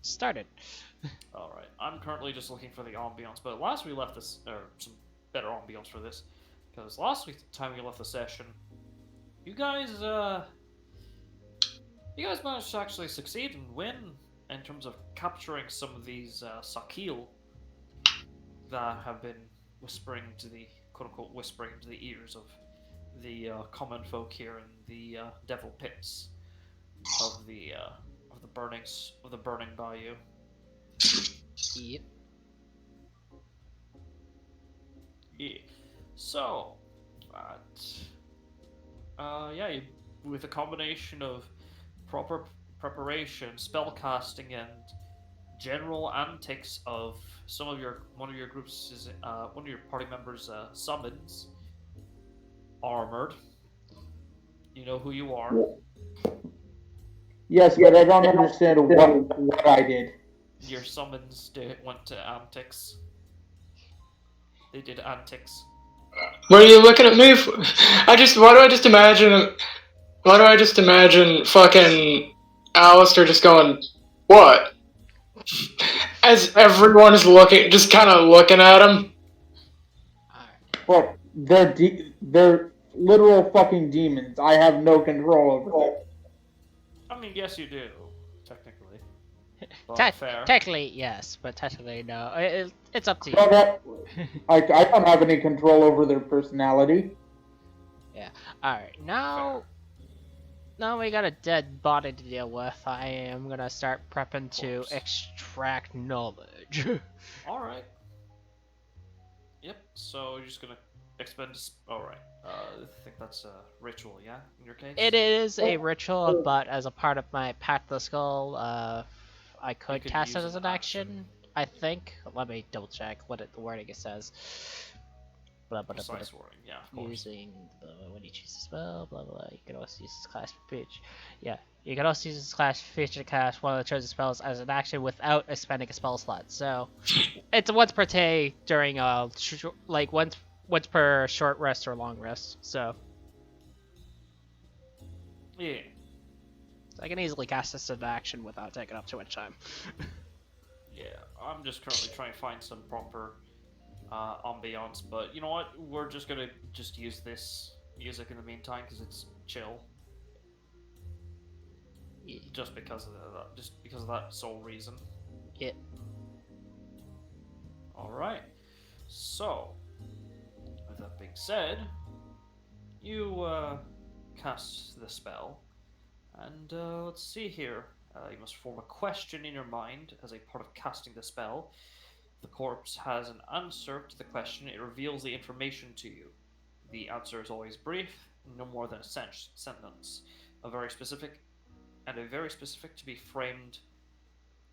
started. Alright, I'm currently just looking for the ambiance, but last we left this, or some better ambiance for this, because last week, the time we left the session, you guys, you guys managed to actually succeed and win in terms of capturing some of these, Sakil that have been whispering to the, quote-unquote, whispering to the ears of the, common folk here in the, devil pits of the, of the burning bayou. Yep. Yeah. So, yeah, with a combination of proper preparation, spell casting, and general antics of one of your one of your party members' summons, armored. You know who you are. Yes, but I don't understand what I did. Your summons went to antics. They did antics. What are you looking at me for? Why do I just imagine fucking Alistair just going, what? As everyone is just kind of looking at him. But they're literal fucking demons. I have no control over them. I mean, yes, you do, technically. But fair. Technically, yes, but technically, no. It's up to you. I don't have any control over their personality. Yeah. Alright, now we got a dead body to deal with. I am gonna start prepping to extract knowledge. Alright. Yep, so you're just gonna expend... Alright. I think that's a ritual, yeah? In your case? It is a ritual, but as a part of my Pact of the Skull, I could cast it as an action, I think. Let me double check what the wording it says. Precise wording, yeah, of course. Using when you choose a spell, blah blah. You can also use this class feature. Yeah, you can also use this class feature to cast one of the chosen spells as an action without expending a spell slot. So it's once per day during like once per short rest or long rest. So yeah, I can easily cast this as an action without taking up too much time. Yeah, I'm just currently trying to find some proper ambiance, but you know what? We're just gonna use this music in the meantime because it's chill. Yeah. Just because of that sole reason. Yeah. All right. So, with that being said, you cast the spell, and let's see here. You must form a question in your mind as a part of casting the spell. The corpse has an answer to the question. It reveals the information to you. The answer is always brief, no more than a sentence. Very specific to be framed,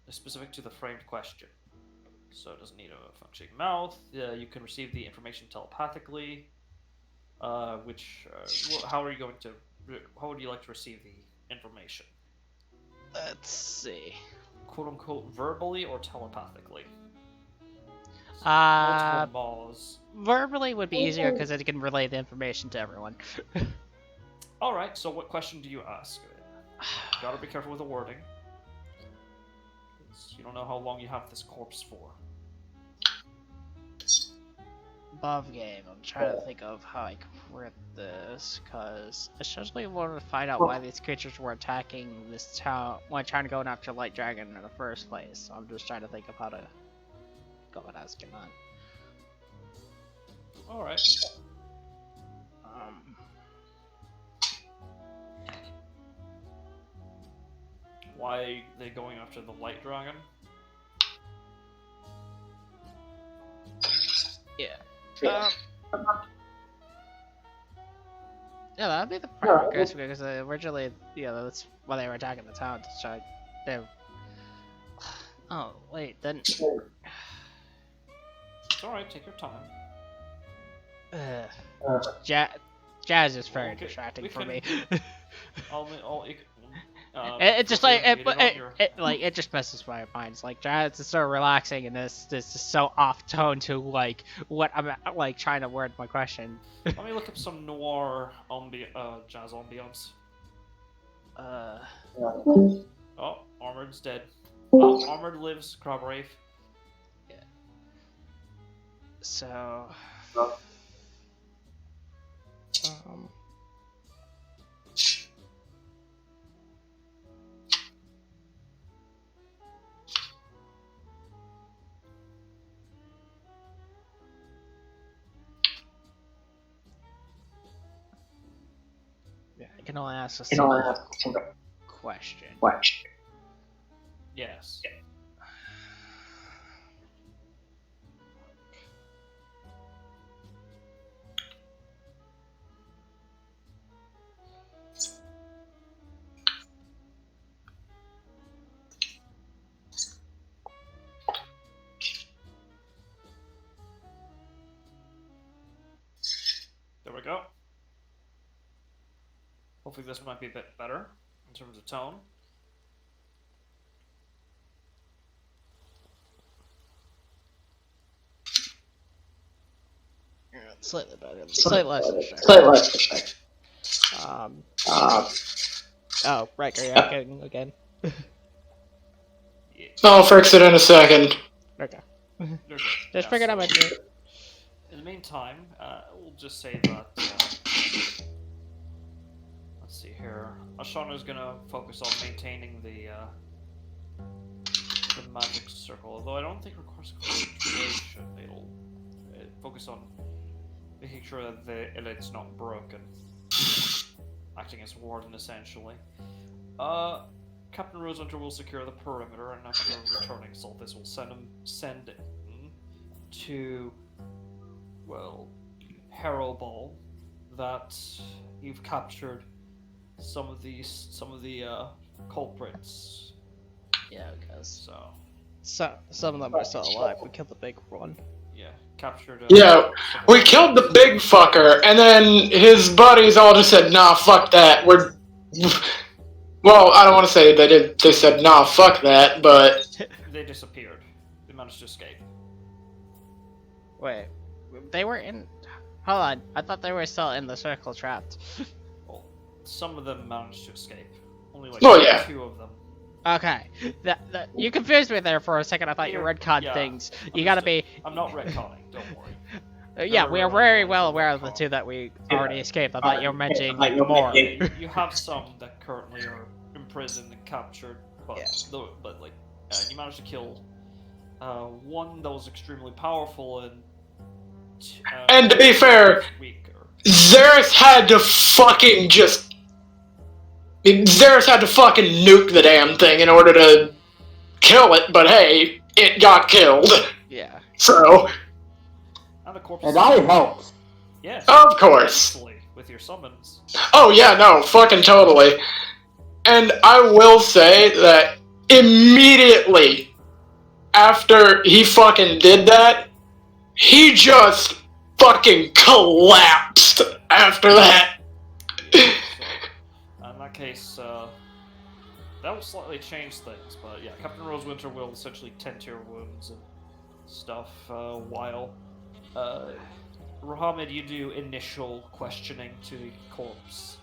specific to the framed question. So it doesn't need a functioning mouth. You can receive the information telepathically. How would you like to receive the information? Let's see. Quote unquote verbally or telepathically? Verbally would be easier because it can relay the information to everyone. Alright, so what question do you ask? Gotta be careful with the wording. You don't know how long you have this corpse for. Above game, I'm trying to think of how I can word this, because I essentially wanted to find out why these creatures were attacking this town when trying to go after Light Dragon in the first place. So I'm just trying to think of how to go and ask him on. Alright. Why are they going after the Light Dragon? Yeah. Yeah, that'd be the primary question because originally, that's why they were attacking the town to try. Oh wait, then. It's alright, take your time. Jazz is very distracting for me. It just messes with my mind. It's like Jazz is so relaxing, and this is so off tone to like what I'm like trying to word my question. Let me look up some noir jazz ambiance. Oh, Armored's dead. Armored lives, corroborate. So, yeah, I can only ask a single question. Yes. There we go. Hopefully this might be a bit better in terms of tone. Yeah, slightly better. Slightly less distracting. Oh, Riker, yeah, getting again. I'll fix it in a second. Okay. Just Just figured I might do. In the meantime, we'll just say that. Let's see here. Ashana's gonna focus on maintaining the magic circle, although I don't think it requires concentration. It'll focus on making sure that the elite's not broken. Acting as warden, essentially. Captain Rosewinter will secure the perimeter, and after returning Soltis will send it to, well, Harrow Ball, that you've captured some of the culprits. Yeah, I guess. So Some of them are still alive. We killed the big one. yeah, captured. Yeah, we killed the big fucker, and then his buddies all just said, "Nah, fuck that. We're." Well, I don't want to say they did. They said, "Nah, fuck that," but They disappeared. They managed to escape. Wait, they were in. Hold on, I thought they were still in the circle trapped. Well, some of them managed to escape. Only like Oh, yeah. 2 of them. Okay, that you confused me there for a second. I thought you retconned Yeah, things. You gotta be. I'm not retconning. Don't worry. Yeah, we are very well aware of the 2 that we already escaped. I thought you were mentioning like more. You have some that currently are imprisoned and captured, but Yeah. like you managed to kill one that was extremely powerful and to be fair, weaker. Xeris had to fucking just. Xeris had to fucking nuke the damn thing in order to kill it, but hey, it got killed. Yeah. So. And the corpse. And I helped. Yes. Of course. With your summons. Oh yeah, no, fucking totally. And I will say that immediately after he fucking did that, he just fucking collapsed after that. So, in that case, that will slightly change things, but yeah, Captain Rosewinter will essentially tend to your wounds and stuff, while Rahamid, you do initial questioning to the corpse.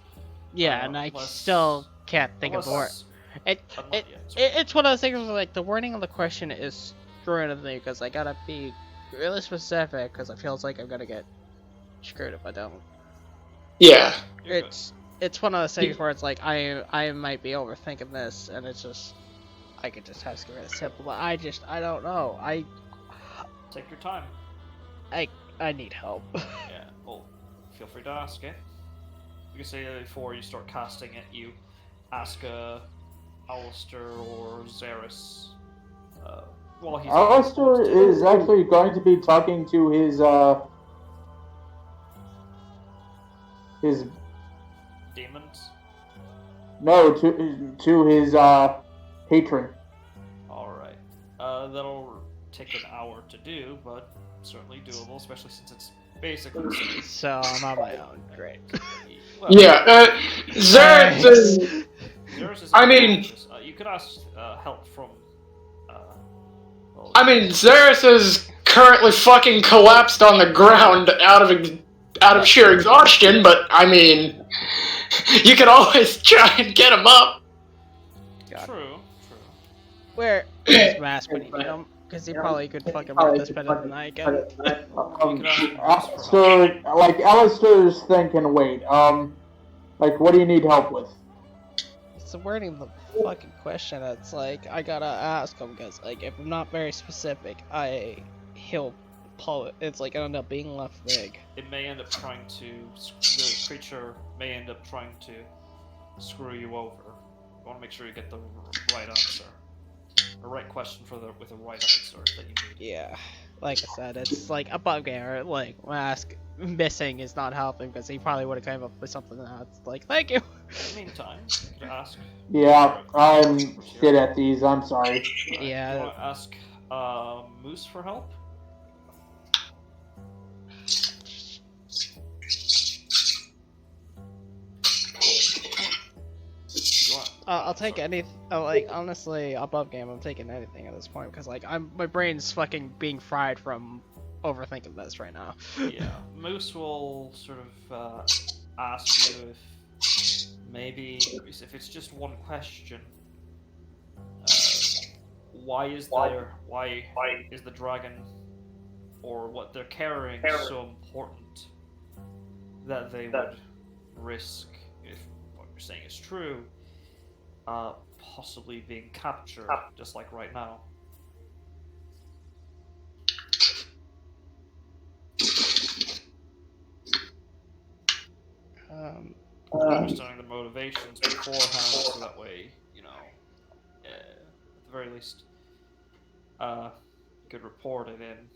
Yeah, and I still can't think of the word. It's one of those things where, like, the wording of the question is screwing with me because I gotta be really specific because it feels like I'm gonna get screwed if I don't. Yeah. It's one of those things where it's like I might be overthinking this, and it's just I could just have to get it simple. But I don't know. Take your time. I need help. Yeah. Well, feel free to ask it. You can say that before you start casting it, you ask Alistair or Xeris. While he's Alistair is actually going to be talking to his demons. No, to his patron. All right. That'll take an hour to do, but certainly doable, especially since it's basically the same. So I'm on my own. Great. Well, Yeah, Xeris is... Xeris is I mean... you could ask help from... I mean, Xeris is currently fucking collapsed on the ground out of sheer exhaustion, but, I mean... You can always try and get him up. True. Where's Mass when you need him? Because he probably could fucking run this better than I can. You could ask Moose for help. Sir, like Alistair's thing can wait. Like, what do you need help with? It's the wording of the fucking question. It's like I gotta ask him because like if I'm not very specific, he'll pull it. It's like I end up being left vague. It may end up trying to. The creature may end up trying to screw you over. You want to make sure you get the right answer, the right question with the right answer that you need. Yeah, like I said, it's like a bugbear. Like Mask missing is not helping because he probably would have come up with something else. Like thank you. In the meantime, you could ask. Yeah, I'm shit at these. I'm sorry. Alright, Yeah. You want to ask Moose for help? I'll take any. Like honestly, above game, I'm taking anything at this point because like my brain's fucking being fried from overthinking this right now. Yeah, Moose will sort of ask you if maybe if it's just one question. Why is the dragon or what they're carrying so important that they would risk, if what you're saying is true, possibly being captured, just like right now? Understanding the motivations beforehand, so that way, you know, at the very least, you could report it in.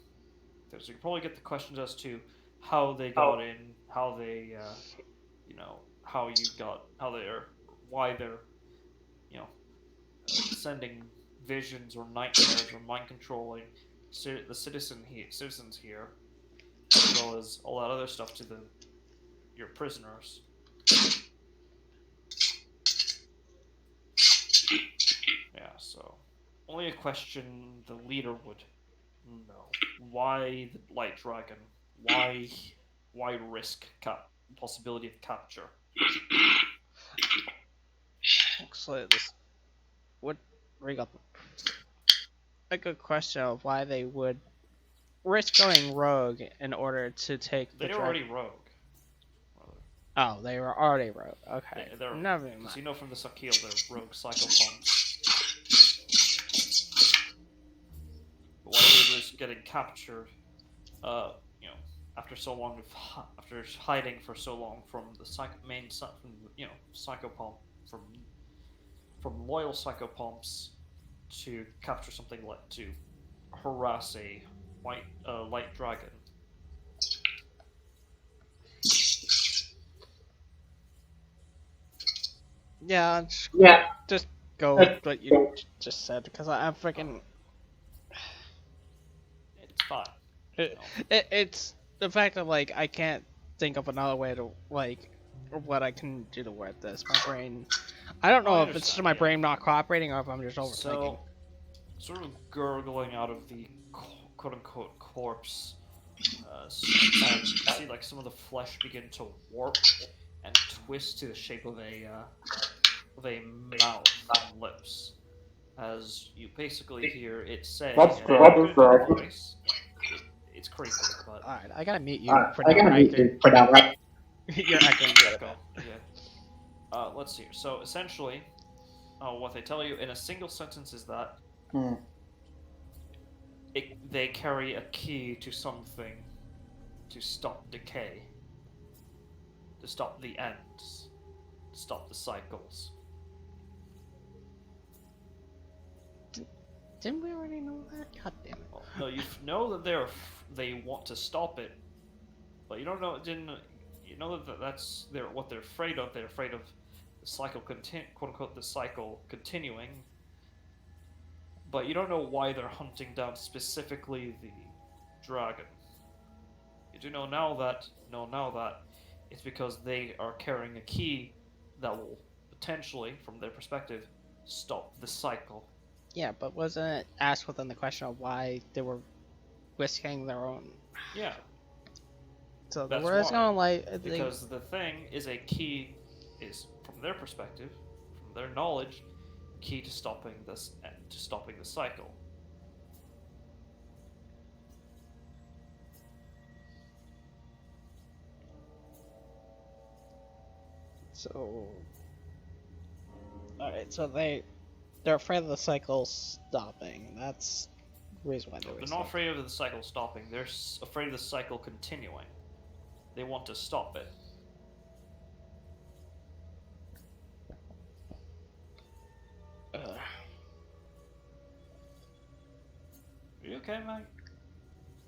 So you can probably get the questions as to how they got in, how they, you know, why they're, you know, sending visions or nightmares or mind controlling the citizens here, as well as all that other stuff to your prisoners. Yeah, so only a question the leader would know. Why the light dragon? Why risk possibility of capture? Actually, this would bring up a good question of why they would risk going rogue in order to take the They're already rogue. Oh, they were already rogue. Okay. Yeah, they're, never mind. So you know from the Sakil, they're rogue psychopomps. But why they risk getting captured? You know, after hiding for so long from the psychopomp, from loyal psychopomps to capture something to harass a light dragon. Yeah, just go with what you just said because I'm freaking. It's fine. It's the fact that like I can't think of another way to like what I can do to word this. My brain. I don't know if it's just my brain not cooperating or if I'm just overthinking. So, sort of gurgling out of the quote-unquote corpse, and you see like some of the flesh begin to warp and twist to the shape of a mouth and lips, as you basically hear it say. That's in a correct, good correct. voice. It's creepy, but Alright, I gotta mute you for now, right? You're echoing a little bit. Yeah. Let's see. So essentially, what they tell you in a single sentence is that they carry a key to something to stop decay, to stop the ends, to stop the cycles. Didn't we already know that? God damn it. Well, no, you know that they want to stop it, but you don't know. You know that's what they're afraid of. They're afraid of the cycle quote unquote the cycle continuing. But you don't know why they're hunting down specifically the dragon. You do know now that it's because they are carrying a key that will potentially, from their perspective, stop the cycle. Yeah, but wasn't it asked within the question of why they were risking their own? Yeah. So that's the words going like because the thing is a key is from their perspective, from their knowledge, key to stopping this the cycle. So, all right. So they're afraid of the cycle stopping. That's the reason why They're not afraid of the cycle stopping. They're afraid of the cycle continuing. They want to stop it. Are you okay, Mike?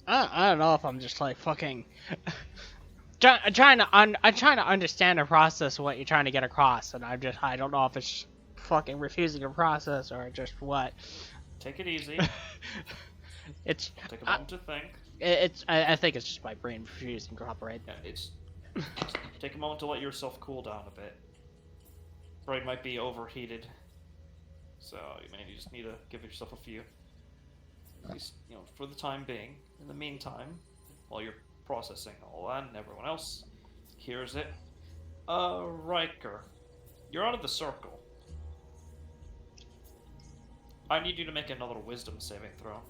I don't know if I'm just like fucking. I'm trying to understand the process of what you're trying to get across, and I don't know if it's fucking refusing to process or just what. Take it easy. It's Take a moment to think. I think it's just my brain refusing to cooperate. Yeah, take a moment to let yourself cool down a bit. Brain might be overheated, so you may just need to give yourself a few. At least, for the time being. In the meantime, while you're processing all that and everyone else hears it, Riker, you're out of the circle. I need you to make another wisdom saving throw.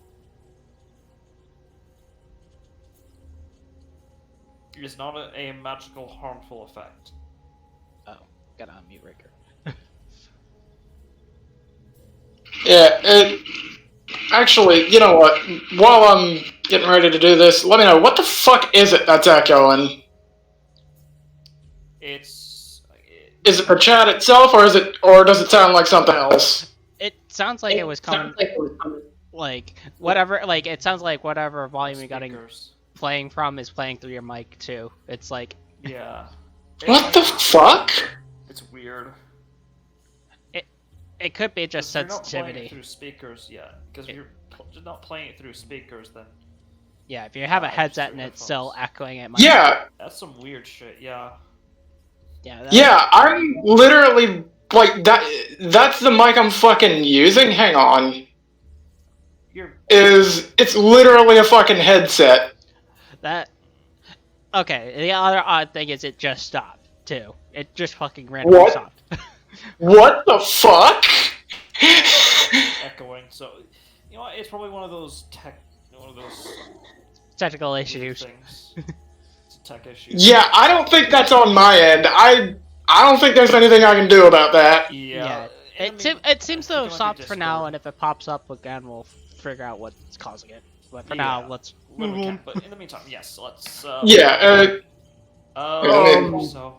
It is not a magical, harmful effect. Oh, gotta unmute Riker. Yeah, actually, you know what? While I'm getting ready to do this, let me know, what the fuck is it that's echoing? Is it the chat itself, or does it sound like something else? It sounds like it was coming. Like whatever, like it sounds like whatever volume you're getting playing from is playing through your mic too. It's like yeah. What the fuck? It's weird. It could be just sensitivity. sensitivity. You're not playing it through speakers yet, because if you're not playing it through speakers, then yeah, if you have a headset and it's still echoing, it might. Yeah, that's some weird shit. Yeah. Yeah, I'm literally like that. That's the mic I'm fucking using. Hang on. It's literally a fucking headset. Okay, the other odd thing is it just stopped too. It just fucking randomly stopped. What the fuck? Echoing. So, it's probably one of those technical issues. Things. It's a tech issue. Yeah, I don't think that's on my end. I don't think there's anything I can do about that. Yeah. It seems to have stopped for now, and if it pops up again, we'll figure out what's causing it. But for now, let's move on. But in the meantime, yes, let's. Yeah. So.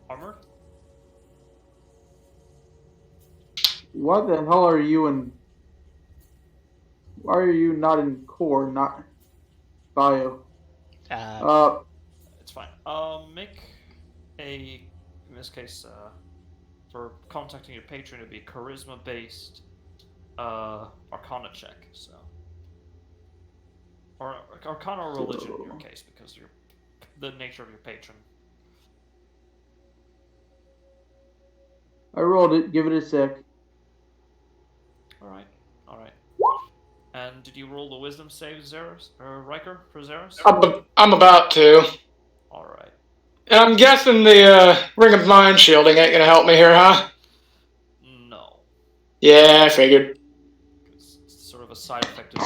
Armor. What the hell are you in? Why are you not in core, not bio? It's fine. Make in this case, for contacting your patron, it'd be charisma-based, Arcana check. So, or Arcana or religion in your case, because you're the nature of your patron. I rolled it. Give it a sec. All right. And did you roll the wisdom save, Zeros or Riker for Zeros? I'm about to. All right. And I'm guessing the ring of mind shielding ain't gonna help me here, huh? No. Yeah, I figured. It's sort of a side effect of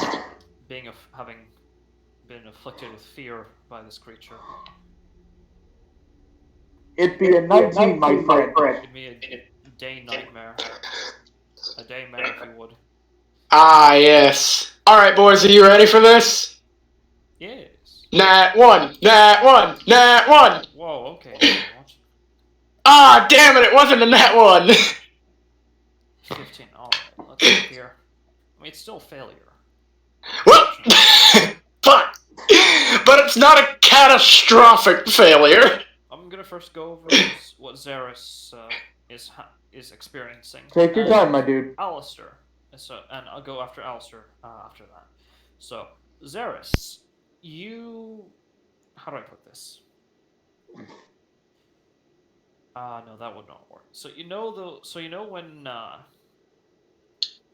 having been afflicted with fear by this creature. It'd be a nightmare, my friend. It'd be a day nightmare. A day mare, if you would. Ah, yes. Alright, boys, are you ready for this? Yes. Nat 1! Nat 1! Nat 1! Whoa, okay. Ah, damn it, it wasn't a nat 1! 15. Alright, let's look here. I mean, it's still a failure. Well, fuck! But it's not a catastrophic failure. I'm gonna first go over what Xeris is experiencing. Take your time, my dude. Alistair. And I'll go after Alistair after that. So, Xeris, you... How do I put this? No, that would not work. So you know when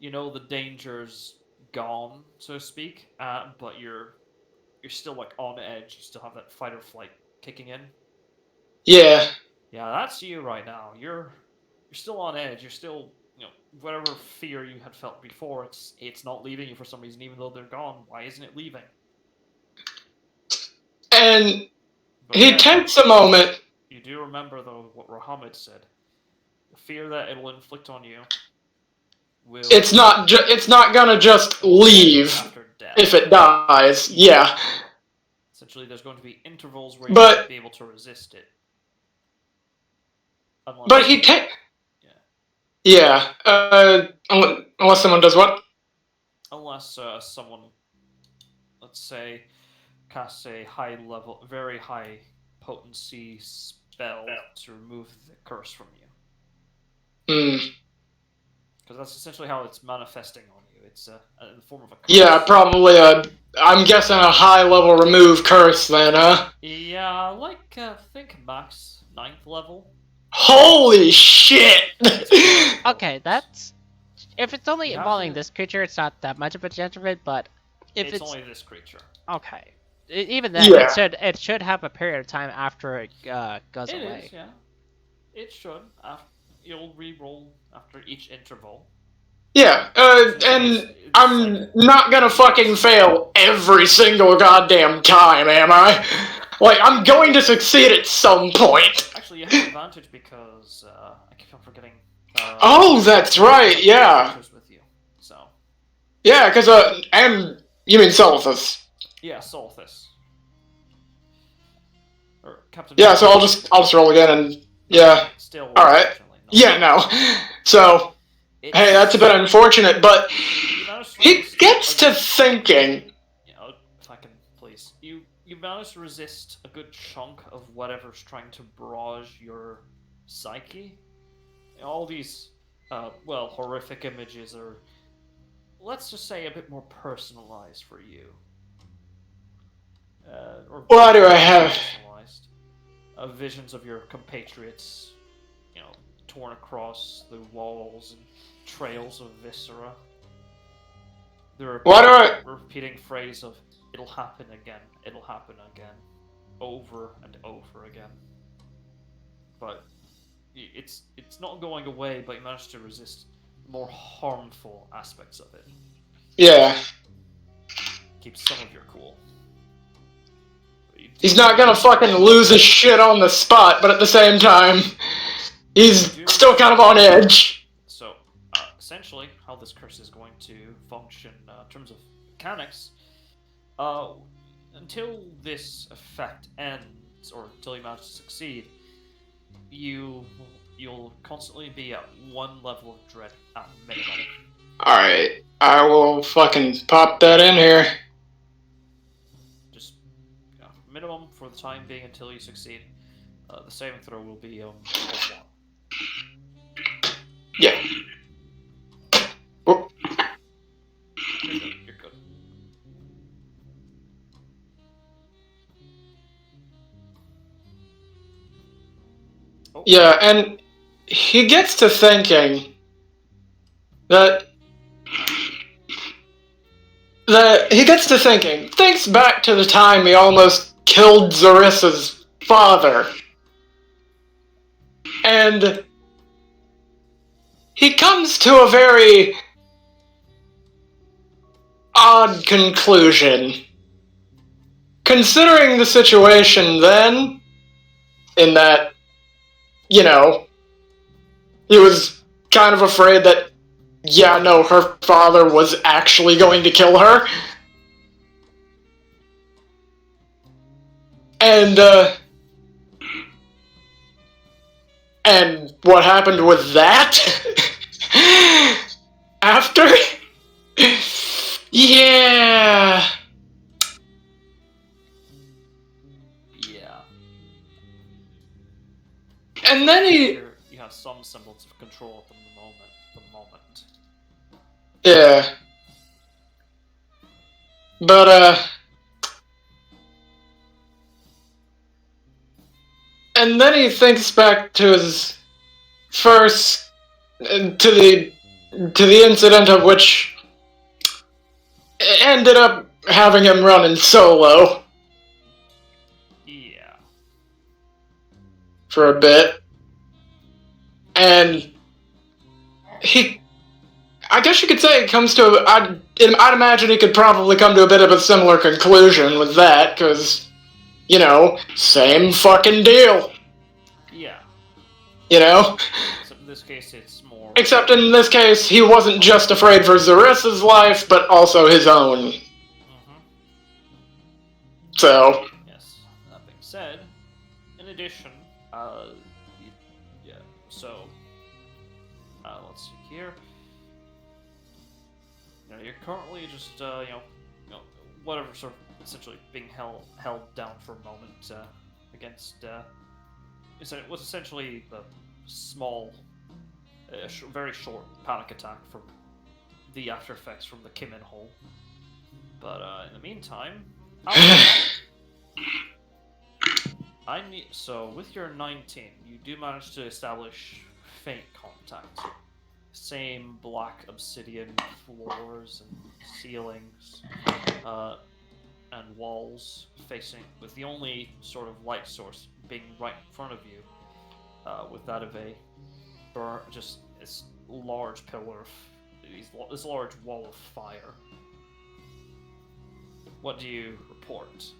the danger's gone, so to speak, but you're still like on edge. You still have that fight or flight kicking in. Yeah. Yeah, that's you right now. You're still on edge. You're still, whatever fear you had felt before, it's not leaving you for some reason, even though they're gone. Why isn't it leaving? And But he again, takes a moment. you do remember though what Rahamid said. The fear that it will inflict on you will. It's not gonna just leave after death. if it dies. Yeah. Essentially, there's going to be intervals where you won't be able to resist it. But he Yeah. Unless someone does what? Unless someone, let's say, casts a very high potency spell to remove the curse from you. Hmm. Because that's essentially how it's manifesting on you. It's in the form of a curse. Yeah, probably I'm guessing a high-level remove curse then, huh? Yeah, think max 9th level. Holy shit! Okay, that's... If it's only involving this creature, it's not that much of a detriment, but if it's only this creature. Okay. Even then, it should have a period of time after it goes away. It is, yeah. It should. You'll re-roll after each interval. Yeah, and I'm not gonna fucking fail every single goddamn time, am I? Like, I'm going to succeed at some point. Actually, you have an advantage because I keep on forgetting. Oh, that's right, yeah. With you, so. Yeah, because, and you mean Solithus. Yeah, Solithus. Or Captain. Yeah, so I'll just roll again and, yeah. Still. Alright. Yeah, no. So, hey, that's a bit unfortunate, but he gets to thinking. If I can, please. You managed to resist a good chunk of whatever's trying to barrage your psyche. All these, horrific images are, let's just say, a bit more personalized for you. What do I have? Visions of your compatriots, torn across the walls and trails of viscera. The repeating phrase of "it'll happen again, over and over again." But it's not going away, but you managed to resist more harmful aspects of it. Yeah. Keep some of your cool. He's not gonna fucking lose his shit on the spot, but at the same time, he's still kind of on edge. So, essentially, how this curse is going to function in terms of mechanics, until this effect ends, or until you manage to succeed, you'll constantly be at one level of dread at minimum. Alright, I will fucking pop that in here. Just minimum for the time being until you succeed. The saving throw will be 1. Yeah. Oh. You're good. Oh. Yeah, and he gets to thinking thinks back to the time he almost killed Zarissa's father. And he comes to a very odd conclusion. Considering the situation then, in that, he was kind of afraid that, her father was actually going to kill her. And what happened with that? After? Yeah. Yeah. And then you have some semblance of control at the moment. Yeah. But, and then he thinks back to his first, to the incident of which ended up having him running solo. Yeah. For a bit. And I guess you could say it comes to. I'd imagine he could probably come to a bit of a similar conclusion with that, because, same fucking deal. Yeah. Except in this case, it's more. Except in this case, he wasn't just afraid for Zarissa's life, but also his own. Mm-hmm. So. Yes. That being said, in addition, yeah. So, let's see here. You're currently just whatever sort of essentially being held down for a moment against. It was essentially a small, very short panic attack from the after effects from the Kim In hole. But in the meantime, so with your 19, you do manage to establish faint contact. Same black obsidian floors and ceilings, and walls facing, with the only sort of light source being right in front of you, with that of a just this large pillar of this large wall of fire. What do you report?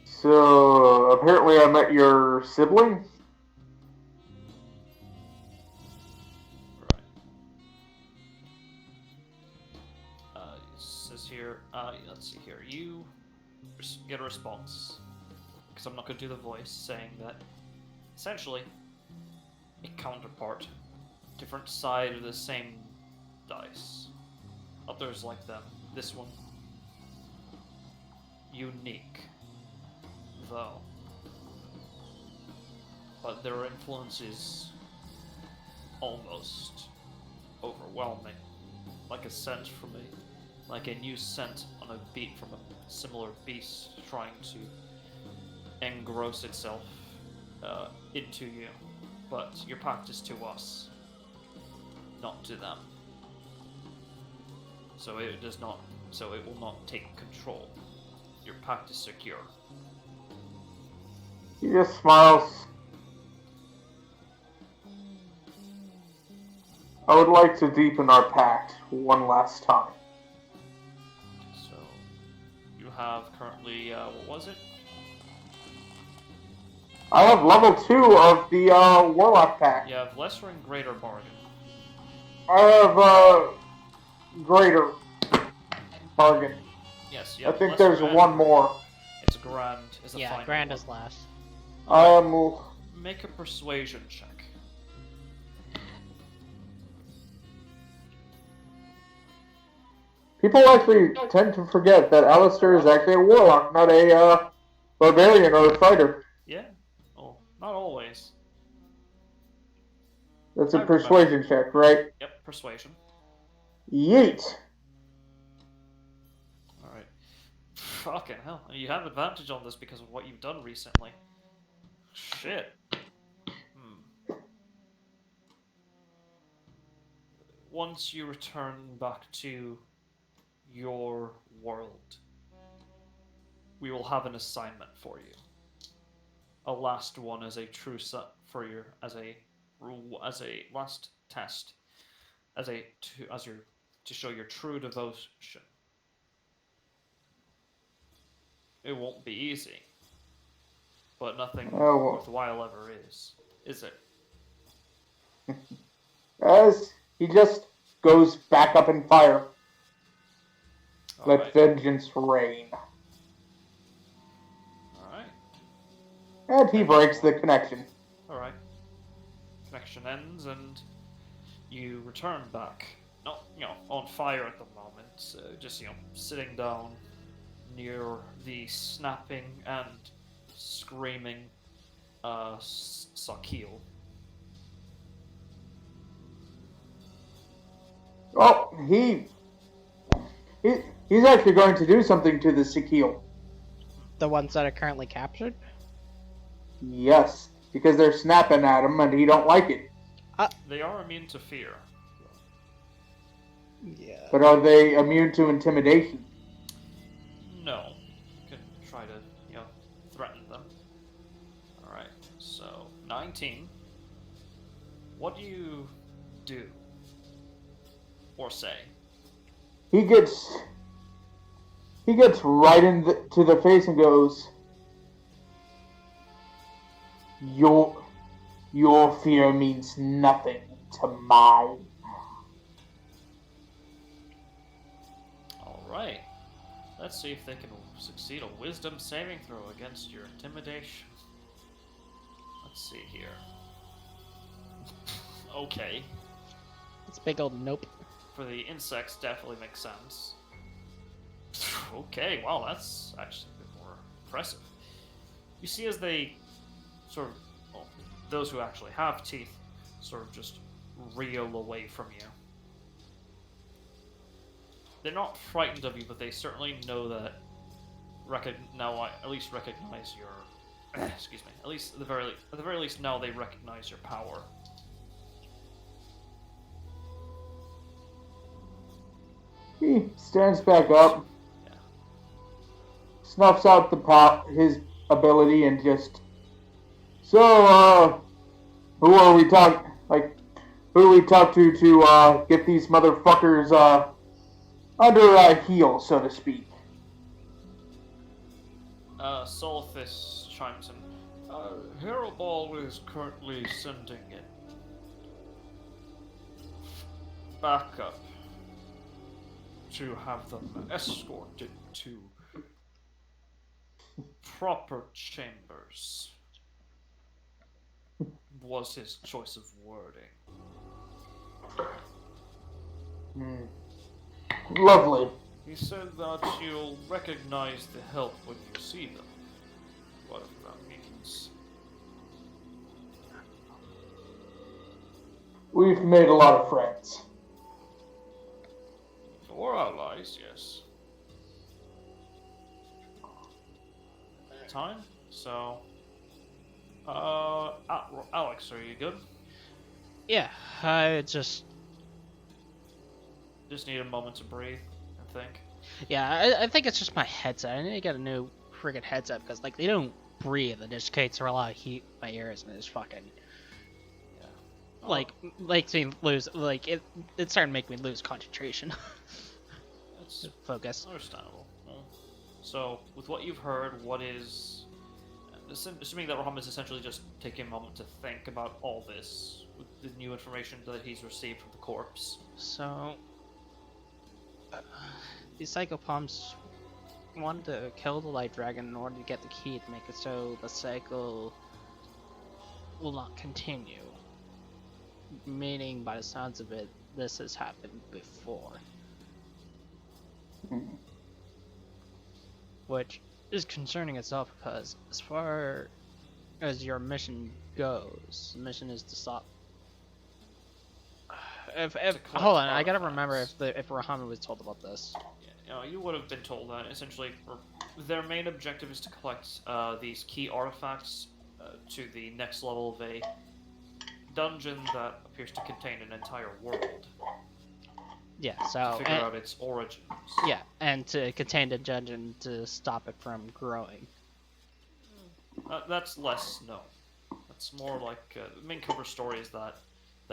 So, apparently I met your sibling? Right. It says here, let's see here, you get a response, because I'm not going to do the voice, saying that, essentially, a counterpart, different side of the same dice. Others like them. This one, unique, though. But their influence is almost overwhelming. Like a scent from like a new scent on a beat from a similar beast trying to engross itself into you. But your pact is to us, not to them. So it will not take control. Your pact is secure. He just smiles. I would like to deepen our pact one last time. So you have currently what was it? I have level 2 of the Warlock pact. You have lesser and greater bargain. I have greater bargain. Yes, I think there's one more. It's grand. Is the final grand one. is last. Make a persuasion check. People actually tend to forget that Alistair is actually a warlock, not a barbarian or a fighter. Yeah. Well, not always. That's a persuasion check, right? Yep, persuasion. Yeet. Alright. Fucking hell. You have advantage on this because of what you've done recently. Shit. Once you return back to your world, we will have an assignment for you. A last one as a true for your as a last test, to show your true devotion. It won't be easy, but nothing worthwhile ever is it? As he just goes back up in fire. Let vengeance reign. Alright. And he breaks the connection. Alright. Connection ends and you return back. Not, on fire at the moment. Just, sitting down near the snapping and screaming Sakil. Oh, he's actually going to do something to the Sakil. The ones that are currently captured? Yes, because they're snapping at him and he don't like it. They are immune to fear. Yeah. But are they immune to intimidation? No. You can try to, threaten them. Alright, so 19. What do you do or say? He gets right to the face and goes, Your fear means nothing to mine. All right. Let's see if they can succeed a wisdom saving throw against your intimidation. Let's see here. Okay. It's a big old nope. For the insects, definitely makes sense. Okay, wow, that's actually a bit more impressive. You see as they sort of, well, those who actually have teeth, sort of just reel away from you. They're not frightened of you, but they certainly know that now I at least recognize your excuse me. At least at the very least now they recognize your power. He stands back up, Yeah. snuffs out his ability, and just. So, who are we talking? Who do we talk to get these motherfuckers under heel, so to speak? Solithis chimes in. Harrowball is currently sending it back up to have them escorted to proper chambers. Was his choice of wording. Lovely. He said that you'll recognize the help when you see them. Whatever that means. We've made a lot of friends. Or allies, yes. Time? So... Alex, are you good? Yeah, I just need a moment to breathe and think. Yeah, I think it's just my headset. I need to get a new friggin' headset because like they don't breathe. It just creates a lot of heat in my ears and it's fucking like makes me lose it's starting to make me lose concentration. That's Focus. understandable. Well, so, with what you've heard, what is... Assuming that Raham is essentially just taking a moment to think about all this, with the new information that he's received from the corpse. So these psychopomps wanted to kill the light dragon in order to get the key to make it so the cycle will not continue. Meaning, by the sounds of it, this has happened before. Which is concerning itself because, as far as your mission goes, the mission is to stop. Hold on, I gotta remember if Rahama was told about this. Yeah, you would have been told that essentially their main objective is to collect these key artifacts to the next level of a dungeon that appears to contain an entire world. Yeah, so to figure out its origins. Yeah, and to contain the dungeon to stop it from growing. That's less known. That's more like the main cover stories that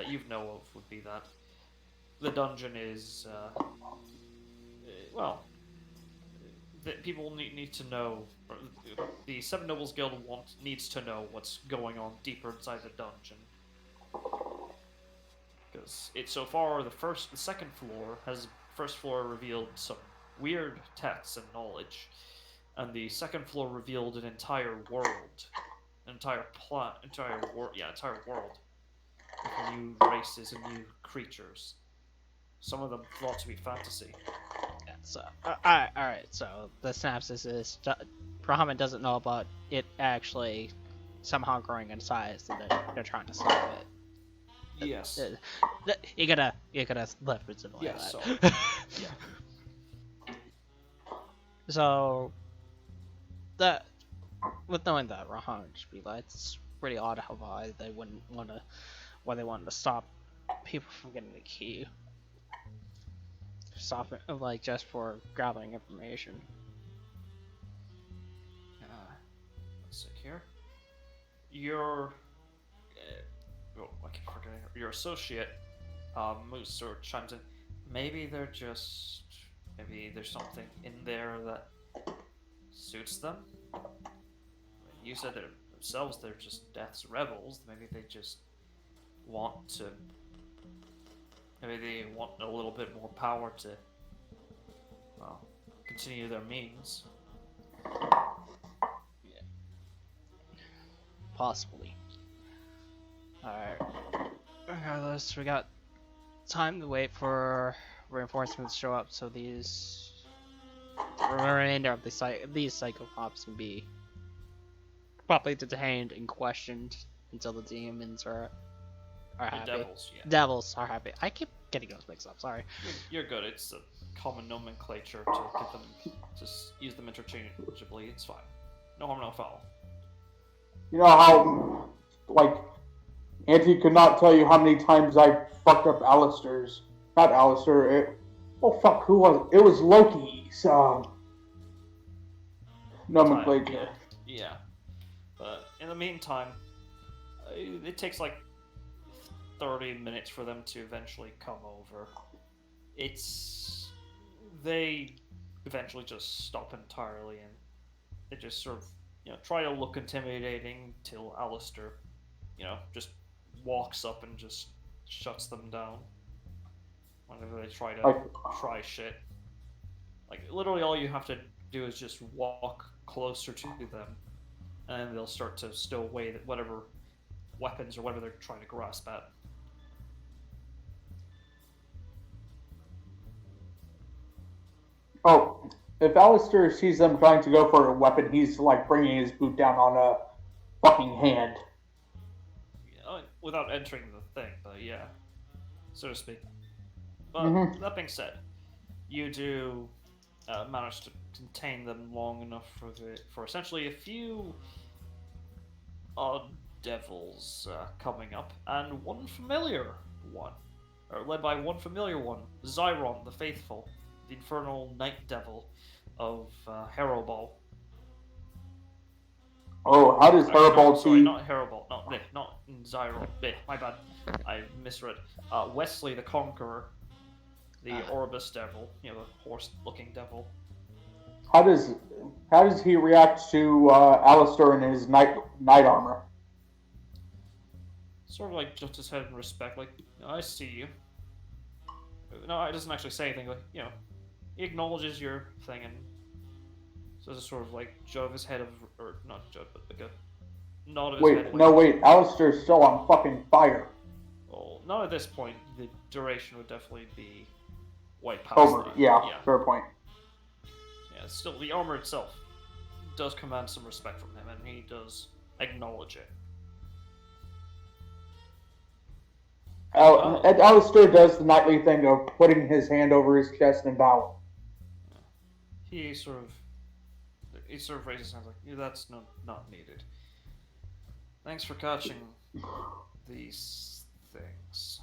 you know of would be that the dungeon is people need to know. The Seven Nobles Guild needs to know what's going on deeper inside the dungeon. Because so far the first floor revealed some weird texts and knowledge, and the second floor revealed an entire world, entire world with new races and new creatures. Some of them thought to be fantasy. Yeah, so alright. So the synopsis is Brahman doesn't know about it actually somehow growing in size, so they're trying to stop it. Yes. You gotta left it like Yes. that. So, yeah. So that with knowing that Rahan should be like, it's pretty odd how they why they wanted to stop people from getting the key. Stop it, like just for gathering information. Let's see here. Your I keep forgetting your associate Moose sort of chimes in. Maybe maybe there's something in there that suits them. You said they're themselves, they're just Death's rebels. Maybe they just want to. Maybe they want a little bit more power to, well, continue their means. Possibly. Alright. Regardless, we got time to wait for reinforcements to show up so the remainder of these psychopops can be properly detained and questioned until the demons are happy. Devils, yeah. Devils are happy. I keep getting those mixed up, sorry. You're good. It's a common nomenclature to get them, just use them interchangeably. It's fine. No harm, no foul. You know how, like, Auntie could not tell you how many times I fucked up Alistair's. Not Alistair. Oh fuck, who was it? It was Loki's nomenclature. Yeah. But in the meantime, it takes like 30 minutes for them to eventually come over. They eventually just stop entirely and they just sort of, try to look intimidating till Alistair, just walks up and just shuts them down whenever they try to try shit. Like, literally all you have to do is just walk closer to them and then they'll start to stow away whatever weapons or whatever they're trying to grasp at. Oh, if Alistair sees them trying to go for a weapon, he's like bringing his boot down on a fucking hand. Without entering the thing, but yeah, so to speak. But that being said, you do manage to contain them long enough for essentially a few odd devils coming up, and one familiar one, or led by one familiar one, Zyron the Faithful, the infernal night devil of Harrowball. Oh, how does Harrowball Sorry, see? not Harrowball. Not Zyron. My bad. I misread. Wesley the Conqueror, the Orbis devil, the horse-looking devil. How does he react to Alistair in his night armor? Sort of like just his head in respect, like, I see you. No, it doesn't actually say anything, but, he acknowledges your thing and does a sort of like jut of his head or not jut, but like a nod of his head. Wait, Alistair's still on fucking fire. Well, not at this point. The duration would definitely be way past yeah, fair point. Yeah, still, the armor itself does command some respect from him, and he does acknowledge it. Alistair does the nightly thing of putting his hand over his chest and bowing. He sort of raises his hands like, yeah, that's not needed. Thanks for catching these things.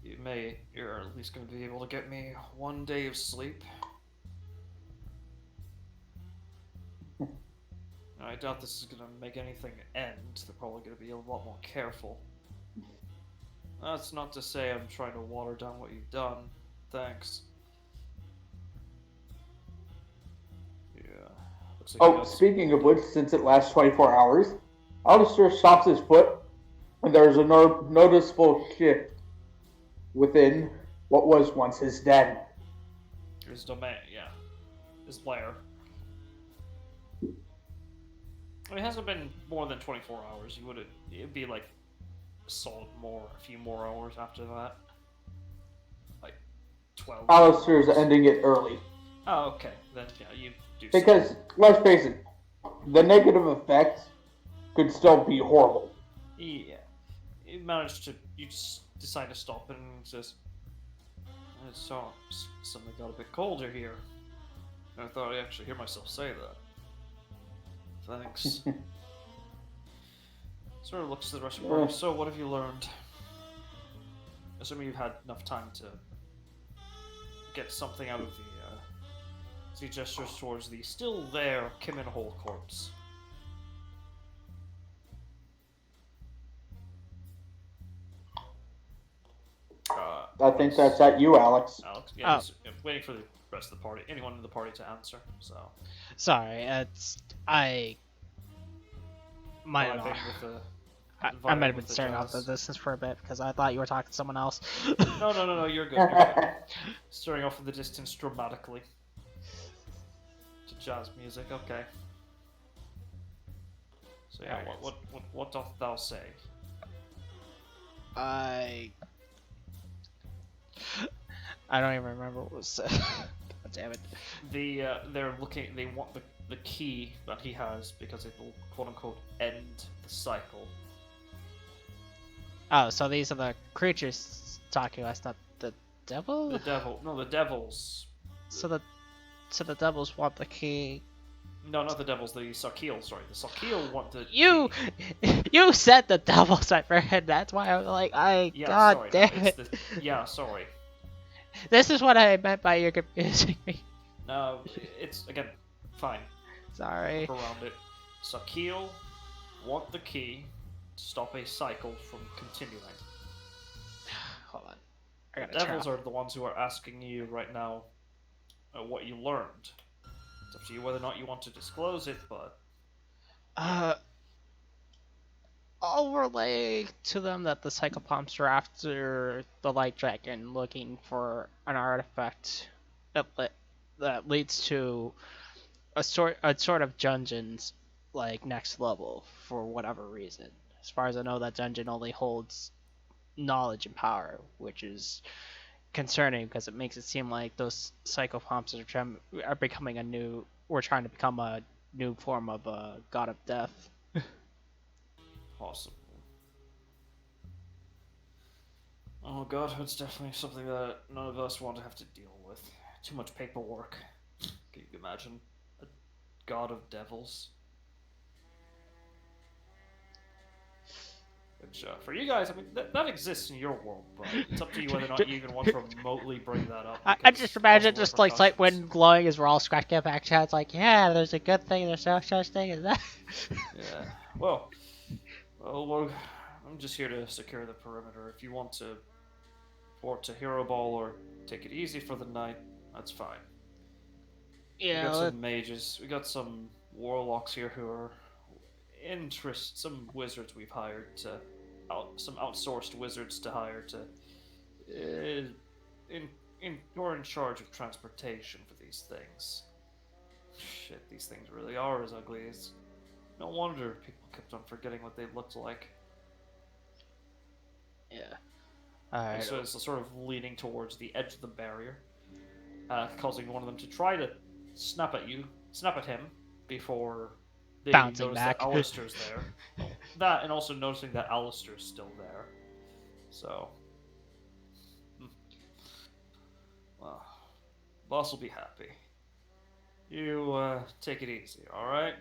You're at least going to be able to get me one day of sleep. I doubt this is going to make anything end. They're probably going to be a lot more careful. That's not to say I'm trying to water down what you've done. Thanks. Yeah. Looks like speaking of which, since it lasts 24 hours, Alistair stops his foot, and there's a noticeable shift within what was once his den. His domain, yeah. His lair. I mean, it hasn't been more than 24 hours. It'd be like a few more hours after that. Like 12. Alistair's ending it early. Oh, okay. Then, yeah, you do. Because, let's face it, the negative effects could still be horrible. Yeah. You just decide to stop and says, so, something got a bit colder here. I thought I'd actually hear myself say that. Thanks. Sort of looks to the rest of the party. So, what have you learned? Assuming you've had enough time to get something out of the, he gestures towards the still there Kim and Hole corpse. I think that's at you, Alex. Alex. Yeah, Oh. he's waiting for the rest of the party. Anyone in the party to answer. So. Sorry, I might have Vibing not. with the. I might have vibing been with the staring off the jazz. distance for a bit because I thought you were talking to someone else. No, you're good. You're good. Staring off in the distance dramatically. To jazz music, okay. So yeah, Alright. what doth thou say? I don't even remember what was said. God damn it. They're looking. They want the key that he has because it will quote unquote end the cycle. Oh, so these are the creatures talking to us, not the devil? The devil. No, the devils. So the devils want the key. No, not the devils. The Sakil. Sorry, the Sakil want the. You key. you said the devils at first. That's why I was like, Yeah, God sorry. damn No, it. yeah, sorry. This is what I meant by you're confusing me. No, it's again fine. Sorry. Work around it. Sakil want the key to stop a cycle from continuing. Hold on. I The gotta devils try. are the ones who are asking you right now what you learned. It's up to you whether or not you want to disclose it, but I'll relay to them that the psychopomps are after the light dragon, looking for an artifact that leads to a sort of dungeons like next level for whatever reason. As far as I know, that dungeon only holds knowledge and power, which is concerning because it makes it seem like those psychopomps are becoming a new. We're trying to become a new form of a god of death. possible. Oh god, it's definitely something that none of us want to have to deal with. Too much paperwork. Can you imagine? A god of devils. Which, for you guys, I mean, that exists in your world, but it's up to you whether or not you even want to remotely bring that up. I because just imagine possible just like repercussions. when glowing is we're all scratching our back chat. It's like, yeah, there's a good thing. There's no such thing as that. Yeah. Well, I'm just here to secure the perimeter. If you want to report to Hero Ball or take it easy for the night, that's fine. We Yeah. got some mages. We got some warlocks here who are some wizards we've hired to some outsourced wizards to hire to who are in charge of transportation for these things. Shit, these things really are as ugly as. No wonder people kept on forgetting what they looked like. Yeah. All right. So it's sort of leaning towards the edge of the barrier, causing one of them to try to snap at him before they Bouncing notice back. that Alistair's there. That, and also noticing that Alistair's still there. So, well, boss will be happy. You take it easy, all right?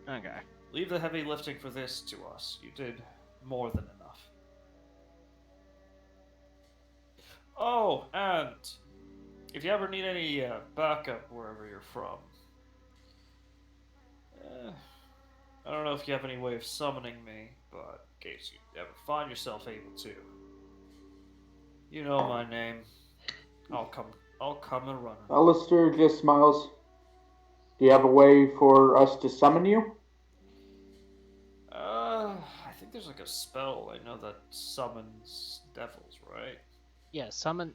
Okay. Leave the heavy lifting for this to us. You did more than enough. Oh, and if you ever need any backup wherever you're from, I don't know if you have any way of summoning me, but in case you ever find yourself able to, you know my name. I'll come and run. Alistair just smiles. Do you have a way for us to summon you? I think there's like a spell I know that summons devils, right? Yeah. Summon.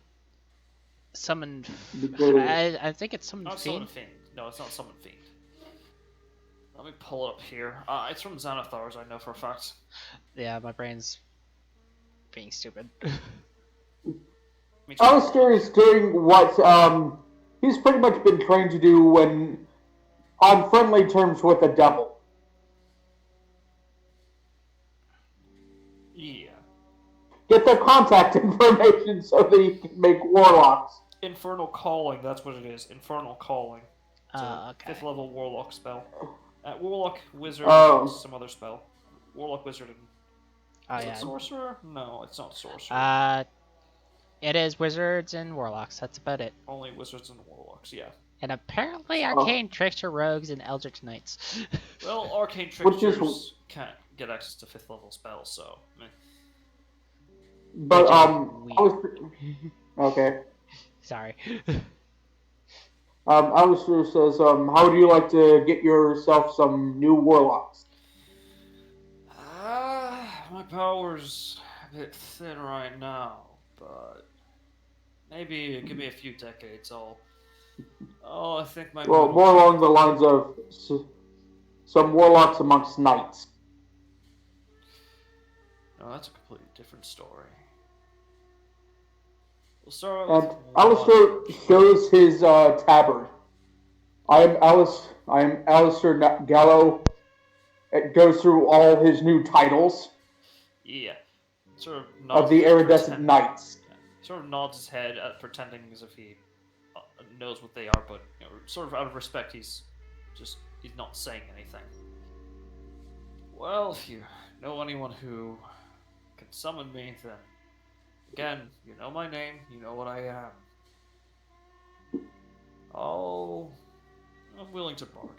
Because I think it's summon Not fiend. summon fiend. No, it's not summon fiend. Let me pull it up here. It's from Xanathar's, I know for a fact. Yeah, my brain's being stupid. Alistair is doing what he's pretty much been trained to do when on friendly terms with the devil. Yeah. Get their contact information so that he can make warlocks. Infernal Calling, that's what it is. Infernal Calling. It's a Okay. 5th level Warlock spell. Warlock, Wizard, Oh. and some other spell. Warlock, Wizard, and... Oh is it yeah. Sorcerer? No, it's not Sorcerer. It is wizards and warlocks. That's about it. Only Wizards and Warlocks, yeah. And apparently arcane trickster rogues and eldritch knights. Well, Arcane Which is- Tricksters can't get access to 5th level spells, so... But Which is weird. Okay. Sorry. Alistair says, how would you like to get yourself some new warlocks? My power's a bit thin right now, but maybe give me a few decades. I think my Well, mood will more along change. the lines of some warlocks amongst knights. No, that's a completely different story. We'll start out with And one Alistair first. shows his tabard. I am Alistair Gallo. It goes through all his new titles Yeah, sort of of nods the his head, iridescent knights. sort of nods his head, pretending as if he knows what they are, but sort of out of respect, he's not saying anything. Well, if you know anyone who can summon me, then again, you know my name, you know what I am. I'm willing to bargain.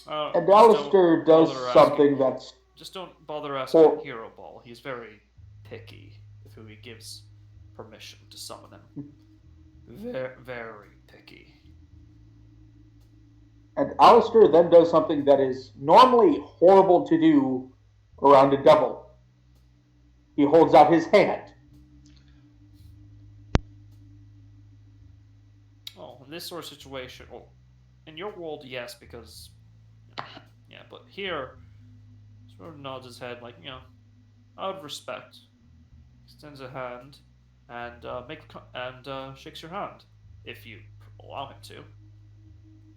And Just don't Alistair does bother asking. something that's Just don't bother asking hor- Hero Ball. He's very picky with who he gives permission to summon him. Very, very picky. and Alistair then does something that is normally horrible to do around a devil. He holds out his hand. Oh, in this sort of situation, well, in your world, yes, because yeah, but here, sort of nods his head, like out of respect, extends a hand, and shakes your hand, if you allow him to.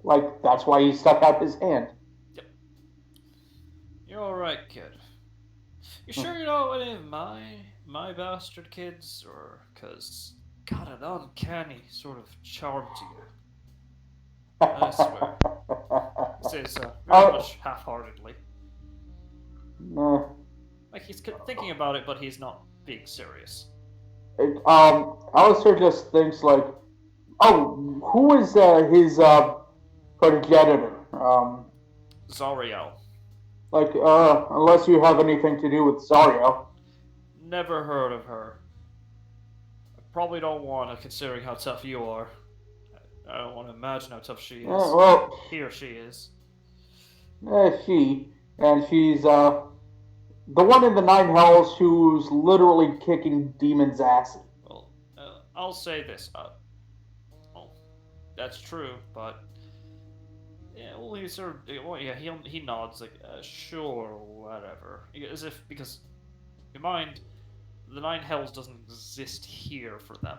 Like, that's why he stuck out his hand. Yep. You're all right, kid. You sure you know any of my bastard kids, or cause got an uncanny sort of charm to you. I swear. He says very much half-heartedly. Like he's thinking about it, but he's not being serious. Alistair just thinks like, oh, who is his progenitor? Zariel. Like, unless you have anything to do with Zario. Never heard of her. I probably don't want to, considering how tough you are. I don't want to imagine how tough she is. Well, He or she is. she's the one in the Nine Hells who's literally kicking demons' ass. Well, I'll say this. Well, that's true, but yeah, well, he sort of, well, yeah, he nods like, sure, whatever, as if because, in your mind, the Nine Hells doesn't exist here for them.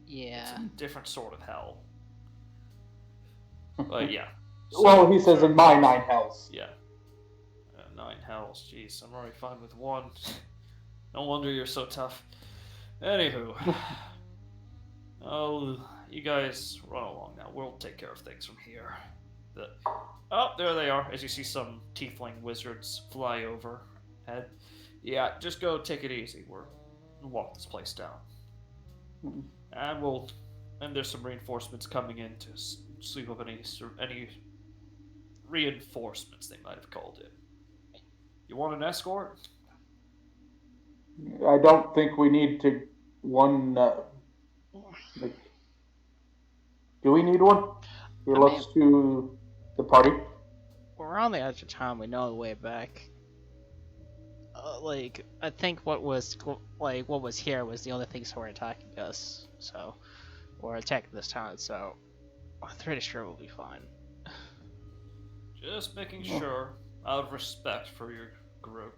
It's Yeah. a different sort of hell. But yeah. Well, he says in my Nine Hells. Yeah. Nine Hells. Jeez, I'm already fine with one. No wonder you're so tough. Anywho. Oh, you guys run along now. We'll take care of things from here. Oh, there they are. As you see some tiefling wizards fly over. Head. Yeah, just go take it easy. We'll walk this place down. And there's some reinforcements coming in to sweep up any reinforcements they might have called in. You want an escort? I don't think we need to like, do we need one? He looks to the party. We're on the edge of town. We know the way back. Like, I think what was here was the only things who were attacking us. So, or attacking this town. So, I'm pretty sure we'll be fine. Just making sure, out of respect for your group.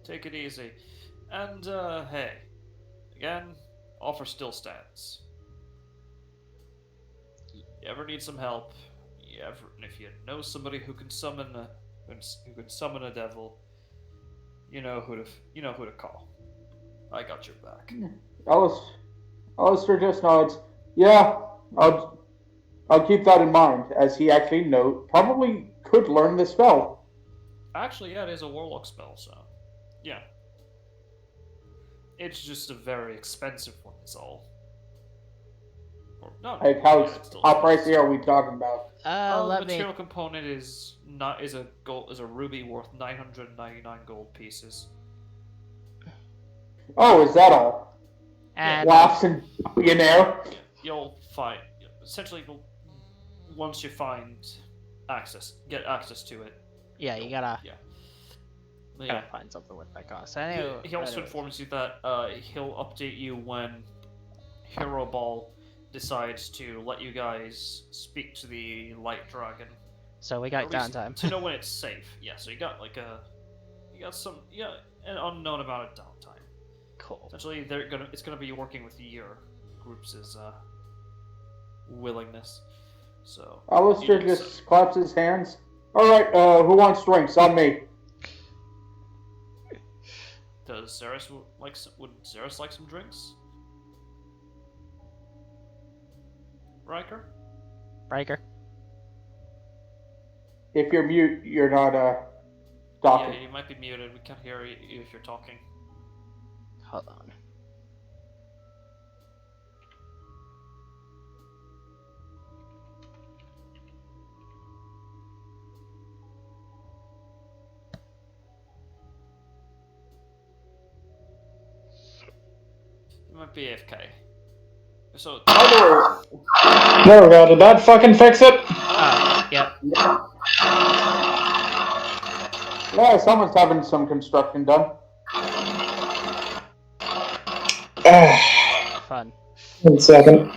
Take it easy. And, hey, again, offer still stands. You ever need some help? If you know somebody who can summon a devil, you know who to call. I got your back. Alistair just nods. Yeah, I'll keep that in mind, as he actually probably could learn the spell. Actually, yeah, it is a warlock spell, so yeah. It's just a very expensive one, is all. Or no, Like yeah, it's still how expensive. pricey are we talking about? The Let me. material component is a ruby worth 999 gold pieces. Oh, is that all? And Laughs and billionaire. Yeah, you'll find essentially once you get access to it. yeah, you gotta Yeah. gotta find something with that cost. Anyway, He also anyways. informs you that he'll update you when Hero Ball decides to let you guys speak to the Light Dragon. So we Or got at least downtime. to know when it's safe. Yeah, so you got an unknown amount of downtime. Cool. Essentially, it's gonna be working with your group's willingness. So Alistair just claps his hands. Alright, who wants drinks? On me. Does Zeros would Zeros like some drinks? Riker? Riker. If you're mute, you're not talking. Yeah, you might be muted. We can't hear you if you're talking. Hold on. You might be AFK. So There we go. Did that fucking fix it? Yep. Yeah, someone's having some construction done. Fun. 1 second.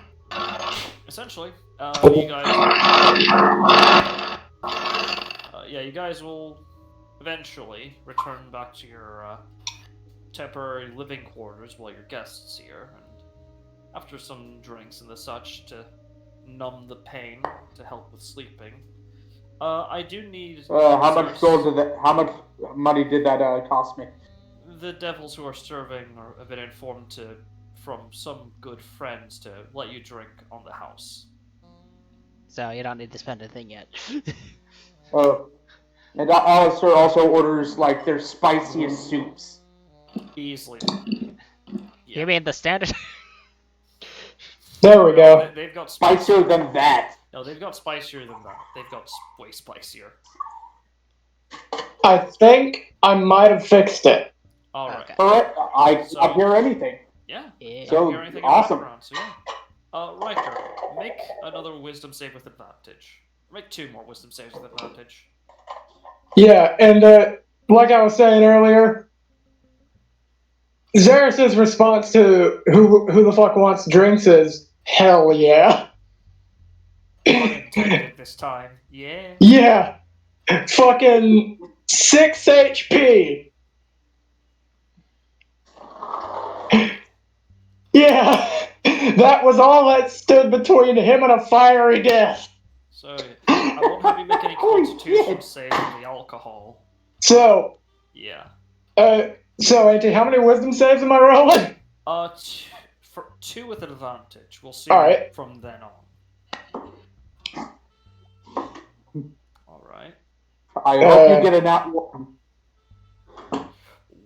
essentially, you guys, you guys will eventually return back to your temporary living quarters while your guests here, and after some drinks and the such to numb the pain to help with sleeping. I do need. How much gold did that? How much money did that cost me? The devils who are serving have been informed from some good friends to let you drink on the house. So you don't need to spend a thing yet. Oh, and Alistair also orders like their spiciest soups. Easily. You mean the standard? There we go. They've got Spicier than that. No, they've got spicier than that. They've got way spicier. I think I might have fixed it. All right. Okay. Alright, I can't hear anything. Yeah. Yeah. So, Hear anything awesome. in the background, so yeah. Riker, make another wisdom save with advantage. Make 2 more wisdom saves with advantage. Yeah, and like I was saying earlier, Xeris' response to who the fuck wants drinks is hell yeah. Pun intended this time. Yeah. Yeah. Fucking 6 HP. Yeah. That was all that stood between him and a fiery death. So I won't have you make any Holy constitution shit. saves with the alcohol. So, Yeah. Auntie, how many wisdom saves am I rolling? For 2 with advantage. We'll see Alright. from then on. Alright. I hope you get a nat one.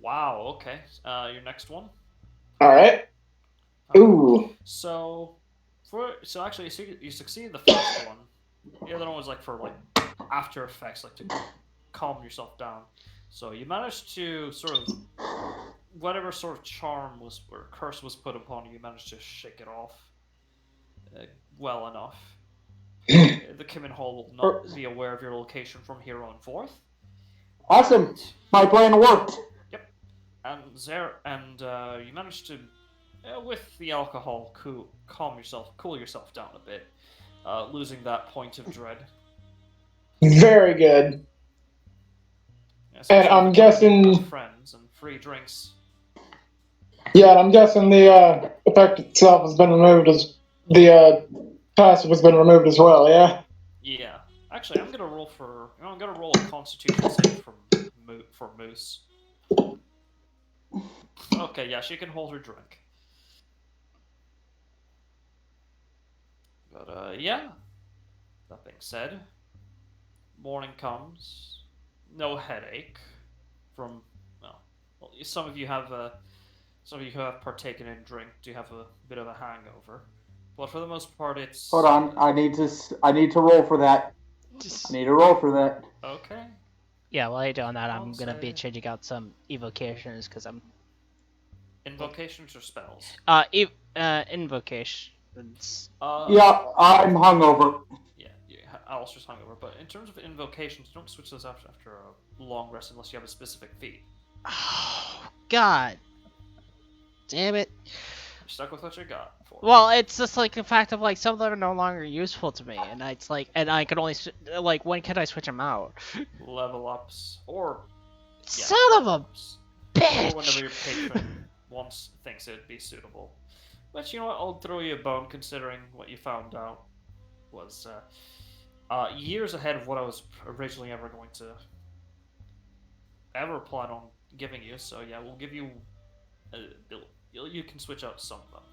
Wow, okay. Your next one. Alright. Ooh. So actually, you succeed the first one. The other one was like for after effects, like to calm yourself down. So you managed to sort of whatever sort of charm or curse was put upon you, you managed to shake it off well enough. The Kimin Hall will not be aware of your location from here on forth. Awesome. My plan worked. Yep. And you managed to, with the alcohol, cool yourself down a bit, losing that point of dread. Very good. And I'm guessing friends and free drinks. Yeah, and I'm guessing the effect itself has been removed as the passive has been removed as well. Yeah. Yeah. Actually, I'm gonna roll a Constitution save for Moose. Okay, yeah, she can hold her drink. But yeah. That being said, morning comes, no headache. Some of you who have partaken in drink do have a bit of a hangover. But for the most part, it's... Hold on, I need to roll for that. I need to roll for that. Okay. Yeah, while you're doing that, I'm I'll gonna be say- changing out some evocations because I'm Invocations or spells? invocations. Yeah, I'm hungover. Yeah, Alistair's hungover. But in terms of invocations, don't switch those after a long rest unless you have a specific feat. Oh God, damn it! You're stuck with what you got. For Well, it's just like the fact of like some of them are no longer useful to me, and it's like, and I can only like when can I switch them out? level ups or Son of a ups. Or whenever your bitch! patron thinks it'd be suitable. But you know what? I'll throw you a bone considering what you found out was years ahead of what I was originally ever going to ever plan on giving you. So yeah, we'll give you. You can switch out some of them.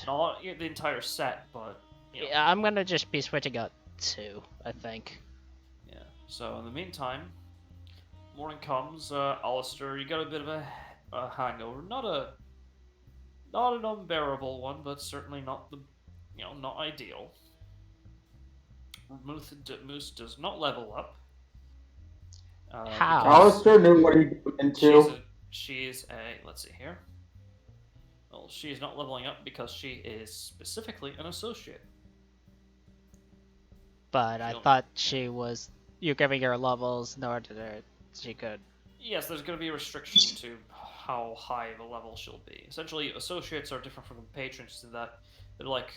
Not the entire set, but you know. Yeah, I'm gonna just be switching out 2, I think. Yeah. So in the meantime, morning comes. Alistair, you got a bit of a hangover. Not an unbearable one, but certainly not not ideal. Moose does not level up. How? Alistair knew what he went into. She's a let's see here. Well, she's not leveling up because she is specifically an associate. But I thought she was. You're giving her levels in order that she could. Yes, there's going to be a restriction to how high of a level she'll be. Essentially, associates are different from patrons in that they're like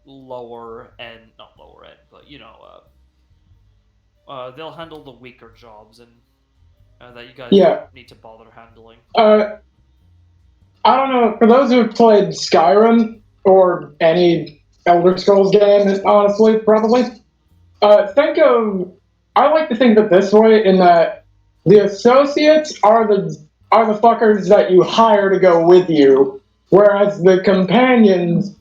lower end, not lower end, but they'll handle the weaker jobs and that you guys don't need to bother handling. I don't know. For those who have played Skyrim or any Elder Scrolls game, honestly, probably think of. I like to think of it this way: in that the associates are the fuckers that you hire to go with you, whereas the companions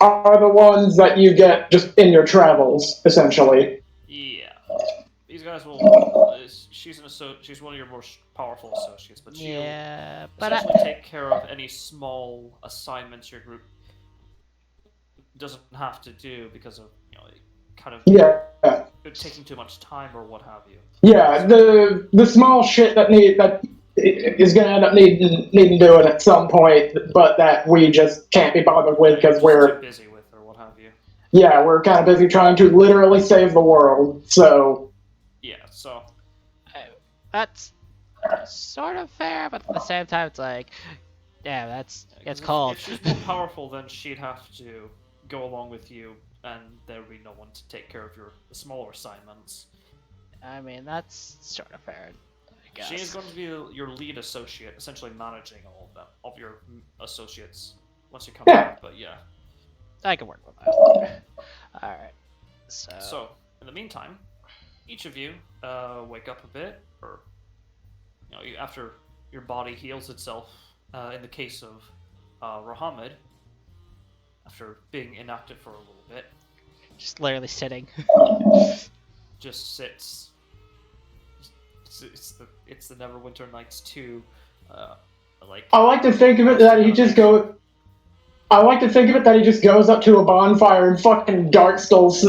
are the ones that you get just in your travels, essentially. Yeah, these guys will. She's one of your most powerful associates, but she'll essentially take care of any small assignments your group doesn't have to do because of kind of taking too much time or what have you. Yeah, the small shit that is going to end up needing doing at some point, but that we just can't be bothered with because we're too busy with or what have you. Yeah, we're kind of busy trying to literally save the world. So yeah, so that's sort of fair, but at the same time, it's like, yeah, it's cold. If she's more powerful, then she'd have to go along with you, and there would be no one to take care of your smaller assignments. I mean, that's sort of fair, I guess. She is going to be your lead associate, essentially managing all of them, of your associates, once you come back, but yeah. I can work with that. Alright, So, in the meantime, each of you wake up a bit, or, after your body heals itself, in the case of Rahamid, after being inactive for a little bit. Just literally sitting. Just sits. It's the Neverwinter Nights 2. I like to think of it that he just goes. I like to think of it that he just goes up to a bonfire and fucking Dark Souls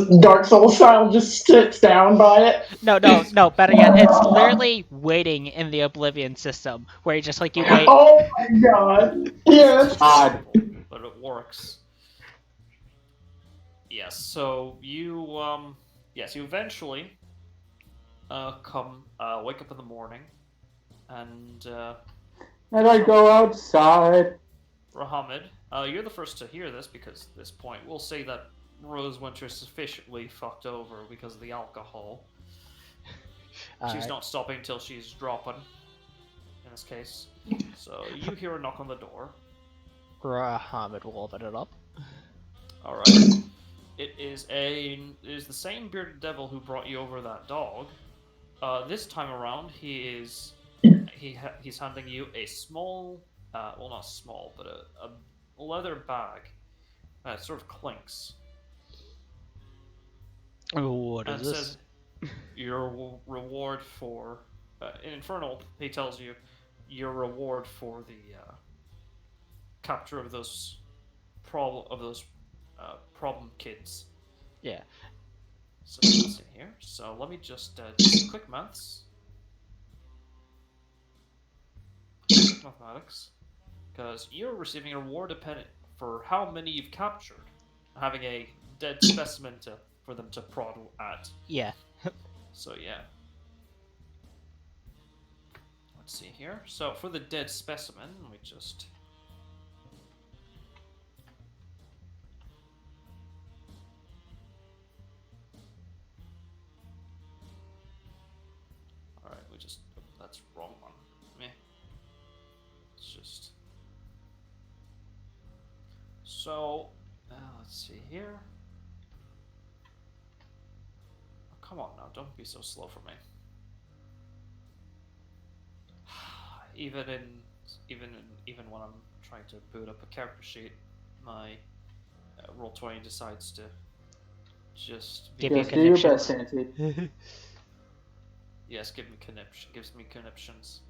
style just sits down by it. No, better yet, it's literally waiting in the Oblivion system, where you just like, you wait. Oh my god. Yes. But it works. Yes, so you eventually wake up in the morning, and I go outside. Rahamid, you're the first to hear this because at this point we'll say that Rosewinter is sufficiently fucked over because of the alcohol. She's not stopping until she's dropping, in this case. So you hear a knock on the door. Rahamid will open it up. Alright. It is the same bearded devil who brought you over that dog. This time around, he's handing you a small, well, not small, but a leather bag. It sort of clinks. What is this? Says, your reward for in Infernal. He tells you your reward for the capture of those problem kids. Yeah. So let's see here. So let me just do some quick maths. Quick mathematics. Because you're receiving a reward dependent for how many you've captured, having a dead specimen for them to prod at. Yeah. So yeah. Let's see here. So for the dead specimen, we just... Alright, we just... Oh, that's wrong one. Meh. It's just... So, let's see here. Oh, come on now, don't be so slow for me. Even when I'm trying to boot up a character sheet, my Roll20 decides to just Give you Just do your best, conniptions. Nancy. yes, gives me conniptions.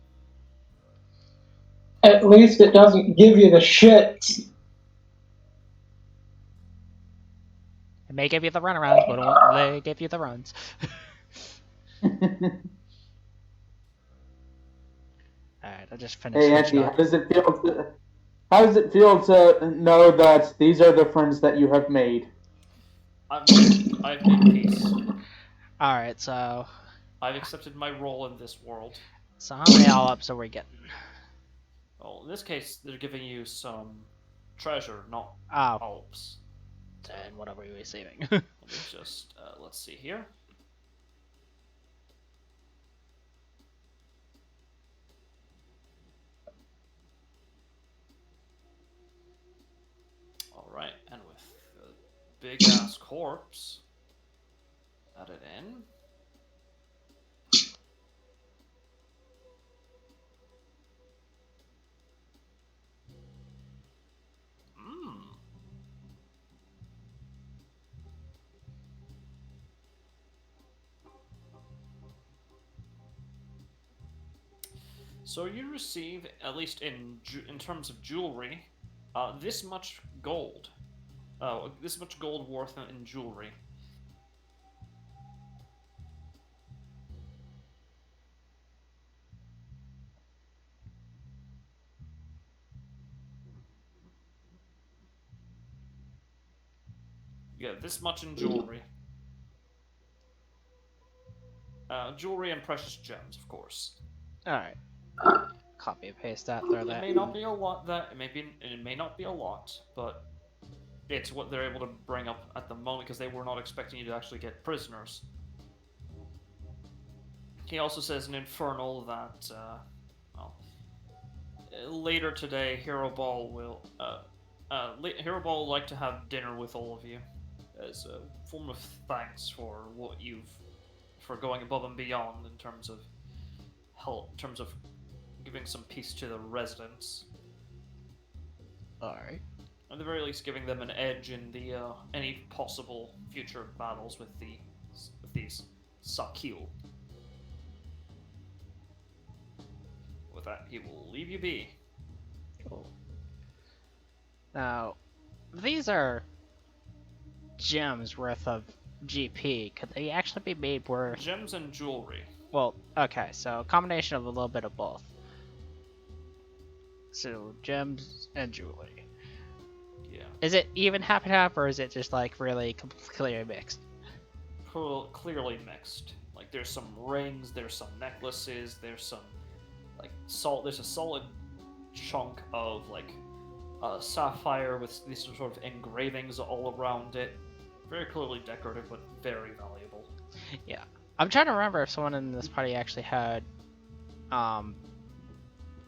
At least it doesn't give you the shits. It may give you the runarounds, but it won't really give you the runs. Alright, I just finished Hey, switching Nancy, off. how does it feel to know that these are the friends that you have made? I've made peace. Alright, so I've accepted my role in this world. how many all ups are we getting? Well, in this case, they're giving you some treasure, not Oh, alps. then what are we receiving? Let me just let's see here. All right, and with the big ass corpse added in. So you receive, at least in terms of jewelry, this much gold. This much gold worth in jewelry. You get this much in jewelry. Jewelry and precious gems, of course. Alright. Copy and paste that, throw It that. may not be a lot. It may not be a lot, but it's what they're able to bring up at the moment because they were not expecting you to actually get prisoners. He also says in Infernal that, later today, Hero Ball will like to have dinner with all of you as a form of thanks for for going above and beyond in terms of help, in terms of giving some peace to the residents. Alright. At the very least, giving them an edge in the any possible future battles with these Sakil. With that, he will leave you be. Cool. Now, these are gems worth of GP. Could they actually be made worth... Gems and jewelry. Well, okay, so a combination of a little bit of both. So, gems and jewelry. Yeah. Is it even half and half, or is it just like really clearly mixed? Clearly mixed. Like there's some rings, there's some necklaces, there's some like there's a solid chunk of like sapphire with these sort of engravings all around it. Very clearly decorative, but very valuable. Yeah. I'm trying to remember if someone in this party actually had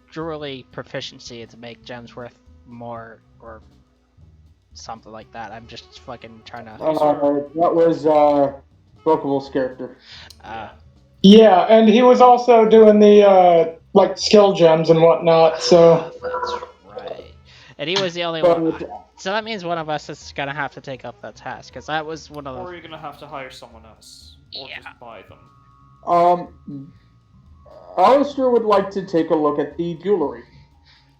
jewelry proficiency to make gems worth more or something like that. I'm just fucking trying to... That was Bokable's character. Yeah, and he was also doing the like skill gems and whatnot. So that's right. And he was the only one. So that means one of us is gonna have to take up that task, because that was one of the... Or you're gonna have to hire someone else, or Yeah. just buy them. Alistair would like to take a look at the jewelry.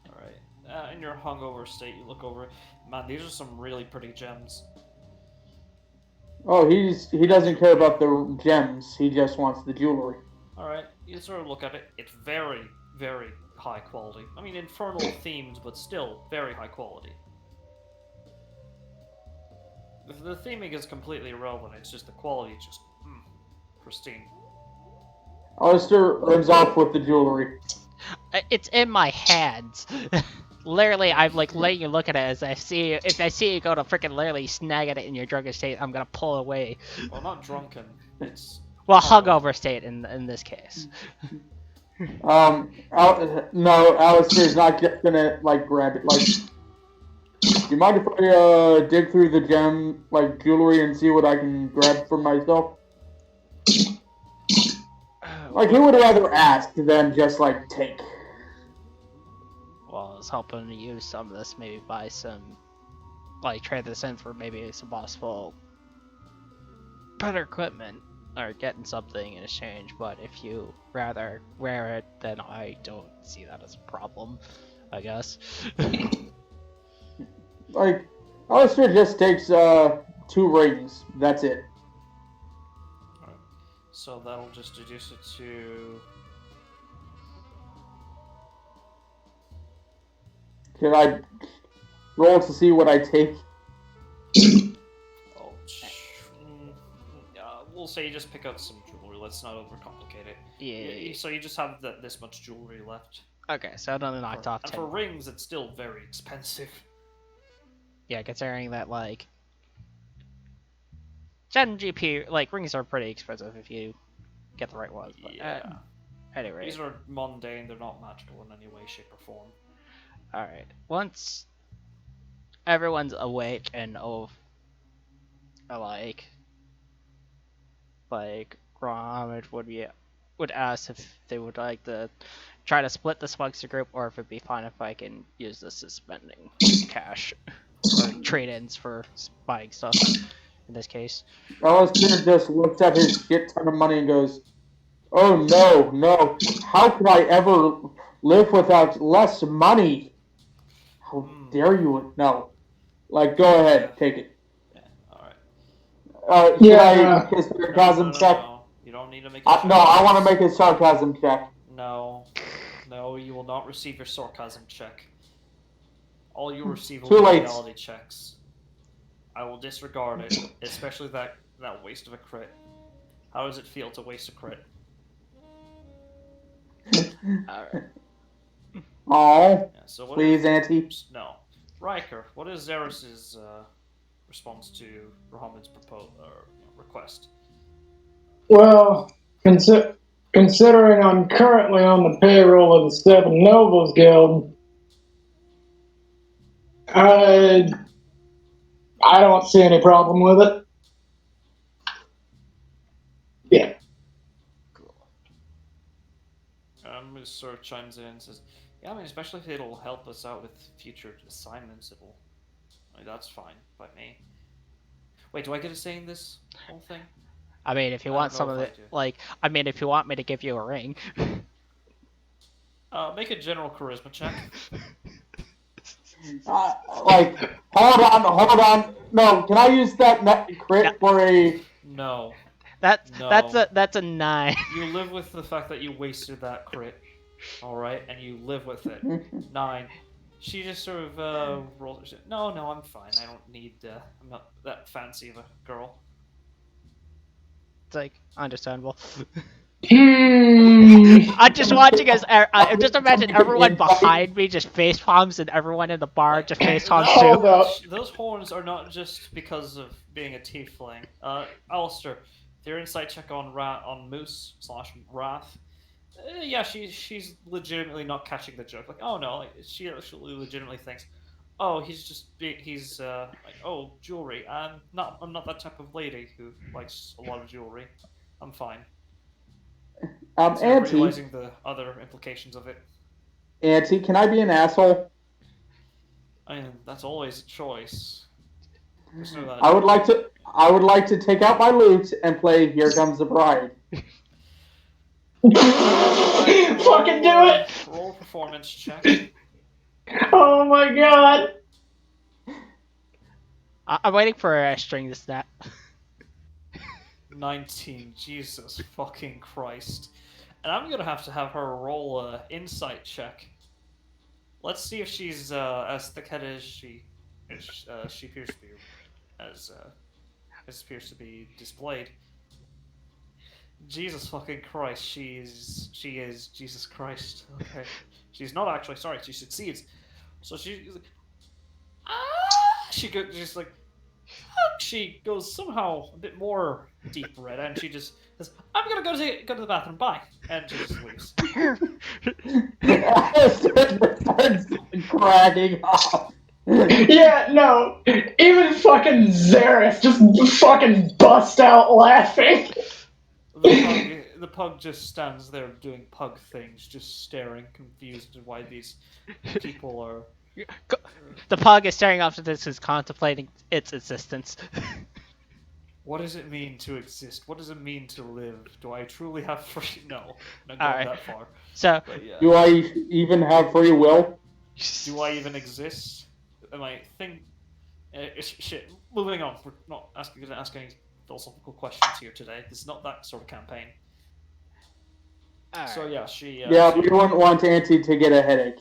Alright. in your hungover state, you look over. Man, these are some really pretty gems. Oh, he doesn't care about the gems. He just wants the jewelry. All right, you sort of look at it. It's very, very high quality. I mean, infernal themed, but still very high quality. The theming is completely irrelevant. It's just the quality, is just pristine. Alistair runs off with the jewelry. It's in my hands. Literally, I'm like letting you look at it as I see. If I see you go to freaking literally snag at it in your drunken state, I'm gonna pull away. Well, not drunken. It's Well, hungover state in this case. No, Alistair's not just gonna like grab it. Like, do you mind if I dig through the gem like jewelry and see what I can grab for myself? Like, he would rather ask than just like take. Well, I was hoping to use some of this, maybe buy some, like trade this in for maybe some possible better equipment or getting something in exchange. But if you rather wear it, then I don't see that as a problem, I guess. Like, Alistair just takes 2 rings. That's it. Alright. So that'll just reduce it to. Can I roll to see what I take? Oh, we'll say you just pick out some jewelry. Let's not overcomplicate it. Yeah. So you just have this much jewelry left. Okay, so I don't knocked off And 10. for rings, it's still very expensive. Yeah, considering that like 10 GP, like rings are pretty expensive if you get the right ones. But, Yeah. Anyway. These are mundane. They're not magical in any way, shape, or form. Alright, once everyone's awake and like Gromit would ask if they would like to try to split the Smugster group or if it'd be fine if I can use this as spending cash or trade-ins for buying stuff in this case. Alistair just looks at his shit ton of money and goes, "Oh no, how could I ever live without less money? How dare you? No. Like, go ahead, take it." Yeah, alright. Can Yeah. I make a sarcasm check? No. You don't need to make a No, I want to make a sarcasm check. No, you will not receive your sarcasm check. All you receive will Too be late. reality checks. I will disregard it, especially that waste of a crit. How does it feel to waste a crit? Alright. Oh, Yeah, so what please, Auntie. No. Riker, what is Xeris's response to Rahamad's request? Well, considering I'm currently on the payroll of the Seven Nobles Guild, I don't see any problem with it. Yeah. Cool. Ms. sort of chimes in and says, "Yeah, I mean, especially if it'll help us out with future assignments, that's fine by me." Wait, do I get a say in this whole thing? I mean, if you I want don't some know of if it, I do. if you want me to give you a ring. Make a general charisma check. Hold on. No, can I use that net crit for a... No. That's No. that's a 9. You live with the fact that you wasted that crit, alright? And you live with it. 9. She just sort of rolls her shit. No, I'm fine. I don't need, I'm not that fancy of a girl. It's like understandable. Hmm. I'm just watching as I just imagine everyone behind me just face palms and everyone in the bar just face palms Hold too. up. Those horns are not just because of being a tiefling. Alistair, their insight check on Moose / Wrath. Yeah, she's legitimately not catching the joke. Like, oh no, like, she actually legitimately thinks, oh, he's like, oh, jewelry. I'm not that type of lady who likes a lot of jewelry. I'm fine. Instead of Auntie, realizing the other implications of it. Auntie, can I be an asshole? I mean, that's always a choice. There's no that. I would like to take out my lute and play "Here Comes the Bride." Fucking do it! Roll a performance check. Oh my god! I'm waiting for a string to snap. 19. Jesus fucking Christ. And I'm gonna have to have her roll a insight check. Let's see if she's as thick-headed as she appears to be, as appears to be displayed. Jesus fucking Christ, she is Jesus Christ. Okay, she's not actually. Sorry, she succeeds. So she's like, ah, she goes just like she goes somehow a bit more deep red, and she just says, "I'm gonna go to the bathroom. Bye," and she just leaves. Alistair starts cracking up. Yeah, no. Even fucking Zareth just fucking bust out laughing. The pug just stands there doing pug things, just staring, confused at why these people are. The pug is staring off the distance, contemplating its existence. What does it mean to exist? What does it mean to live? Do I truly have free? No, not going Alright. that far. So, But yeah. Do I even have free will? Do I even exist? Am I think? Shit. Moving on. We're not going to ask any philosophical questions here today. This is not that sort of campaign. Alright. So yeah, she. Yeah, we wouldn't want Auntie to get a headache.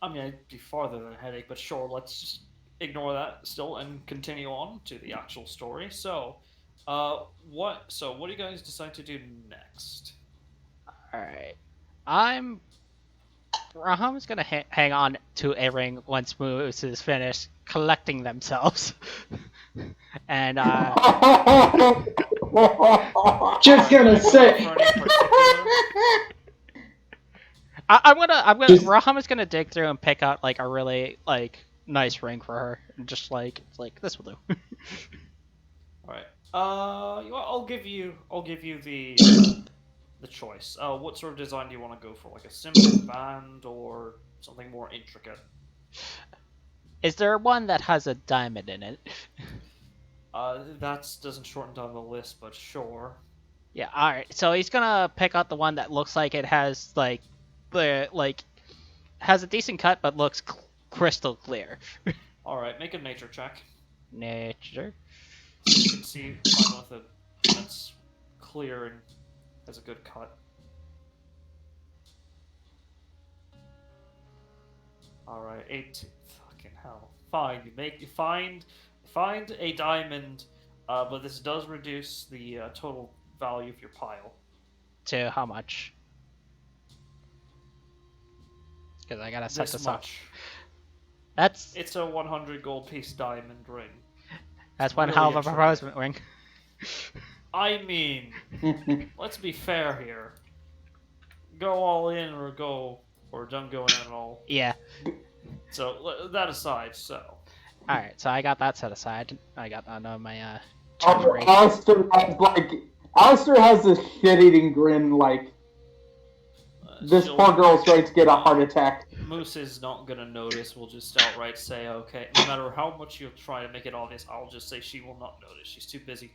I mean, it'd be farther than a headache, but sure. Let's just ignore that still and continue on to the actual story. So, what? So, what do you guys decide to do next? Alright. Raham's gonna hang on to a ring once Moose is finished collecting themselves. And, Just gonna say. For any particular? Raham is gonna dig through and pick out, like, a really, like, nice ring for her. And just, like, this will do. Alright. You know what, I'll give you the choice. What sort of design do you want to go for? Like a simple band or something more intricate? Is there one that has a diamond in it? That doesn't shorten down the list, but sure. Yeah, alright. So he's gonna pick out the one that looks like it has, like, has a decent cut but looks crystal clear. Alright, make a nature check. Nature. So you can find one that's clear and has a good cut. Alright, 18. Fucking hell. Fine, you find a diamond, but this does reduce the total value of your pile. To how much? Because I gotta set this up. It's a 100 gold piece diamond ring. That's one really hell of a intricate. proposal ring. I mean, let's be fair here. Go all in or don't go in at all. Yeah. So that aside, so. Alright, so I got that set aside. I got that on my treasury. Alistair has this shit-eating grin, like, this poor girl's ready to get a heart attack. Moose is not gonna notice. We'll just outright say, okay, no matter how much you'll try to make it obvious, I'll just say she will not notice. She's too busy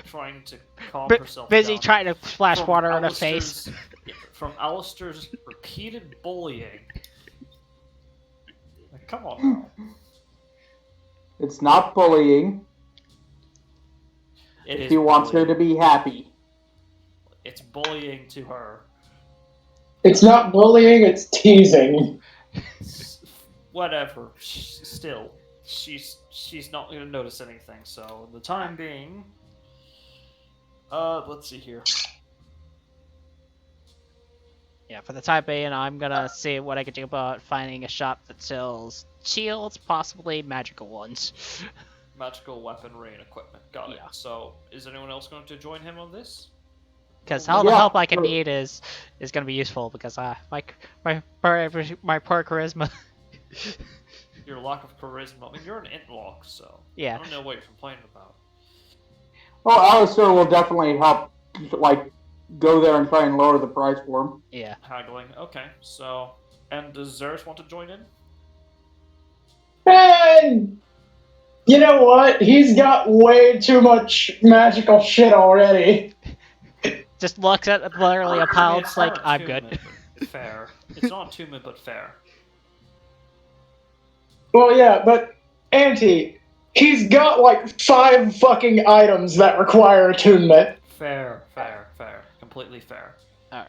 trying to calm herself busy down. trying to splash water on her face. From Alistair's repeated bullying. Like, come on now. It's not bullying. He wants her to be happy. It's bullying to her. It's not bullying, it's teasing. Whatever. Still, she's not gonna notice anything. So the time being, let's see here. Yeah, for the time being, I'm gonna see what I can do about finding a shop that sells shields, possibly magical ones. Magical weaponry and equipment. Got it. Yeah. So, is anyone else going to join him on this? Because all the help I can need is gonna be useful. Because my poor charisma. Your lack of charisma. I mean, you're an intlock, so yeah. I don't know what you're complaining about. Well, Alistair will definitely help, like, go there and try and lower the price for him. Yeah. Haggling. Okay. So, and does Zeus want to join in? And you know what? He's got way too much magical shit already. Just looks at literally a pile. It's like, I'm good. Fair. It's not attunement, but fair. Well, yeah, but Auntie, he's got like 5 fucking items that require attunement. Fair. Completely fair. All right.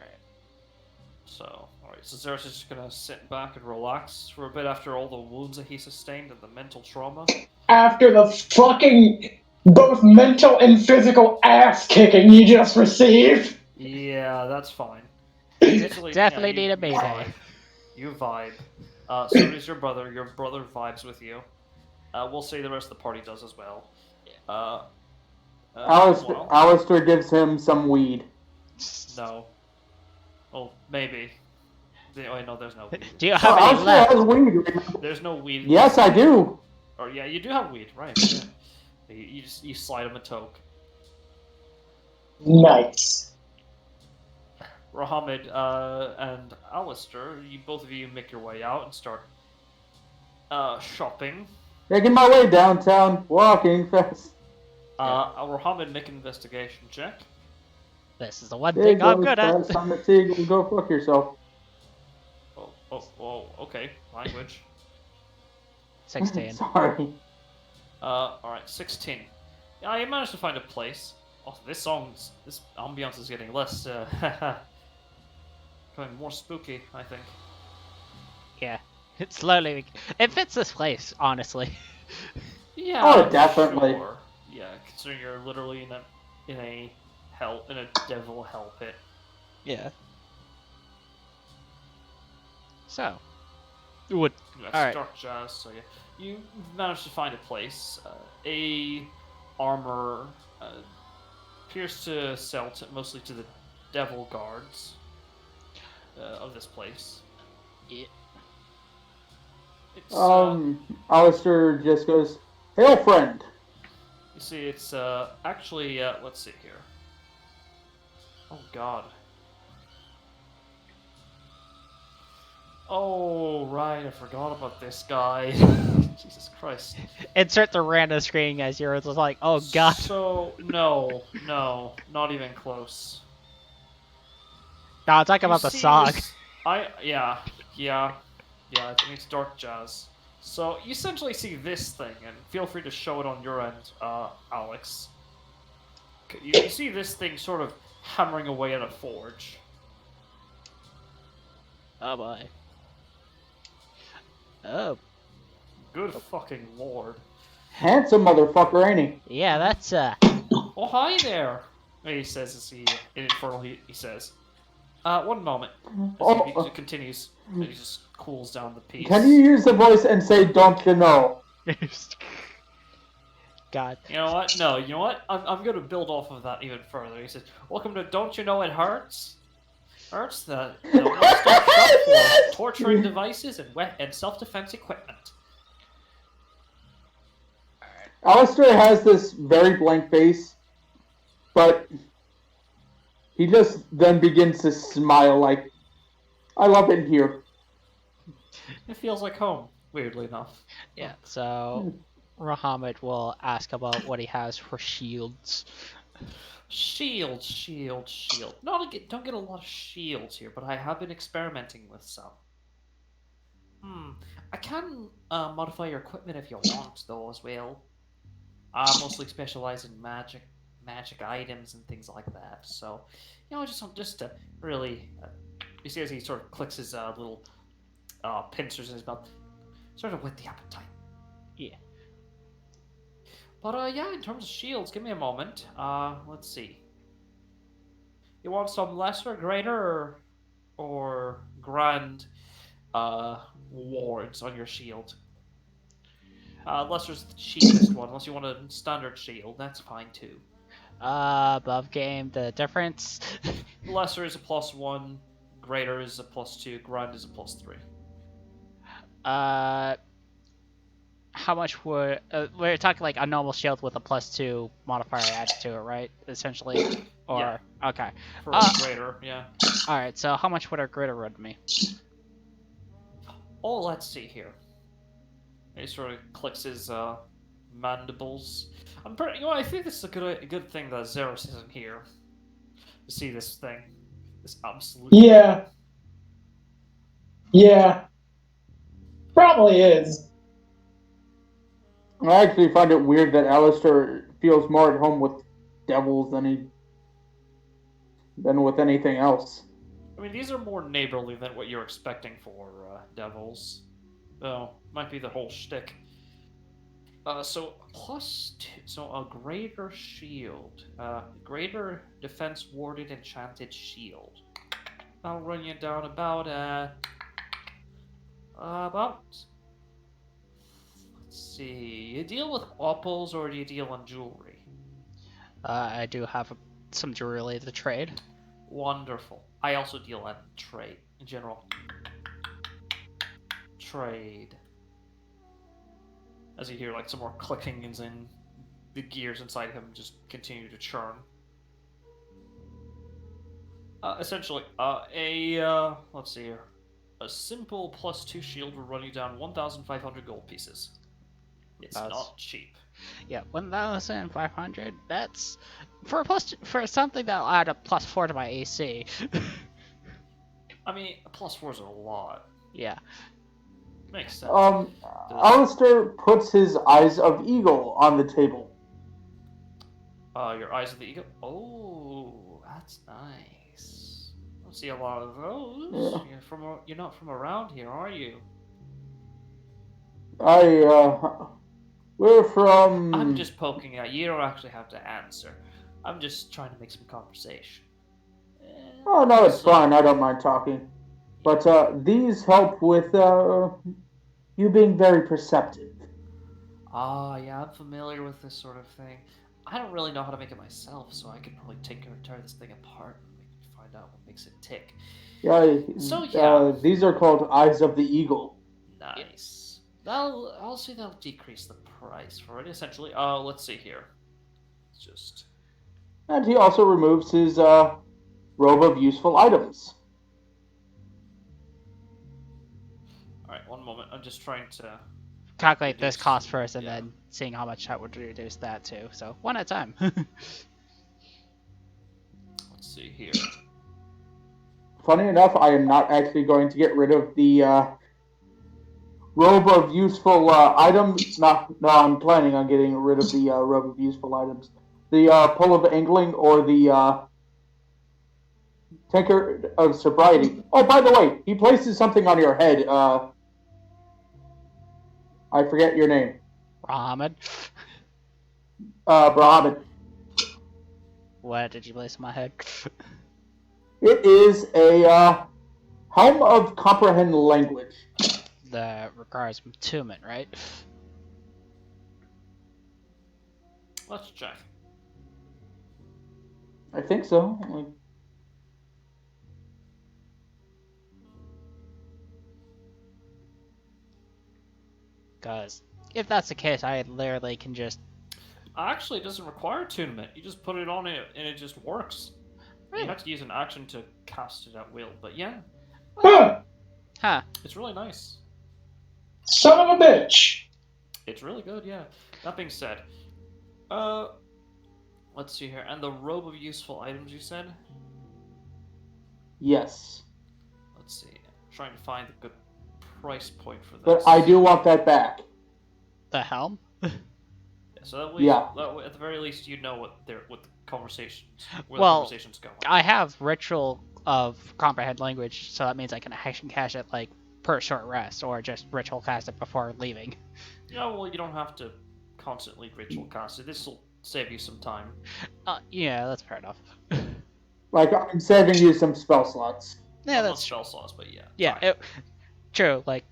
So, alright, so Zeros is just gonna sit back and relax for a bit after all the wounds that he sustained and the mental trauma. After the fucking both mental and physical ass kicking you just received. Yeah, that's fine. Definitely need a mayday. You vibe. So does your brother. Your brother vibes with you. We'll say the rest of the party does as well. Meanwhile, Alistair gives him some weed. no. Well, maybe. Oh, no, there's no weed. Do you have any Alistair left? has weed. There's no weed. Yes, I do. Or yeah, you do have weed, right? Yeah. You slide him a toke. Nice. Rahamid and Alistair, both of you make your way out and start shopping. Making my way downtown, walking fast. Rahamid, make an investigation check. This is the one thing I'm good at. On the table, go fuck yourself. Oh, okay. Language. 16. Sorry. Alright, 16. Yeah, you managed to find a place. Oh, this ambiance is getting less, becoming more spooky, I think. Yeah. It's slowly. It fits this place, honestly. Yeah. Oh, definitely. Sure. Yeah, considering you're literally in a devil hell pit. Yeah. So. What? That's Alright. dark jazz. So yeah, you managed to find a place. A armor appears to sell mostly to the devil guards of this place. Yeah. It's, Alistair just goes, "Hail, friend." you see, it's actually let's see here. Oh God. Oh right, I forgot about this guy. Jesus Christ. Insert the random screen as you're just like, oh god. So no, not even close. No, I'm talking about the song. Yeah. I think it's dark jazz. So you essentially see this thing, and feel free to show it on your end, Alex. You see this thing sort of hammering away at a forge. Oh boy. Oh. Good fucking lord. Handsome motherfucker, ain't he? Yeah, that's Oh hi there. He says as in Infernal he says. One moment. As he continues, and he just cools down the piece. Can you use the voice and say, "Don't you know"? God. You know what? No, you know what? I'm going to build off of that even further. He says, "Welcome to Don't You Know It Hurts? Hurts the one-stop shop for torturing devices and self-defense equipment." Alistair has this very blank face, but he just then begins to smile like, "I love it here." It feels like home, weirdly enough. Yeah, so Rahamid will ask about what he has for shields. Shield. Don't get a lot of shields here, but I have been experimenting with some. I can modify your equipment if you want, though, as well. I mostly specialize in magic items and things like that. So, just to really, you see as he sort of clicks his little pincers in his mouth, sort of whet the appetite. Yeah. But yeah, in terms of shields, give me a moment. Let's see. You want some lesser, greater, or grand wards on your shield? Lesser's the cheapest one, unless you want a standard shield, that's fine too. Above game, the difference. Lesser is a +1, greater is a +2, grand is a +3. How much would we're talking like a normal shield with a +2 modifier added to it, right? Essentially, or Yeah. okay. For a greater, yeah. All right. So how much would a greater run me? Oh, let's see here. He sort of clicks his mandibles. I think this is a good thing that Zeros isn't here to see this thing. This absolute. Yeah. Probably is. I actually find it weird that Alistair feels more at home with devils than with anything else. I mean, these are more neighborly than what you're expecting for devils. Though, might be the whole shtick. So +2, so a greater shield, greater defense warded enchanted shield. That'll run you down about. Let's see. You deal with opals or do you deal in jewelry? I do have some jewelry to trade. Wonderful. I also deal in trade in general. Trade. As you hear like some more clicking and then the gears inside him just continue to churn. Essentially, let's see here. A simple +2 shield will run you down 1,500 gold pieces. It's not cheap. Yeah, 1,500. That's for something that'll add a +4 to my AC. I mean, a +4 is a lot. Yeah. Makes sense. Alistair puts his eyes of eagle on the table. Your eyes of the eagle. Oh, that's nice. I don't see a lot of those. Yeah. You're not from around here, are you? We're from... I'm just poking at you. You don't actually have to answer. I'm just trying to make some conversation. Oh, no, it's fine. I don't mind talking. But these help with you being very perceptive. Yeah, I'm familiar with this sort of thing. I don't really know how to make it myself, so I could probably tear this thing apart and find out what makes it tick. Yeah, these are called Eyes of the Eagle. Nice. I'll say that'll decrease the price for it, essentially. Let's see here. It's just... And he also removes his robe of useful items. Alright, one moment. I'm just trying to... calculate this cost first and then seeing how much that would reduce that too. So, one at a time. Let's see here. Funny enough, I am not actually going to get rid of the robe of useful items. No, I'm planning on getting rid of the robe of useful items. The pull of angling or the taker of sobriety. Oh, by the way, he places something on your head. I forget your name. Brahman. Brahman. What did you place on my head? It is a helm of comprehend language. That requires attunement, right? Let's check. I think so. Because if that's the case, I literally can just... Actually, it doesn't require attunement. You just put it on it and it just works. Really? You have to use an action to cast it at will, but yeah. Huh. It's really nice. Son of a bitch. It's really good, yeah. That being said, let's see here. And the robe of useful items, you said? Yes. Let's see. I'm trying to find a good price point for this. But I do want that back. The helm? Yeah, so that way, at the very least, you know what the conversations, where the conversation's going. I have ritual of comprehend language, so that means I can action cash it like per short rest, or just ritual cast it before leaving. Yeah, well, you don't have to constantly ritual cast it. This will save you some time. Yeah, that's fair enough. Like, I'm saving you some spell slots. Yeah, Not that's spell slots, but yeah. yeah. True. Like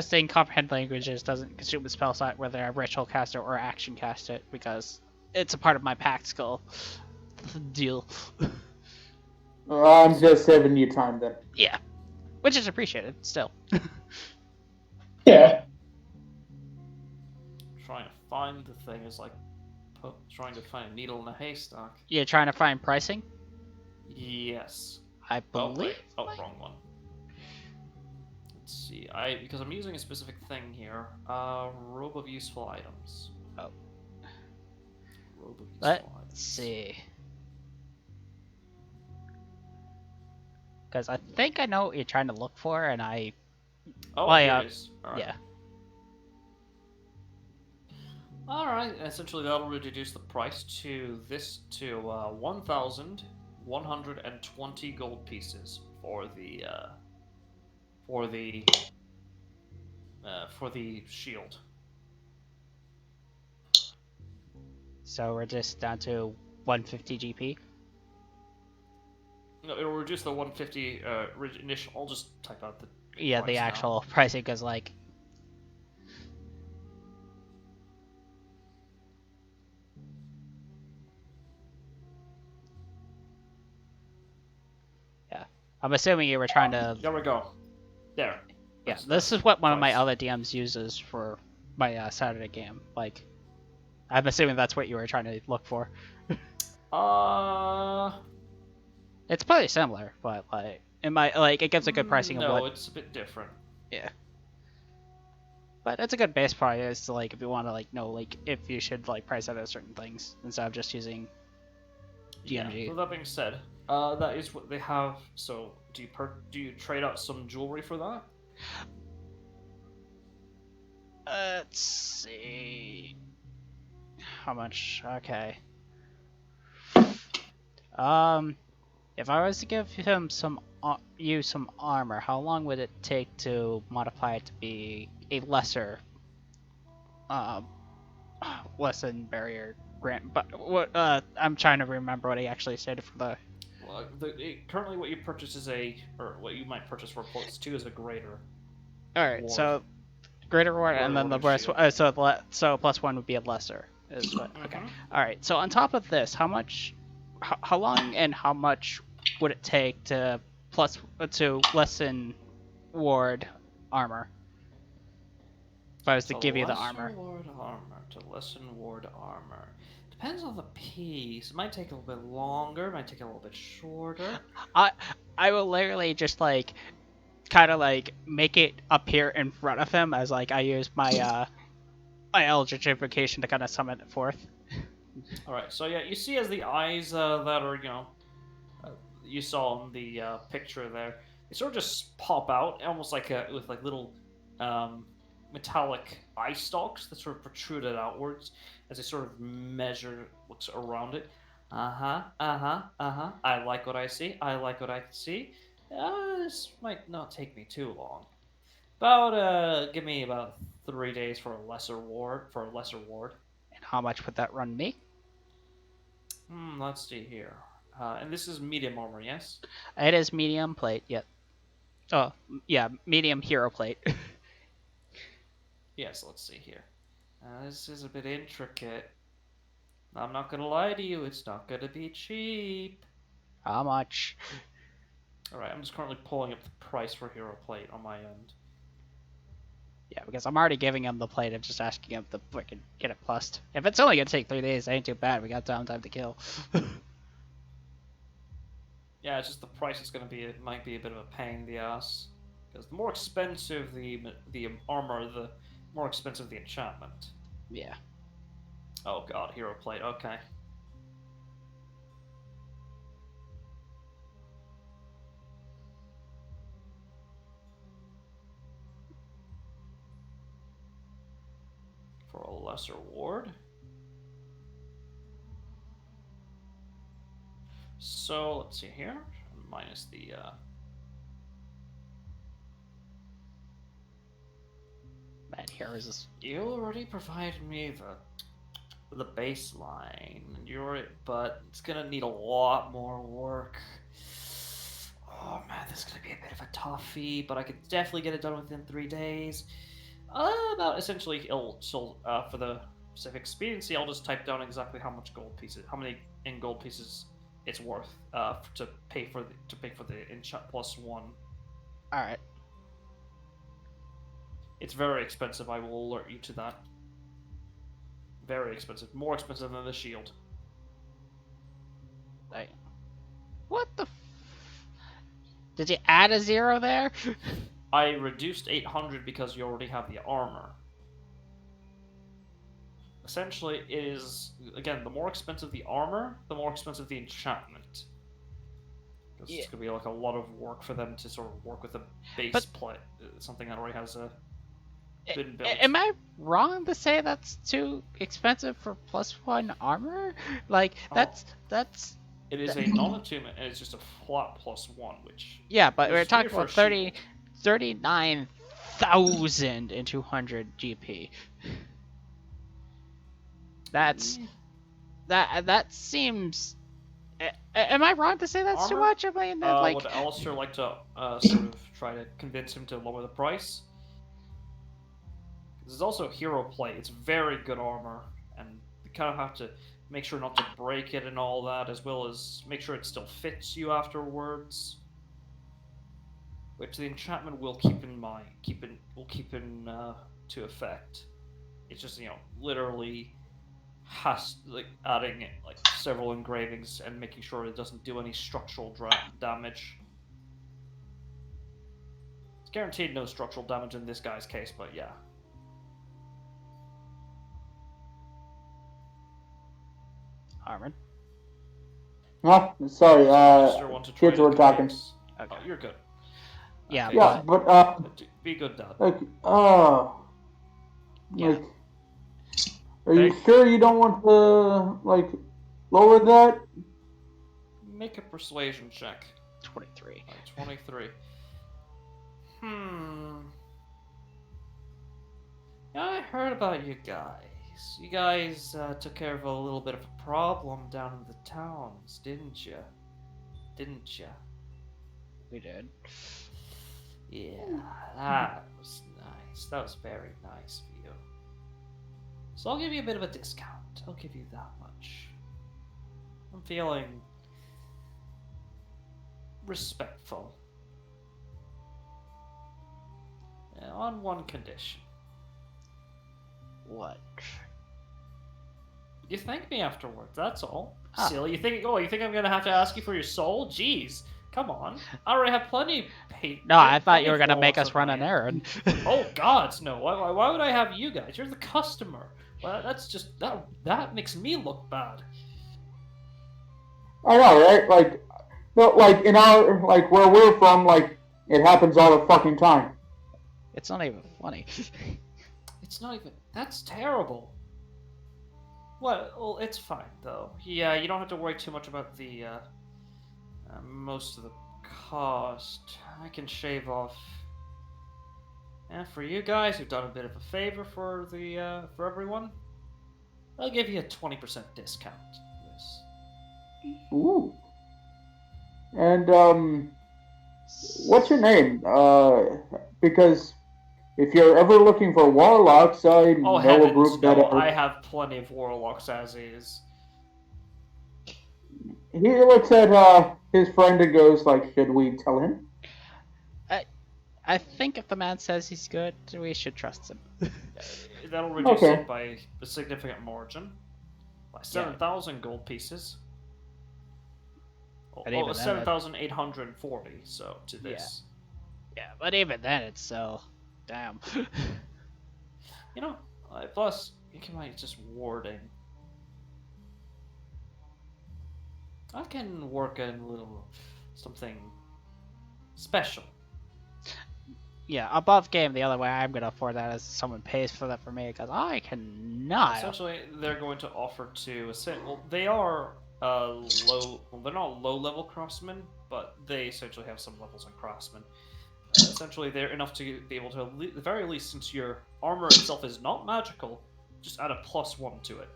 saying comprehend languages doesn't consume a spell slot whether I ritual cast it or action cast it because it's a part of my pact skill deal. I'm just saving you time then. Yeah, which is appreciated still. Yeah. Trying to find the thing is like trying to find a needle in a haystack. You're trying to find pricing? Yes. I believe. Wrong one. Let's see. Because I'm using a specific thing here. Robe of useful items. Oh. Robe of useful Let's items. see. Because I think I know what you're trying to look for, and I... Oh, well, here yeah, it is. All right. yeah. All right. Essentially, that'll reduce the price to 1,120 gold pieces for the for the shield. So we're just down to 150 GP. No, it'll reduce the 150 initial. I'll just type out the Yeah, the price now. actual pricing, because like. Yeah, I'm assuming you were trying to. There we go. There. Yeah, That's this the is what one of my price. other DMs uses for my Saturday game. Like, I'm assuming that's what you were trying to look for. Uh, It's probably similar, but like in my it gives a good pricing of no, what. it's a bit different. Yeah, but it's a good base price to like if you want to like know like if you should like price out of certain things instead of just using GMG. Yeah. With that being said, that is what they have. So, do you trade out some jewelry for that? Let's see. How much? Okay. If I was to give him some armor, how long would it take to modify it to be a lesser, um, lesson barrier grant? But what? I'm trying to remember what he actually stated for the. Well, currently, what you purchase is or what you might purchase for +2 is a greater All right, ward. so greater ward, and then the rest. Shield. So +1 would be a lesser. Is what? Okay. Mhm. All right. So on top of this, how much? How long and how much would it take to lessen ward armor? If I was to give you the armor. Ward armor to lessen ward armor. Depends on the piece. It might take a little bit longer. Might take a little bit shorter. I will literally just like kind of like make it appear in front of him as like I use my my Eldritch invocation to kind of summon it forth. All right. So yeah, you see as the eyes that are you saw in the picture there, they sort of just pop out, almost like with like little metallic eye stalks that sort of protruded outwards as they sort of looks around it. I like what I see. I like what I see. This might not take me too long. Give me about 3 days for a lesser ward. And how much would that run me? Let's see here. And this is medium armor, yes? It is medium plate. Yep. Oh yeah, medium hero plate. Yes, let's see here. This is a bit intricate. I'm not gonna lie to you, it's not gonna be cheap. How much? Alright, I'm just currently pulling up the price for hero plate on my end. Yeah, because I'm already giving him the plate. I'm just asking him to freaking get it plussed. If it's only gonna take 3 days, ain't too bad. We got time to kill. Yeah, it's just the price is gonna be. It might be a bit of a pain in the ass. Because the more expensive the armor, the more expensive the enchantment. Yeah. Oh god, hero plate. Okay. For a lesser ward. So let's see here. Minus the Man, here is this. You already provided me the baseline. But it's gonna need a lot more work. Oh man, this is gonna be a bit of a toughie, but I could definitely get it done within 3 days. About essentially, for the specific expediency, I'll just type down exactly how many in gold pieces it's worth to pay for the enchant +1. All right. It's very expensive. I will alert you to that. Very expensive. More expensive than the shield. Like, what the? Did you add a 0 there? I reduced 800 because you already have the armor. Essentially, it is, again, the more expensive the armor, the more expensive the enchantment. Because it's going to be like a lot of work for them to sort of work with a base plate, something that already has a... been built. Am I wrong to say that's too expensive for +1 armor? Like that's It is a non-attunement, and it's just a flat +1, which yeah, but we're is talking weird for about a shield. 39,200 GP. That seems. Am I wrong to say that's too Armor? much? I mean, like. Would Alistair like to sort of try to convince him to lower the price? This is also hero play. It's very good armor, and you kind of have to make sure not to break it and all that, as well as make sure it still fits you afterwards. Which the enchantment will keep in mind, will keep in to effect. It's just literally has adding like several engravings and making sure it doesn't do any structural damage. It's guaranteed no structural damage in this guy's case, but yeah. Armored. No, sorry. Alistair want to try Kids to were talking. convince- Okay. Oh, you're good. Yeah, Okay. Yeah, but Be good, Dad. like, Yeah. like, are you sure you don't want to like lower that? Make a persuasion check. 23. 23. Yeah, I heard about you guys. You guys took care of a little bit of a problem down in the towns, didn't you? Didn't you? We did. Yeah, that was nice. That was very nice of you. So I'll give you a bit of a discount. I'll give you that much. I'm feeling respectful. On one condition. What? You thank me afterwards, that's all. Ah. Silly. You think I'm gonna have to ask you for your soul? Jeez. Come on. I already have plenty paid. No, I thought you were gonna make us run an errand. Oh gods, no. Why would I have you guys? You're the customer. Well, that's just that makes me look bad. I know, right? Like, no, like in our like where we're from, like it happens all the fucking time. It's not even funny. It's not even. That's terrible. Well, it's fine though. Yeah, you don't have to worry too much about the most of the cost. I can shave off. And for you guys who've done a bit of a favor for the for everyone, I'll give you a 20% discount. This. Ooh. And what's your name? Because if you're ever looking for warlocks, I know heavens, a group that I have plenty of warlocks as is. He looks at his friend and goes like, "Should we tell him?" I think if the man says he's good, we should trust him. That'll reduce Okay. it by a significant margin. By 7,000 gold pieces. And even then, 7,840, so to this. Yeah, but even then, it's so damn. Plus, you can like just warding. I can work in a little something special. Yeah, above game, the other way I'm gonna afford that is someone pays for that for me because I cannot. Essentially, they're going to offer to they are low. Well, they're not low-level craftsmen, but they essentially have some levels in craftsmen. Essentially, they're enough to be able to, at the very least, since your armor itself is not magical, just add a +1 to it.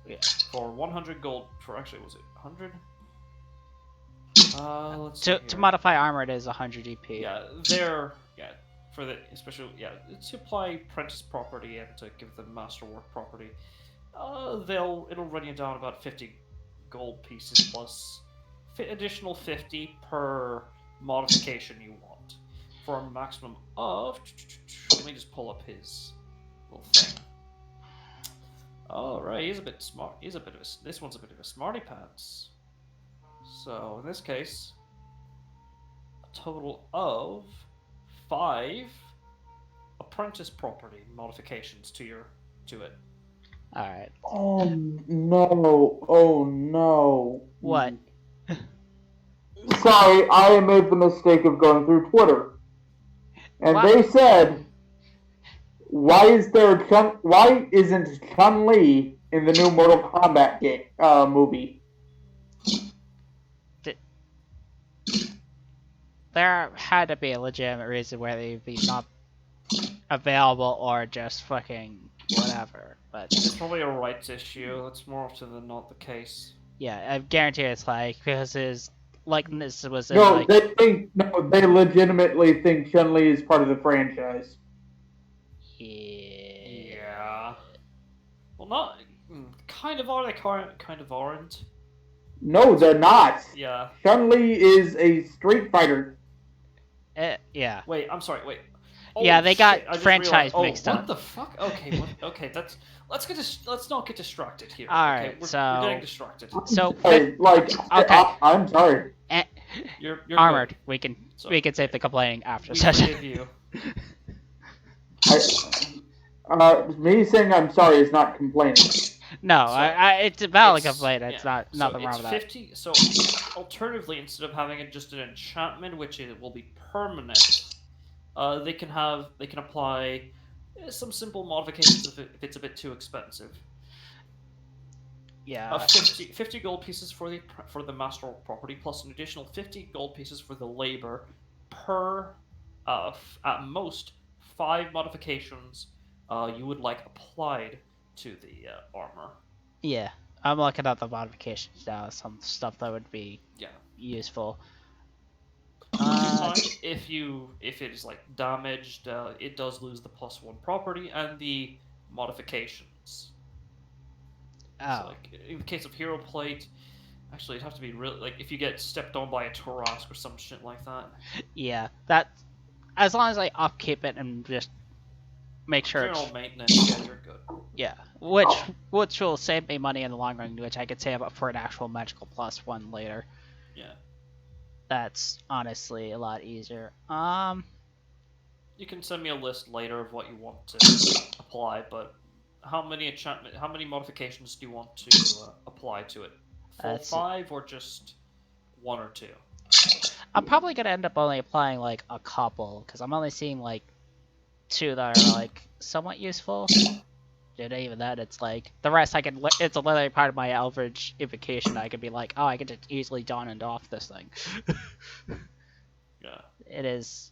Yeah. For 100 gold. For actually, was it 100? Let's see To here. modify armor, it is 100 GP. Yeah, for the especially to apply apprentice property and to give them masterwork property. It'll run you down about 50 gold pieces plus additional 50 per modification you want for a maximum of. Let me just pull up his little thing. All right, he's a bit smart. This one's a bit of a smarty pants. So in this case, a total of 5 apprentice property modifications to it. All right. Oh no! Oh no! What? Sorry, I made the mistake of going through Twitter, and What? they said why isn't Chun-Li in the new Mortal Kombat game movie? There had to be a legitimate reason where they'd be not available or just fucking whatever. But It's probably a rights issue. That's more often than not the case. yeah, I guarantee it's like because his likeness was in No, like they legitimately think Chun-Li is part of the franchise. Yeah. Well, not kind of are. They kind of aren't. No, they're not. Yeah. Chun-Li is a Street Fighter. Yeah. Wait, I'm sorry. Wait. Yeah, they got shit, I just franchise realized- mixed what up. the fuck? Okay, okay. Let's not get distracted here. All okay, right, we're so- getting distracted. So Hey, like, okay. I'm sorry. You're Armored. Good. We can So, save the complaining after we session. forgive you. Me saying I'm sorry is not complaining. No, So, it's a valid It's- complaint. It's yeah, not nothing so wrong it's with that. 50. So alternatively, instead of having it just an enchantment, which it will be permanent, they can apply some simple modifications if it's a bit too expensive. Yeah. 50 gold pieces for the master property, plus an additional 50 gold pieces for the labor, per at most 5 modifications you would like applied to the armor. Yeah. I'm looking at the modifications now. Some stuff that would be Yeah. useful. Keep in mind, if it is like damaged, it does lose the +1 property and the modifications. Oh. So, like in the case of hero plate, actually it'd have to be really like if you get stepped on by a Tarask or some shit like that. Yeah. That. As long as I upkeep it and just make sure General it's maintenance, yeah, you're good. yeah, which will save me money in the long run, which I could save up for an actual magical +1 later. Yeah. That's honestly a lot easier. You can send me a list later of what you want to apply, but how many modifications do you want to apply to it? Full That's- 5 or just 1 or 2? I'm probably gonna end up only applying like a couple because I'm only seeing like 2 that are like somewhat useful. And even that, it's like the rest I can. It's literally part of my Eldritch invocation. I could be like, oh, I can just easily don and off this thing. Yeah. It is.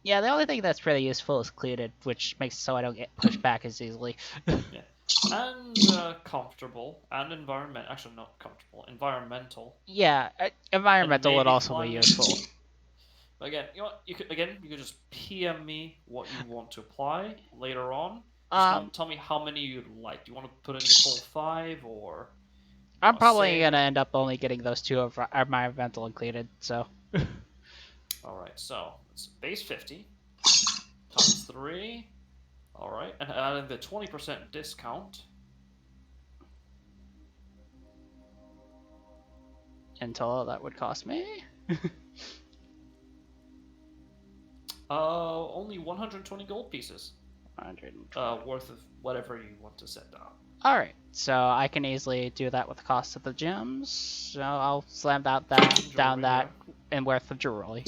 Yeah, the only thing that's really useful is cleated, which makes it so I don't get pushed back as easily. And comfortable and environment. Actually, not comfortable. Environmental. Yeah, environmental would maybe also be climate. useful. But again, you know what? You could just PM me what you want to apply later on. Just tell me how many you'd like. Do you want to put in the full 5 or? I'm probably save? gonna end up only getting those 2 of environmental included. So. All right, so it's base 50 times 3. All right, and adding the 20% discount. In total, that would cost me. Only 120 gold pieces. 120. Worth of whatever you want to set down. Alright, so I can easily do that with the cost of the gems. So I'll slam down Jewelry, that and worth of jewelry.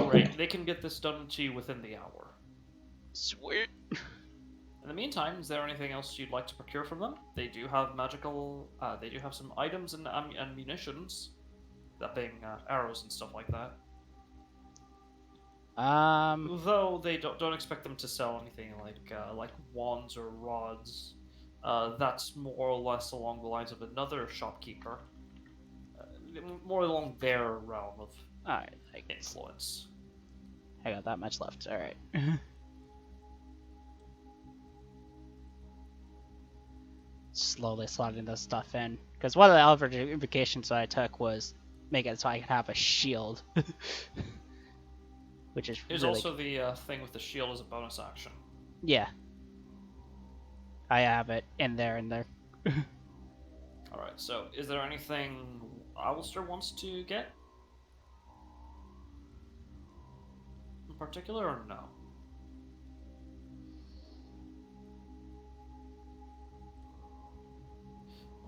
Great, they can get this done to you within the hour. Sweet. In the meantime, is there anything else you'd like to procure from them? They do have magical. They do have some items and munitions, that being arrows and stuff like that. Though they don't expect them to sell anything like wands or rods. That's more or less along the lines of another shopkeeper. More along their realm of Alright, influence. I got that much left. Alright. Slowly slotting this stuff in. Because one of the Eldritch invocations that I took was make it so I could have a shield. Which is There's really... also the thing with the shield as a bonus action. Yeah. I have it in there. Alright, so is there anything Alistair wants to get? In particular, or no?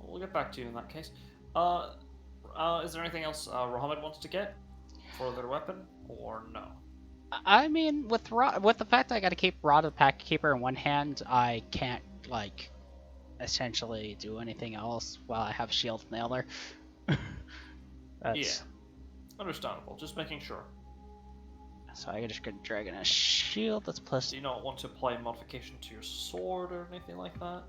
We'll get back to you in that case. Is there anything else Rahamid wants to get for their weapon, or no? I mean, with the fact that I got to keep Rod of the Pack Keeper in one hand, I can't like essentially do anything else while I have Shield in the other. Yeah, That's understandable. Just making sure. so I just gonna drag in a shield that's plus. Do you not want to apply a modification to your sword or anything like that?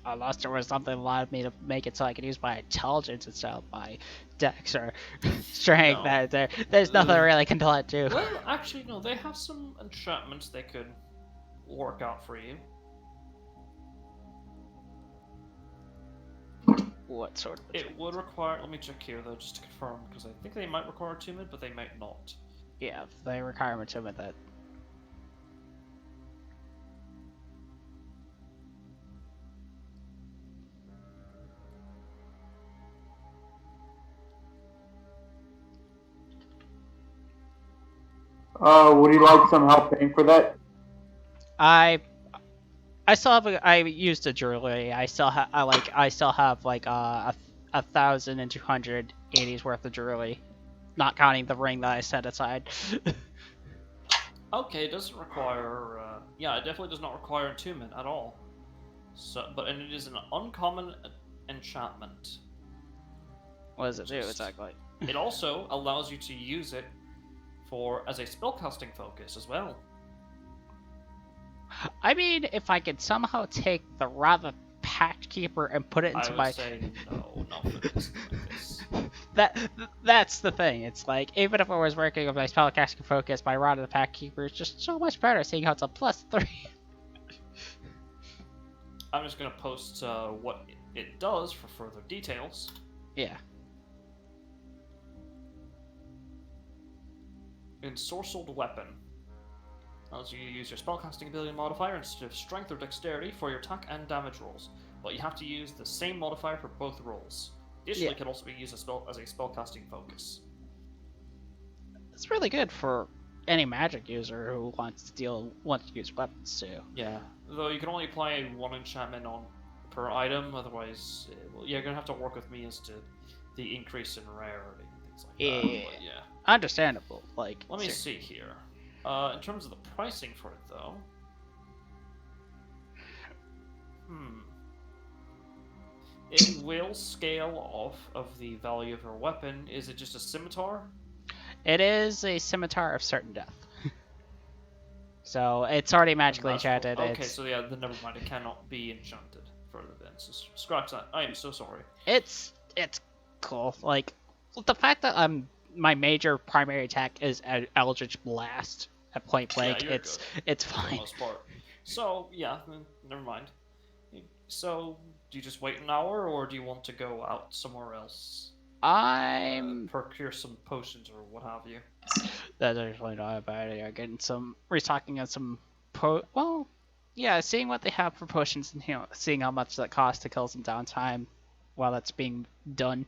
Unless there was something that allowed me to make it so I could use my intelligence instead of my dex or strength. No. There's nothing I really can tell it to. Well, actually, no. They have some enchantments they could work out for you. What sort of? It would require. Let me check here though, just to confirm, because I think they might require attunement, but they might not. Yeah, they require attunement that. Would you like some help paying for that? I still have I used a jewelry. I still have I still have like 1,280s worth of jewelry, not counting the ring that I set aside. Okay, it doesn't require. Yeah, it definitely does not require attunement at all. So, and it is an uncommon enchantment. What does it do exactly? It also allows you to use it as a spellcasting focus as well. I mean, if I could somehow take the rather Pact Keeper and put it into I would my say no, not for this. that's the thing. It's like even if I was working with my spellcasting focus, my Rod of the Pact Keeper is just so much better, seeing how it's a +3. I'm just gonna post what it does for further details. Yeah. Ensorcelled Weapon allows you to use your spellcasting ability modifier instead of strength or dexterity for your attack and damage rolls, but you have to use the same modifier for both rolls. Additionally, it can also be used as a spellcasting focus. It's really good for any magic user who wants to use weapons too. Yeah, though you can only apply one enchantment per item, otherwise you're gonna have to work with me as to the increase in rarity and things like that. Yeah. But yeah. Understandable. Like, Let me see here. In terms of the pricing for it, though. It will scale off of the value of your weapon. Is it just a scimitar? It is a scimitar of certain death. So it's already magically enchanted. Okay, so yeah, then never mind. It cannot be enchanted further then. So scratch that. I am so sorry. It's cool. Like the fact that my major primary attack is an Eldritch Blast at point blank. Yeah, it's for fine. the most part. So yeah, never mind. So do you just wait an hour, or do you want to go out somewhere else? Procure some potions or what have you. That's actually not a bad idea. Getting some restocking on some seeing what they have for potions and seeing how much that costs to kill some downtime while that's being done.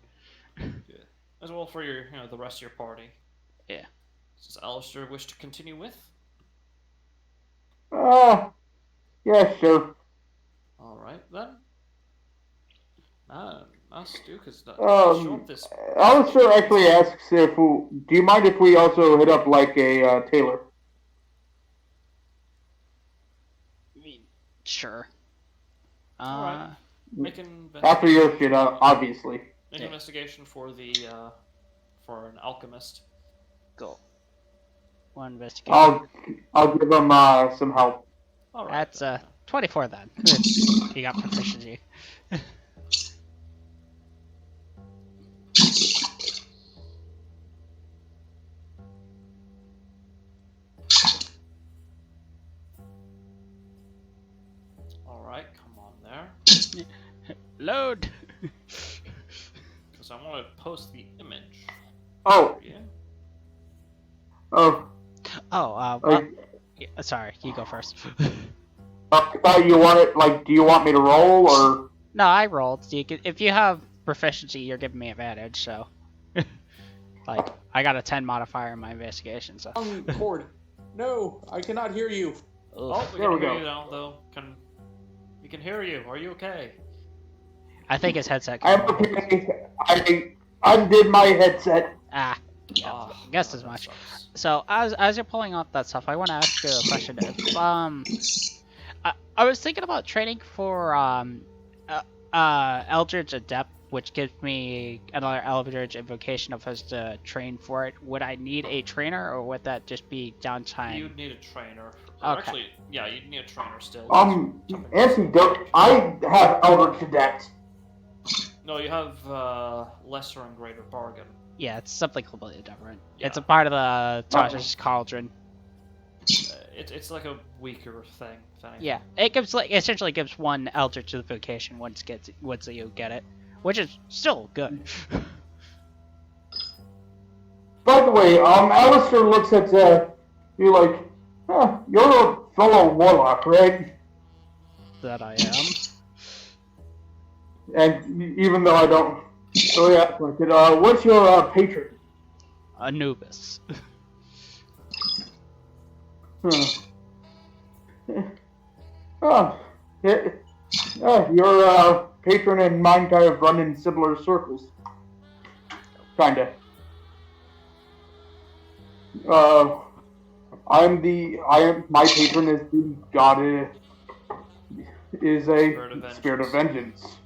Good. As well for your the rest of your party. Yeah. Does Alistair wish to continue with? Yeah, sure. Alright then. Duke is not this. Alistair actually asks do you mind if we also hit up like a tailor? I mean, sure. Alright. After your shit, obviously. Make an investigation for for an alchemist. Go. One investigation. I'll give him some help. Alright. That's 24 then. You got proficiency. Alright, come on there. Load! Because I want to post the image. Oh. Yeah. Oh. Yeah, sorry, you go first. I thought you wanted, do you want me to roll, or? No, I rolled. So if you have proficiency, you're giving me advantage, so. I got a 10 modifier in my investigation, so. Cord. No, I cannot hear you. Oh, we can hear you now, though. We can hear you. Are you okay? I think his headset. I'm okay. I undid my headset. Yeah, Ah, I guessed as that much. sucks. So as you're pulling off that stuff, I want to ask you a question. If I was thinking about training for Eldritch Adept, which gives me another Eldritch invocation if I was to train for it. Would I need a trainer, or would that just be downtime? You'd need a trainer. Okay. Actually, yeah, you'd need a trainer still. Antidote. I have Eldritch Adept. No, you have lesser and greater bargain. Yeah, it's something completely different. Yeah. It's a part of the Tasha's Cauldron. It's like a weaker thing. If anything. Yeah, it gives essentially gives one Eldritch invocation once you get it, which is still good. By the way, Alistair looks at you like, you're a fellow warlock, right? That I am. And even though I don't really act like it, what's your patron? Anubis. Oh, your patron and mine kind of run in similar circles. Kinda. My patron is the god, is a spirit of vengeance.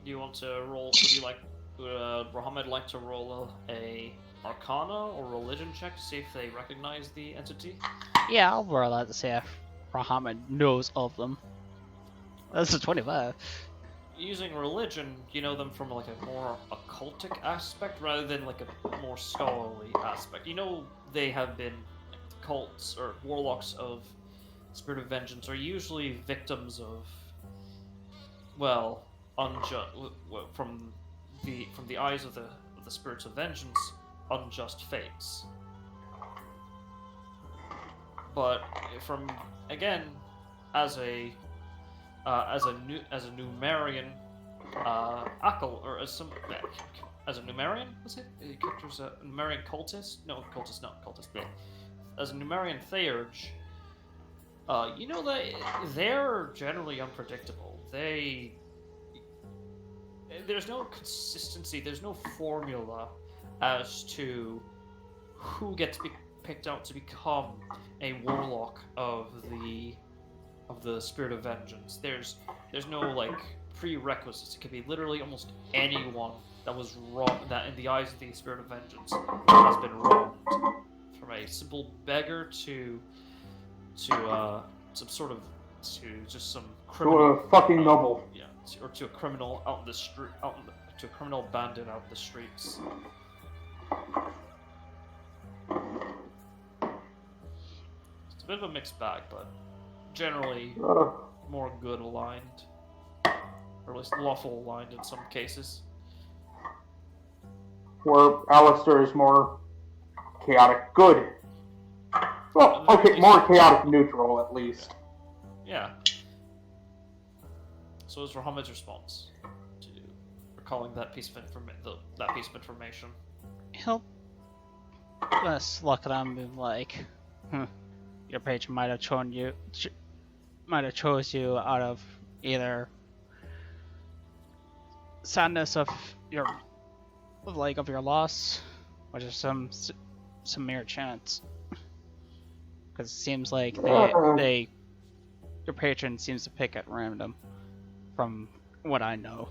Do you want to roll? Would Mohammed like to roll a Arcana or religion check to see if they recognize the entity? Yeah, I'll roll that to see if Muhammad knows of them. That's a 25. Using religion, you know them from like a more occultic aspect rather than like a more scholarly aspect. You know they have been cults or warlocks of Spirit of Vengeance are usually victims of, well, from the eyes of the Spirits of Vengeance, unjust fates. But from again, as a Numerian, as a Numerian, was it? The character's a Numerian cultist? No, cultist, not cultist. But as a Numerian Theurge, you know that they're generally unpredictable. There's no consistency. There's no formula as to who gets picked out to become a warlock of the Spirit of Vengeance. There's no like prerequisites. It could be literally almost anyone that was wrong, that in the eyes of the Spirit of Vengeance has been wronged, from a simple beggar to some sort of to just some criminal, To a fucking noble. yeah, or to a criminal out in the street, to a criminal bandit out in the streets. It's a bit of a mixed bag, but generally more good aligned, or at least lawful aligned in some cases. Where Alistair is more chaotic good. Well, okay, more chaotic neutral at least. Yeah. So is Muhammad's response to recalling that piece of information? He'll just look at them and be like, your patron might have chose you out of either sadness of your loss, or just some mere chance. Because it seems like your patron seems to pick at random, from what I know.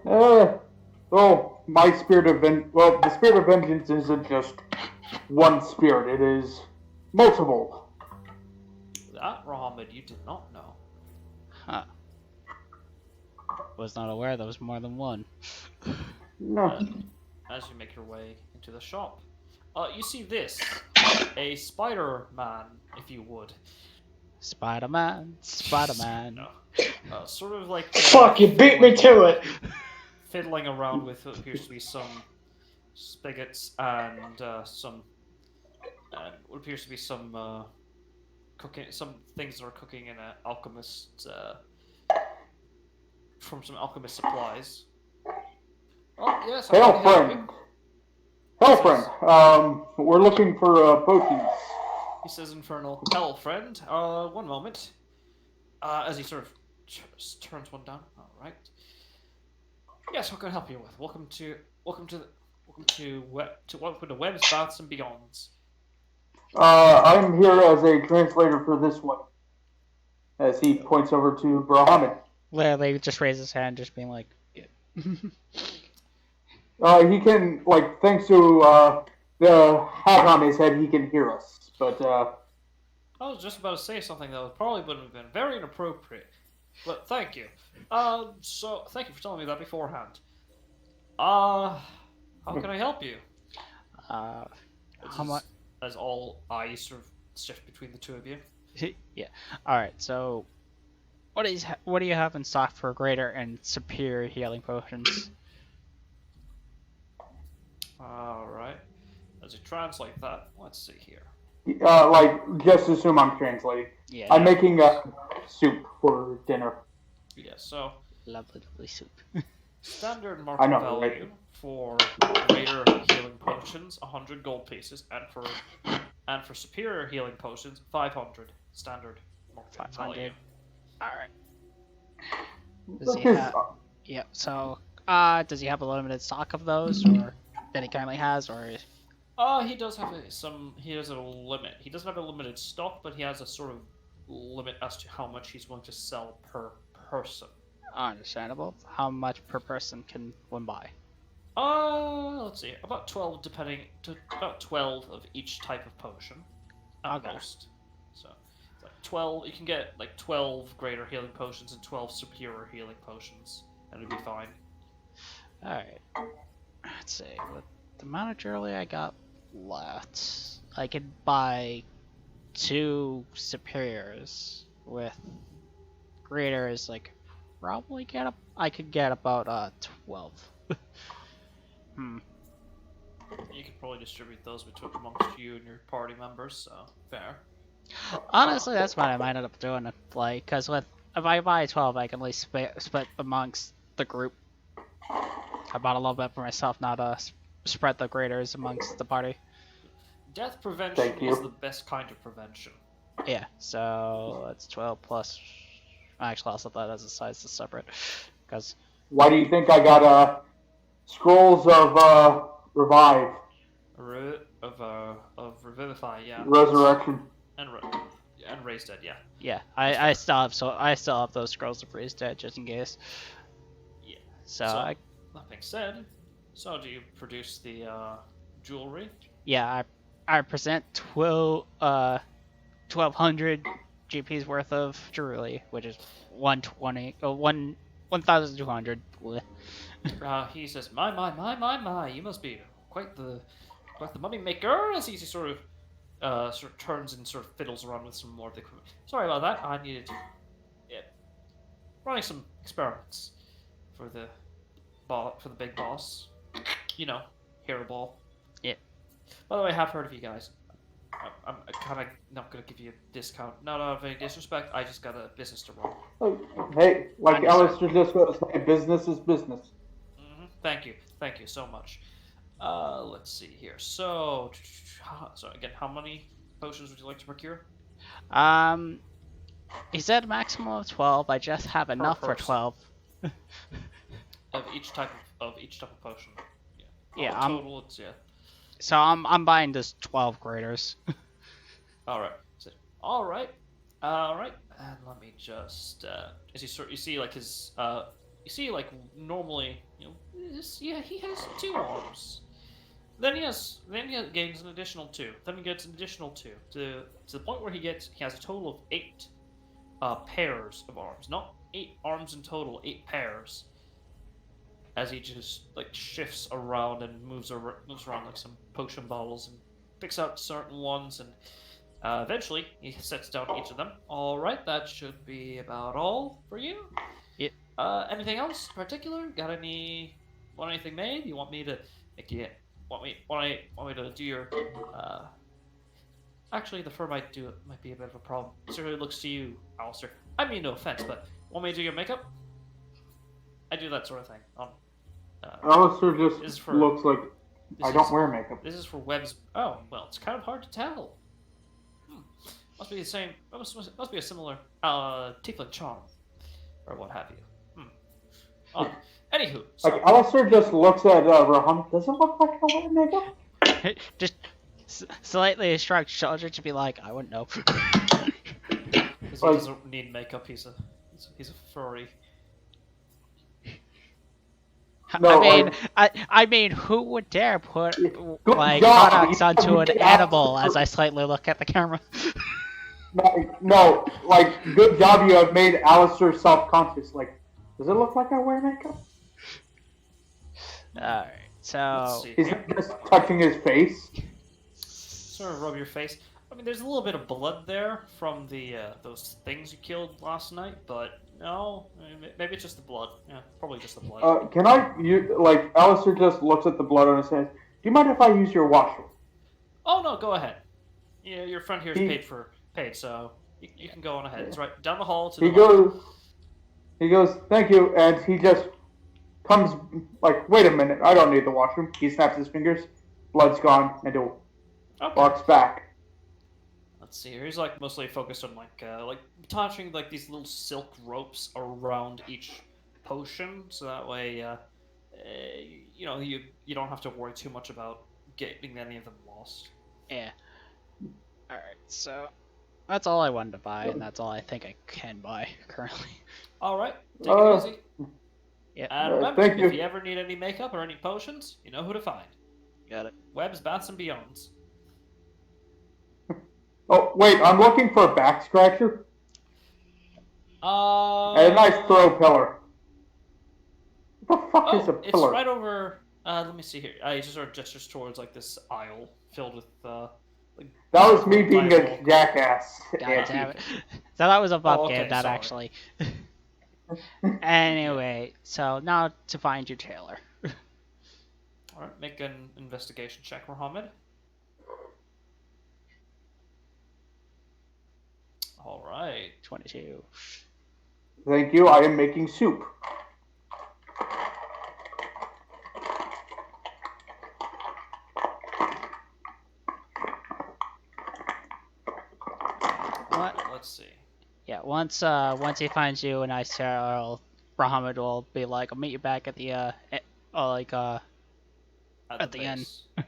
Well, the Spirit of Vengeance isn't just one spirit, it is multiple. That, Muhammad, you did not know. Huh. Was not aware there was more than one. No. As you make your way into the shop, you see this. A Spider-Man, if you would. Spider-Man. No. Sort of like... Fuck, you beat me to it! Fiddling around with what appears to be some spigots and what appears to be some cooking, some things that are cooking in an alchemist, from some alchemist supplies. Oh, yes, Hail, friend. Hail, friend. We're looking for potions. He says, "Infernal hell, friend. One moment." As he sort of turns one down. All right. Yes, what can I help you with? Welcome to the webs, baths, and beyonds. I'm here as a translator for this one. As he points over to Brahman. Literally just raise his hand, just being like, yeah. He can, like, thanks to the hat on his head, he can hear us. But I was just about to say something that probably would have been very inappropriate, but thank you. So thank you for telling me that beforehand. How can I help you? How much? As all eyes sort of shift between the two of you. Yeah. All right. So, what do you have in stock for greater and superior healing potions? All right. As you translate that, let's see here. just assume I'm translating. Yeah. I'm making soup for dinner. Yeah. So Lovely soup. standard market I know, value right? for greater healing potions, 100 gold pieces, and for superior healing potions, 500 standard market 500. value. All right. Does Look he this have? up. Yeah. So, does he have a limited stock of those, or that he currently has, or? He does have he has a limit. He doesn't have a limited stock, but he has a sort of limit as to how much he's willing to sell per person. Understandable. How much per person can one buy? Let's see, about 12, about 12 of each type of potion, at Okay. most. So, it's like 12. You can get like 12 greater healing potions and 12 superior healing potions, and it'd be fine. All right. Let's see. With the amount of jewelry I got left, I could buy 2 superiors with greaters. Like, probably get up. I could get about 12. You could probably distribute those amongst you and your party members. So fair. Honestly, that's what I might end up doing. Like, cause if I buy 12, I can at least split amongst the group. I bought a little bit for myself, not spread the graders amongst the party. Death prevention Thank you. is the best kind of prevention. Yeah, so that's 12 plus. Actually, I'll set that as a size that's separate, cause Why do you think I got scrolls of revive, Of revivify, yeah. resurrection? And raise dead, yeah. yeah, I still have those scrolls of raised dead just in case. Yeah. So, So, that being said, so do you produce the jewelry? yeah, I present 1200 GP's worth of jewelry, which is 120, 1200. He says, my, you must be quite the money maker, as he sort of turns and sort of fiddles around with some more of the equipment. Sorry about that, I needed to, running some experiments for the big boss. You know, hero ball. Yeah. By the way, I have heard of you guys. I'm kind of not going to give you a discount. Not out of any disrespect, I just got a business to run. Hey, like Understood. Alistair just goes, hey, business is business. Thank you so much. Let's see here. So again, how many potions would you like to procure? He said maximum of 12. I just have enough for person. 12. Of each type of potion. Yeah. Yeah, Total, it's So I'm buying just 12 graders. All right. So, all right. And let me just you see like his normally, he has 2 arms. Then he gains an additional 2. Then he gets an additional 2 to the point where he has a total of 8 pairs of arms. Not 8 arms in total, 8 pairs. As he just like shifts around and moves around like some potion bottles and picks out certain ones, and eventually he sets down each of them. All right, that should be about all for you. Yeah. Anything else in particular? Want anything made? You want me to make you? Want me to do your? Actually, the fur might be a bit of a problem. Certainly looks to you, Alistair. I mean, no offense, but want me to do your makeup? I do that sort of thing. Alistair just looks like I don't wear makeup. This is for webs. Oh, well, it's kind of hard to tell. Must be the same. Must be a similar tiefling charm, or what have you. Anywho, so Like, Alistair just looks at Raham. Does it look like a wearing makeup? Just slightly shrugged shoulder to be like, I wouldn't know. because he like- doesn't need makeup, he's a furry. No, I mean, who would dare put Good like job, products you onto an have made animal? Alistair- As I slightly look at the camera. No, like, good job you have made Alistair self-conscious. Like, does it look like I wear makeup? Alright, Let's so see. He's just touching his face. Sort of rub your face. I mean, there's a little bit of blood there from the those things you killed last night, but no, maybe it's just the blood. Yeah, probably just the blood. Can I, like, Alistair just looks at the blood on his hands. Do you mind if I use your washroom? Oh no, go ahead. Yeah, your friend here is He- paid, so you can go on ahead. It's right down the hall to He the left. he goes, thank you, and he just comes, like, wait a minute, I don't need the washroom. He snaps his fingers, blood's gone, and he Okay. walks back. Let's see here. He's like mostly focused on like attaching like these little silk ropes around each potion, so that way, you know, you don't have to worry too much about getting any of them lost. yeah. Alright, so that's all I wanted to buy, and that's all I think I can buy currently. All right, take Uh, it easy. Yeah, And remember, thank you. if you ever need any makeup or any potions, you know who to find. got it. Webs, bats, and beyonds. Oh, wait, I'm looking for a back scratcher and a nice throw pillar. What the fuck is a it's pillar? right over. Let me see here. He just sort of gestures towards like this aisle filled with. Like, That was me being a diabolical- jackass. God Andy. damn it. So that was a bump okay, game, that sorry. actually. Anyway, so now to find you, Taylor. All right, make an investigation check, Mohammed. All right. 22. Thank you, I am making soup. What? Let's see. Yeah, once he finds you and I Taylor, Muhammad will be like, I'll meet you back at the at the end. base. Yeah.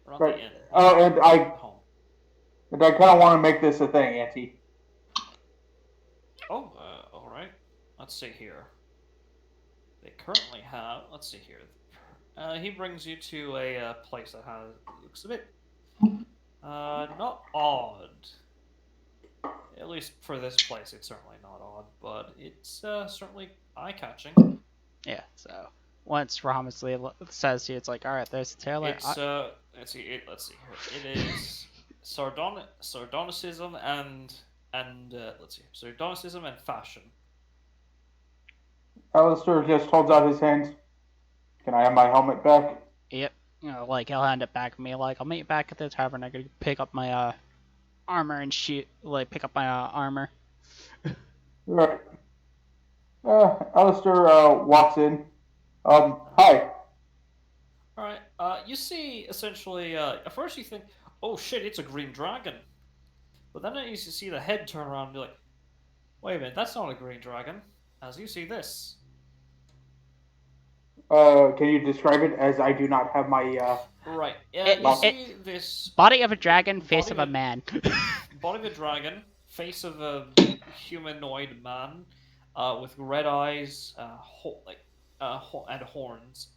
Around Right. the end. Oh, and I Home. kind of want to make this a thing, Auntie. Oh, all right. Let's see here. They currently have. Let's see here. He brings you to a place that has looks a bit not odd. At least for this place, it's certainly not odd, but it's certainly eye-catching. Yeah, so once Muhammad says to you, it's like, alright, there's Taylor. It's let's see here. It is sardonicism and let's see, sardonicism and fashion. Alistair just holds out his hands. Can I have my helmet back? Yep. You know, like he'll hand it back to me, like I'll meet you back at the tavern. I could pick up my armor and pick up my armor. Right. Alistair walks in. Hi. All right. You see, essentially, at first you think, "Oh shit, it's a green dragon," but then you see the head turn around and be like, "Wait a minute, that's not a green dragon." As you see this. Can you describe it, as I do not have my Right. It- You see this Body of a dragon, face Body of a of- man. body of a dragon, face of a humanoid man, with red eyes, and horns.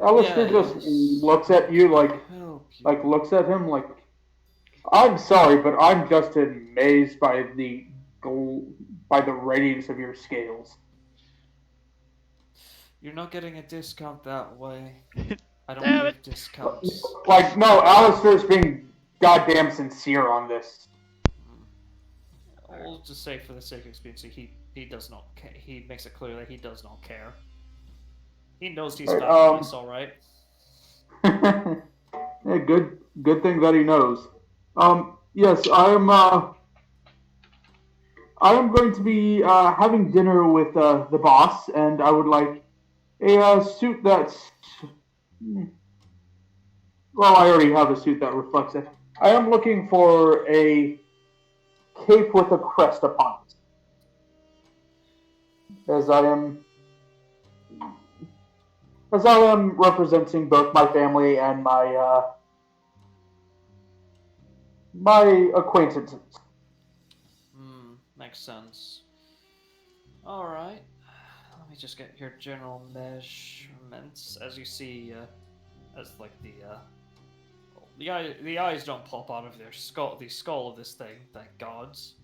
Alistair Yeah, just looks at you looks at him like, I'm sorry, but I'm just amazed by the radiance of your scales. You're not getting a discount that way. I don't Damn give discounts. Like, no, Alistair's being goddamn sincere on this. I'll just say, for the sake of expediency, he does not care. He makes it clear that he does not care. He knows he's fabulous, all right. Yeah, good thing that he knows. Yes, I am going to be having dinner with the boss, and I would like a suit that's. Well, I already have a suit that reflects it. I am looking for a cape with a crest upon it, as I am representing both my family and my acquaintances. Makes sense. Alright. Let me just get your general measurements. As you see, as like the eyes don't pop out of the skull of this thing, thank gods.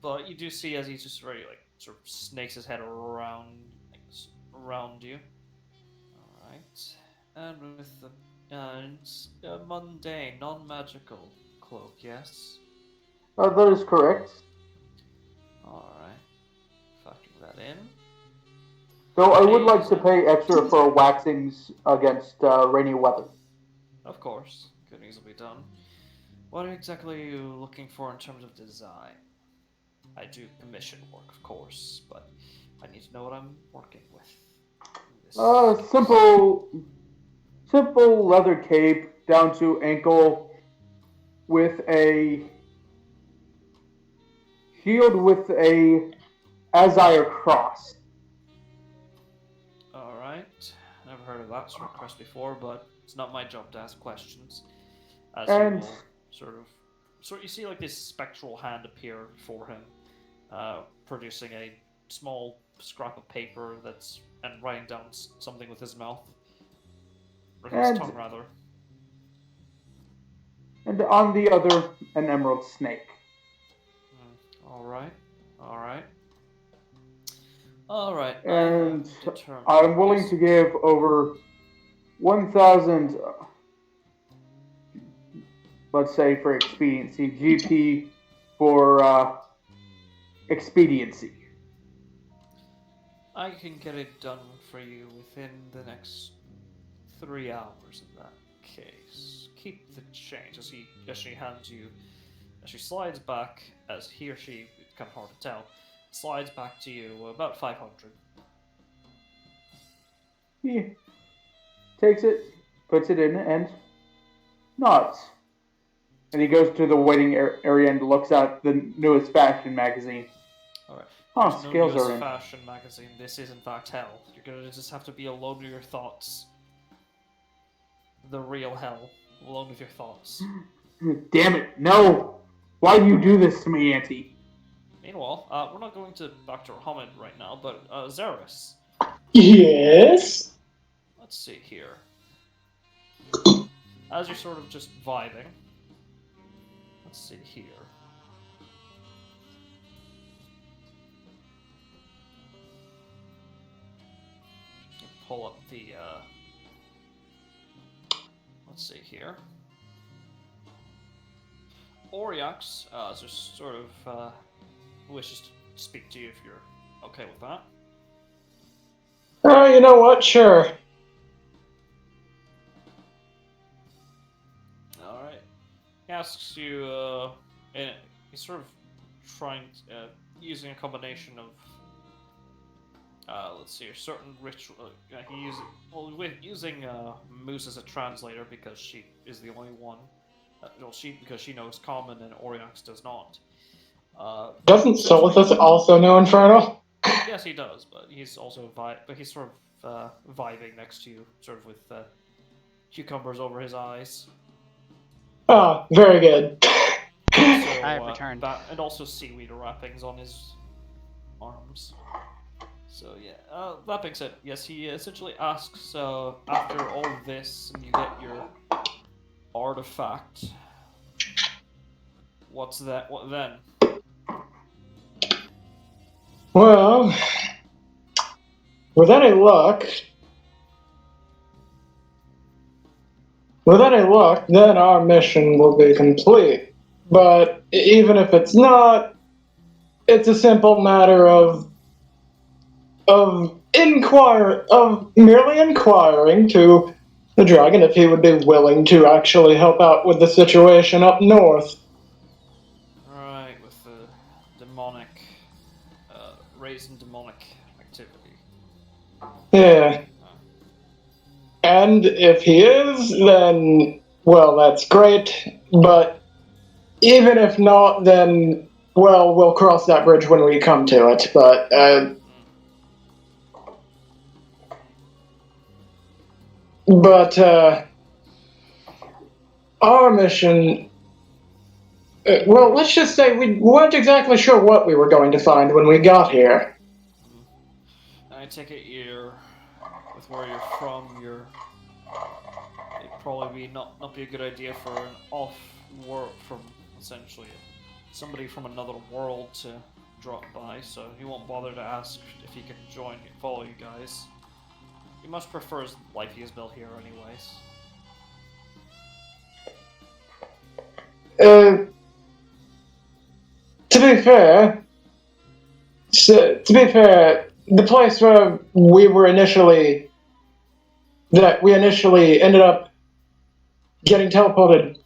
But you do see as he just very sort of snakes his head around you. All right, and with the it's a mundane, non-magical cloak, yes. That is correct. All right, factoring that in. Though I would like to pay extra for waxings against rainy weather. Of course, could easily be done. What exactly are you looking for in terms of design? I do commission work, of course, but I need to know what I'm working with. Simple leather cape down to ankle with a shield with a azure cross. Alright, never heard of that sort of crest before, but it's not my job to ask questions. As And you will sort of you see like this spectral hand appear for him, producing a small scrap of paper and writing down something with his mouth. Or his tongue, rather. And on the other, an emerald snake. Alright. And I'm willing to give over 1,000, let's say for expediency, GP for expediency. I can get it done for you within the next 3 hours in that case. Keep the change as she slides back, as he or she, it's kind of hard to tell, slides back to you about 500. He takes it, puts it in, and nods. And he goes to the waiting area and looks at the newest fashion magazine. Alright. Oh, There's scales no are newest in. fashion magazine. This is in fact hell. You're gonna just have to be alone with your thoughts. The real hell. Alone with your thoughts. Damn it, no! Why do you do this to me, Auntie? Meanwhile, we're not going back to Hamid right now, but Xeris. Yes? Let's see here. As you're sort of just vibing. Let's see here. Pull up the, let's see here. Oryax, just sort of, wishes to speak to you if you're okay with that. Oh, you know what? Sure. Alright. He asks you, and he's sort of trying, using a combination of, let's see, a certain ritual. Using Moose as a translator because she is the only one. Because she knows Common and Oryax does not. Doesn't Solithus also know Infernal? Yes, he does, but he's also he's sort of vibing next to you, sort of with cucumbers over his eyes. Oh, very good. So, I have returned. And also seaweed wrappings on his arms. So yeah, that being said, yes, he essentially asks, after all this, and you get your artifact, what's that? What then? Well, with any luck, then our mission will be complete. But even if it's not, it's a simple matter of merely inquiring to the dragon if he would be willing to actually help out with the situation up north. Right, with the demonic, raising demonic activity. Yeah. And if he is, then, well, that's great, but even if not, then, well, we'll cross that bridge when we come to it. But, our mission, well, let's just say we weren't exactly sure what we were going to find when we got here. I take it with where you're from, it'd probably not be a good idea for an off-world from essentially somebody from another world to drop by, so he won't bother to ask if he can follow you guys. He much prefers life he has built here, anyways. To be fair, the place where we initially ended up getting teleported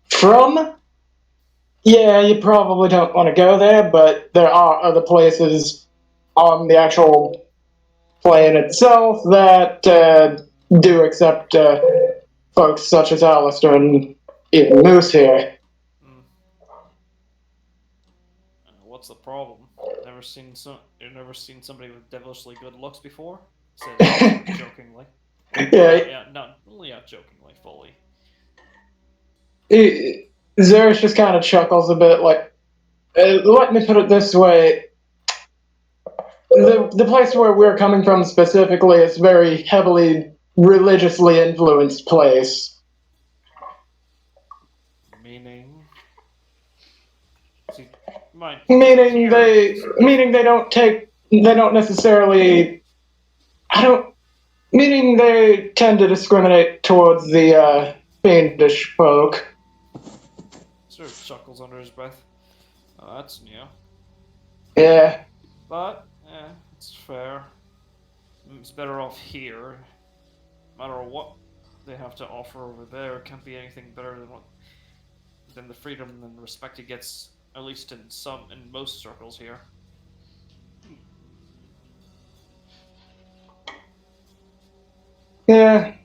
from, yeah, you probably don't want to go there, but there are other places on the actual plane itself that do accept folks such as Alistair and even Moose here. What's the problem? You've never seen somebody with devilishly good looks before? Said jokingly. Yeah. Jokingly, fully. Zerus just kind of chuckles a bit, like, let me put it this way. The place where we're coming from specifically is a very heavily religiously influenced place. Meaning? Meaning they don't necessarily, meaning they tend to discriminate towards the fiendish folk. Sort of chuckles under his breath. Oh, that's new. Yeah. But, it's fair. It's better off here. No matter what they have to offer over there, it can't be anything better than the freedom and respect he gets, at least in most circles here. Yeah.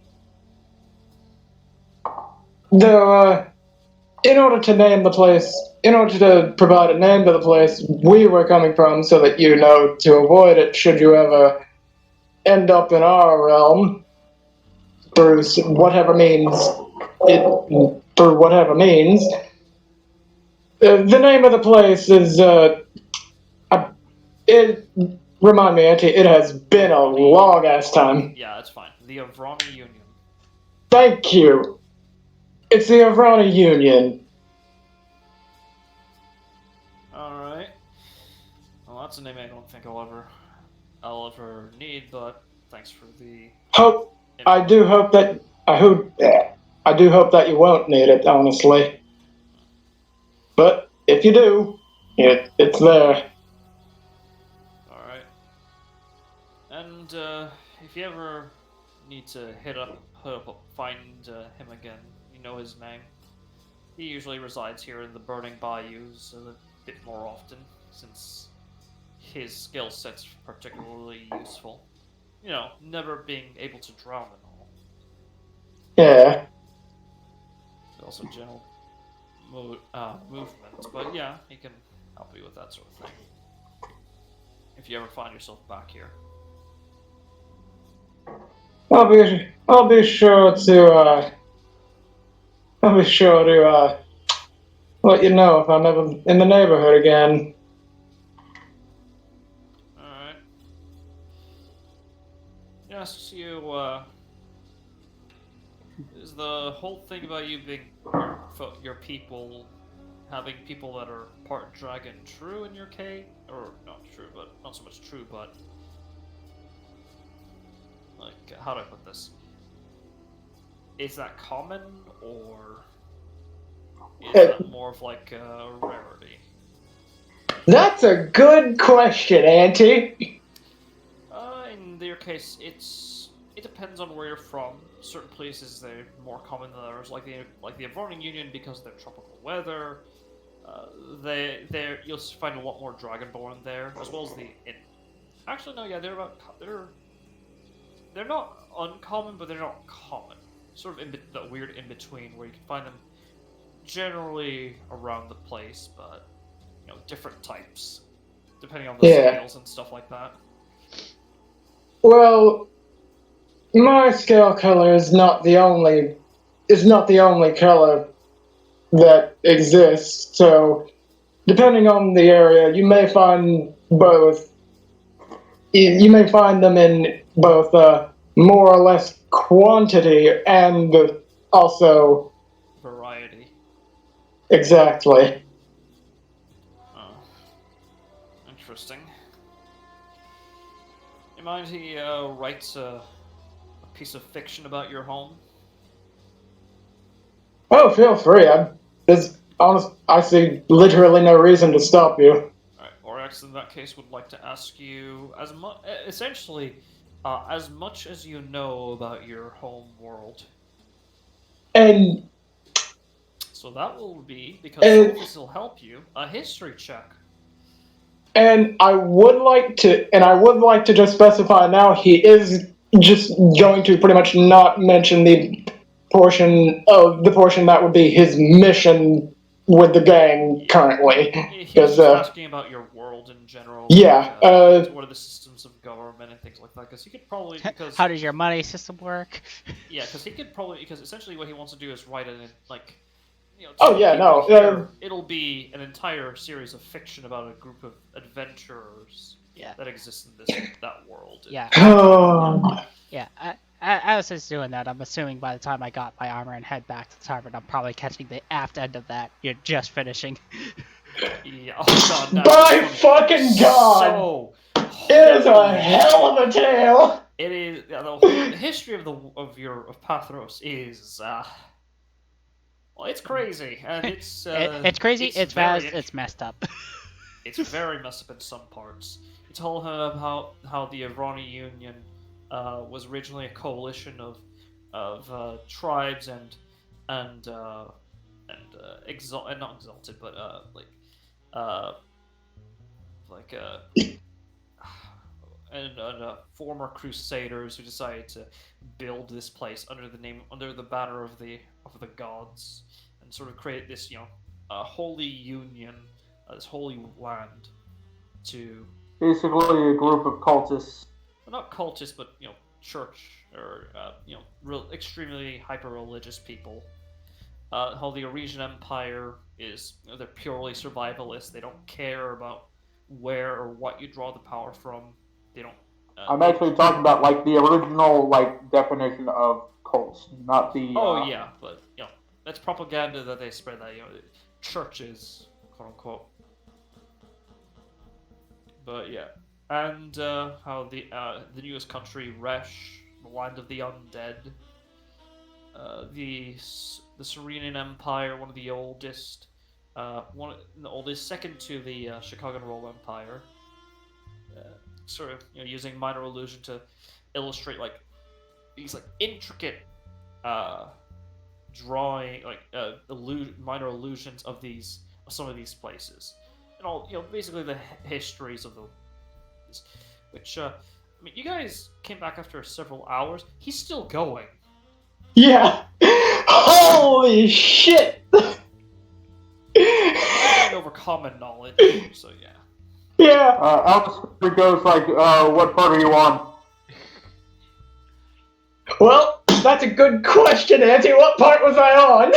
Though, in order to provide a name to the place we were coming from so that you know to avoid it should you ever end up in our realm through whatever means, the name of the place is, remind me, Auntie, it has been a long-ass time. Yeah, that's fine. The Avrani Union. Thank you. It's the Avrani Union. Alright. Well, that's a name I don't think I'll ever need, but thanks for the... I do hope that you won't need it, honestly. But if you do, it's there. Alright. And, if you ever need to find him again, you know his name. He usually resides here in the Burning Bayous a bit more often, since his skill set's particularly useful. You know, never being able to drown and all. Yeah. Also general movement, but yeah, he can help you with that sort of thing. If you ever find yourself back here. I'll be sure to let you know if I'm ever in the neighborhood again. Alright. Yes, is the whole thing about you being your people, having people that are part dragon true in your case? Or not true, but not so much true, but like, how do I put this? Is that common, or is that more of like a rarity? That's a good question, Auntie. In your case, it depends on where you're from. Certain places they're more common than others, like the Avronian Union, because of their tropical weather. You'll find a lot more Dragonborn there, as well as actually no, yeah, they're not uncommon, but they're not common. Sort of the weird in between, where you can find them generally around the place, but different types, depending on the scales and stuff like that. Well, my scale color is not the only color that exists. So, depending on the area, you may find both. You may find them in both more or less quantity and also Variety. exactly. Oh, interesting. You mind he writes a piece of fiction about your home? Oh, feel free. I see literally no reason to stop you. Alright, Oryx in that case would like to ask you essentially, as much as you know about your home world. And So that will be, because some of this will help you, a history check. And I would like to just specify now, he is just going to pretty much not mention the portion that would be his mission with the gang currently. He's just asking about your world in general. Yeah. What are the systems of government and things like that? Because he could probably How does your money system work? Yeah, because essentially what he wants to do is write it in it'll be an entire series of fiction about a group of adventurers that exist in that world. Yeah. Oh. Yeah. As he's doing that, I'm assuming by the time I got my armor and head back to the tavern, I'm probably catching the aft end of that. You're just finishing. Yeah. Oh god. My fucking god! So, it is a hell of a tale. It is. The history of Pathros is. Well, it's crazy, and it's. It's crazy. It's fast. It's messed up. It's very messed up in some parts. You told him about how the Avrani Union was originally a coalition of tribes and not exalted, but former crusaders who decided to build this place under the banner of the gods, and sort of create this holy union, this holy land to basically a group of cultists. Well, not cultists, but church or extremely hyper religious people. How the Eurasian Empire is they're purely survivalist. They don't care about where or what you draw the power from. They don't. I'm actually talking about like the original definition of cults, not the. Oh yeah, but that's propaganda that they spread. That churches, quote unquote. But yeah, and how the newest country, Resh, the land of the undead. The Serenian Empire, one of the oldest, second to the Chicago Roll Empire. Sort of using minor illusion to illustrate these intricate drawing minor illusions of some of these places, and all basically the histories of which you guys came back after several hours. He's still going. Yeah. Holy shit. Over common knowledge, so yeah. Yeah. Alistair goes what part are you on? Well, that's a good question, Auntie. What part was I on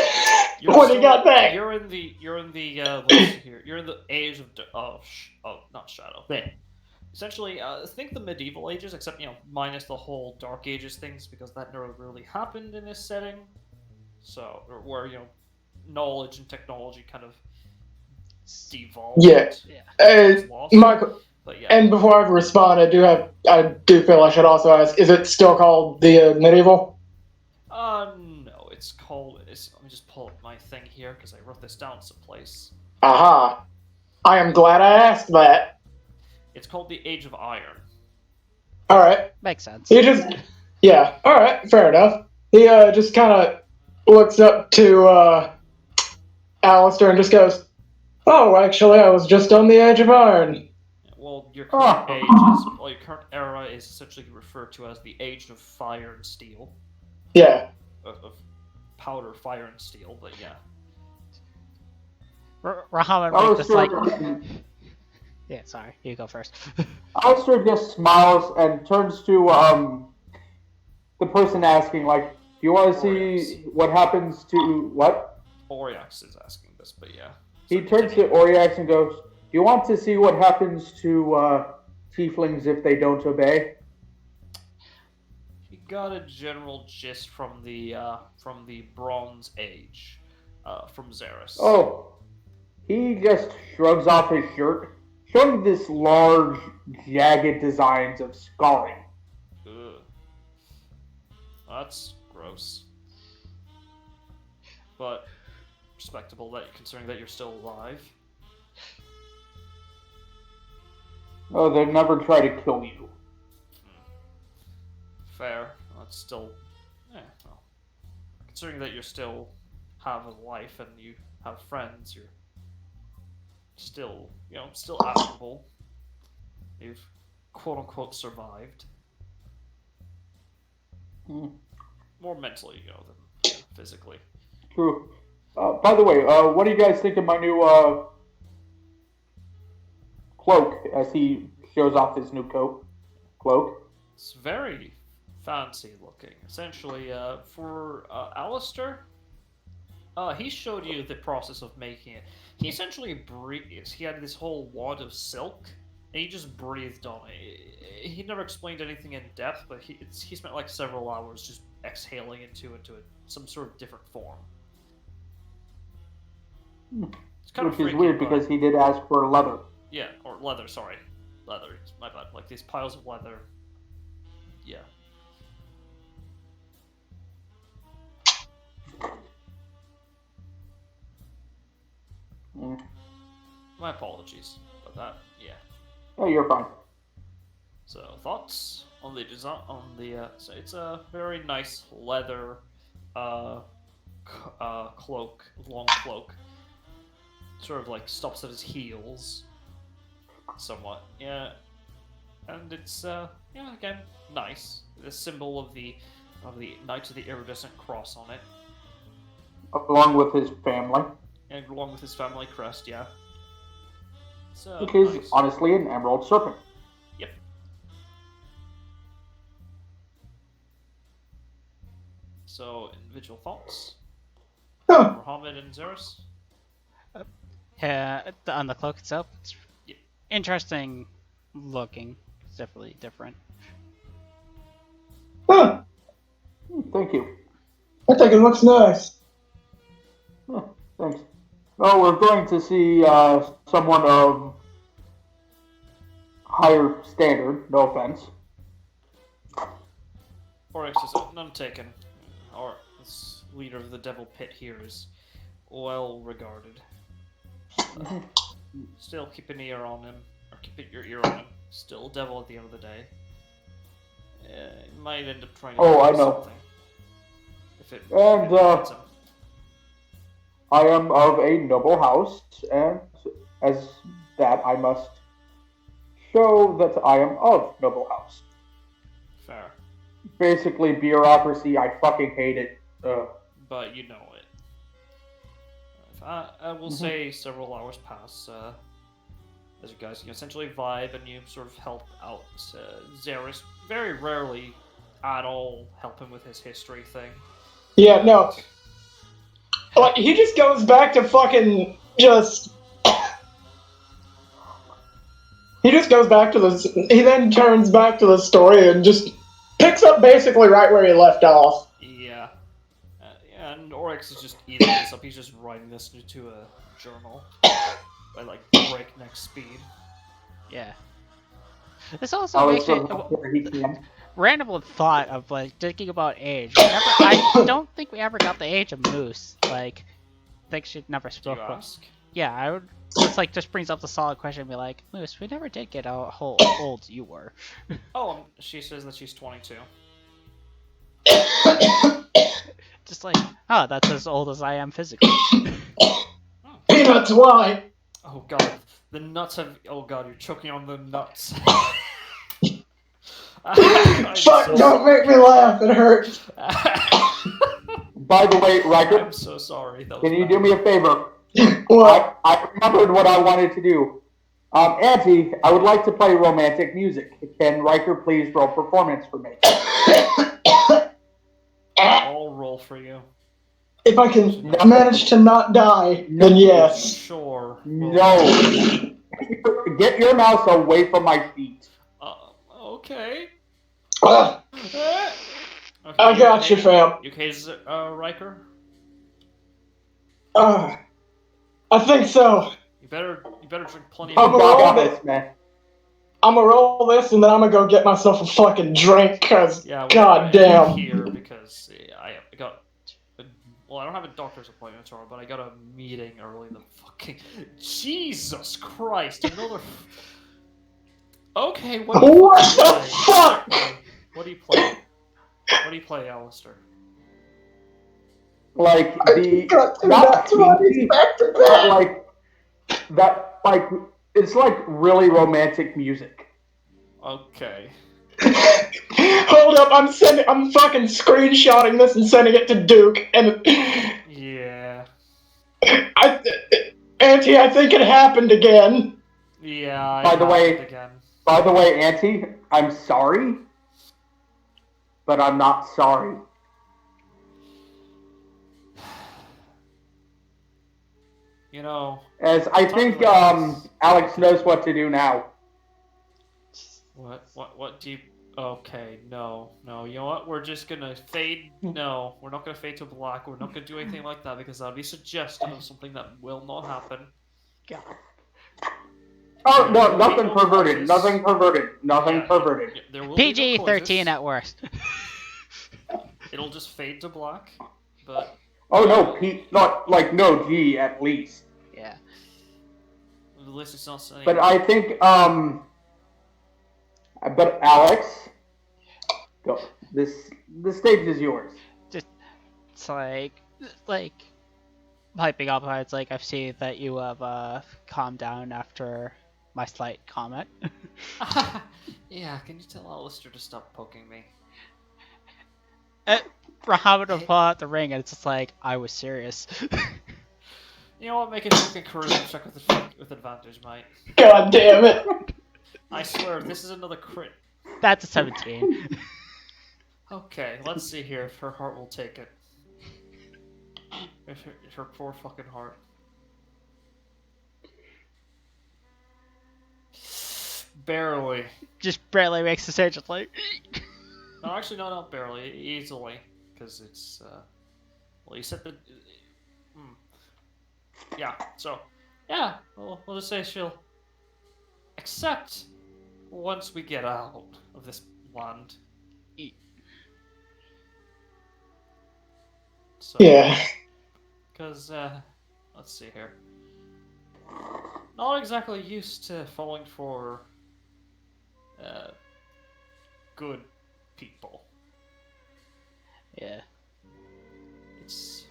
when he got back? You're in the let's see here. You're in the age of not shadow. Essentially, think the medieval ages, except minus the whole Dark Ages things, because that never really happened in this setting. So, where knowledge and technology kind of devolved. Yeah. Michael. But yeah. And before I respond, I do feel I should also ask: is it still called the medieval? No, it's called. Let me just pull up my thing here because I wrote this down someplace. Aha! I am glad I asked that. It's called the Age of Iron. All right. Makes sense. Yeah. All right. Fair enough. He just kind of looks up to Alistair and just goes, "Oh, actually, I was just on the Age of Iron." Well, your current era is essentially referred to as the Age of Fire and Steel. Yeah. Of powder, fire, and steel, but yeah. Rahamad makes this like. Alistair, Yeah, sorry. You go first. Alistair just smiles and turns to the person asking, like, "Do you want to see what happens to what?" Oriax is asking this, but yeah. He turns to Oriax and goes, "Do you want to see what happens to tieflings if they don't obey?" He got a general gist from the Bronze Age, from Xeris. Oh, he just shrugs off his shirt, showing this large, jagged designs of scarring. Ugh. That's gross. But respectable, that considering that you're still alive. Oh, they'll never try to kill you. Fair. That's still, well, considering that you still have a life and you have friends, you're still, still admirable. You've quote-unquote survived. More mentally, than physically. True. By the way, what do you guys think of my new cloak? As he shows off his new cloak. It's very fancy looking. Essentially, for Alistair, he showed you the process of making it. He essentially breathed. He had this whole wad of silk, and he just breathed on it. He never explained anything in depth, but he spent like several hours just exhaling into some sort of different form. It's kind Which is weird because he did ask for leather. Yeah, or leather, sorry. Leather, my bad. Like these piles of leather. Yeah. My apologies about that. Yeah. Oh, you're fine. So thoughts on the design so it's a very nice leather cloak, long cloak. Sort of like stops at his heels somewhat. Yeah. And it's again nice. The symbol of the Knights of the Iridescent Cross on it. Along with his family. And along with his family crest, yeah. So, which is nice. honestly an emerald serpent. Yep. So, individual thoughts? Muhammad and Xeris? On the cloak itself, it's interesting looking. It's definitely different. Huh. Thank you. I think it looks nice. Thanks. Oh, we're going to see someone of higher standard, no offense. Oryx is none taken. Or this leader of the Devil Pit here is well regarded. Still keep an ear on him, or keep your ear on him. Still devil at the end of the day. Might end up trying to do I know. something. If it him. I am of a noble house, and as that I must show that I am of noble house. Fair. Basically, bureaucracy, I fucking hate it. But you know it. I will say several hours pass as you guys essentially vibe and you sort of help out Xeris. Very rarely at all help him with his history thing. Yeah, no. Like, he just goes back to fucking just... He just goes back to this... He then turns back to the story and just picks up basically right where he left off. Yeah. And Oryx is just eating this up. He's just writing this into a journal by, like, breakneck speed. Yeah. This also makes it... He Random thought of like thinking about age. I don't think we ever got the age of Moose. Like, I think she never spoke. Do you ask? Yeah, I would. It's like just brings up the solid question. And be like, Moose, we never did get how old you were. Oh, she says that she's 22. Just like, oh, that's as old as I am physically. Peanuts, why? Oh god, the nuts have. Oh god, you're choking on the nuts. Fuck, don't make me laugh, it hurts. By the way, Riker, I'm so sorry. can you do me a favor? What? I remembered what I wanted to do. Auntie, I would like to play romantic music. Can Riker please roll performance for me? I'll roll for you. If I can manage to not die, then yes. Sure. No. Get your mouse away from my feet. Okay. Ah, Okay, I got you, fam. You okay, Riker? I think so. You better drink plenty I'm of a God, roll this, man. I'm gonna roll this and then I'm gonna go get myself a fucking drink, cause yeah. god damn. Here because I got. Well, I don't have a doctor's appointment tomorrow, but I got a meeting early in the fucking. Jesus Christ! Another. Okay, what do you What play? the fuck? What do you play? What do you play, Alistair? Like the Got two not nat 20s kinky, back to but back. like that. Like it's like really romantic music. Okay. Hold up, I'm fucking screenshotting this and sending it to Duke, and Yeah. Auntie, I think it happened again. Yeah. By the way- again. By the way, Auntie, I'm sorry, but I'm not sorry. You know. As I think Alex knows what to do now. What do you... Okay, no. You know what? We're just gonna fade... No, we're not gonna fade to black. We're not gonna do anything like that because that'd be suggestive of something that will not happen. God. Oh no, nothing no perverted. coitus. Nothing perverted. Nothing Yeah, perverted. There will be no PG-13 coitus. at worst. It'll just fade to black, but... Oh no, Pete. Not like no G at least. Yeah. At least it's not saying... But I think But Alex, go. The stage is yours. It's like piping up. It's like I've seen that you have calmed down after my slight comment. Yeah, can you tell Alistair to stop poking me? Muhammad will pull out the ring, and it's just like I was serious. You know what? Make a fucking charisma check with advantage, mate. God damn it. I swear, this is another crit. That's a 17. Okay, let's see here if her heart will take it. If her poor fucking heart. Barely. Just barely makes the stage. It's like. No, actually, no, not barely. Easily. Because it's, well, you said that... Yeah, so... Yeah, we'll just say she'll... accept once we get out of this land. So, Yeah. Because, let's see here. Not exactly used to falling for, good people. Yeah. It's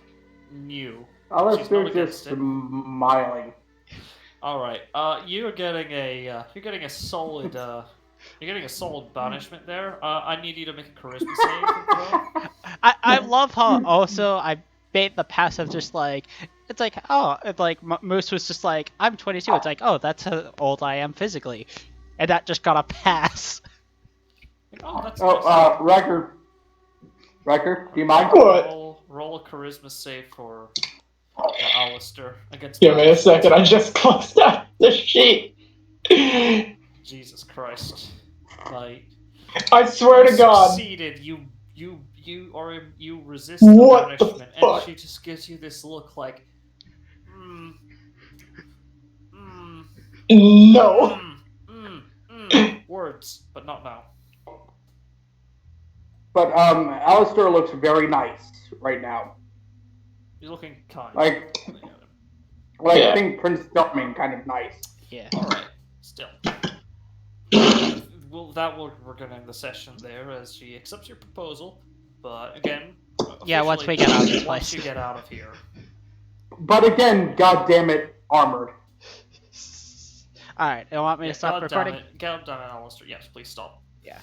new. Alistair not just against it. smiling. All right. You're getting a solid banishment there. I need you to make a charisma save. Throw. I love how also I made the passive just like it's like it's like Moose was just like I'm 22. It's like that's how old I am physically, and that just got a pass. Oh, that's nice. Riker, do you mind? What? Roll a charisma save for Alistair against. Give me a second, I just closed out the sheet. Jesus Christ! Like I swear to God. Succeeded. You resist the What the punishment, and fuck? she just gives you this look like, No. words, but not now. But Alistair looks very nice right now. You're looking kind. Like Yeah. I think Prince Charming kind of nice. Yeah. All right. Still. We're gonna end the session there as she accepts your proposal, but again. Yeah, once we get out of this Once place. you get out of here. But again, God damn it, armored. All right. You want me to stop recording? God damn it, Alistair. Yes, please stop. Yeah.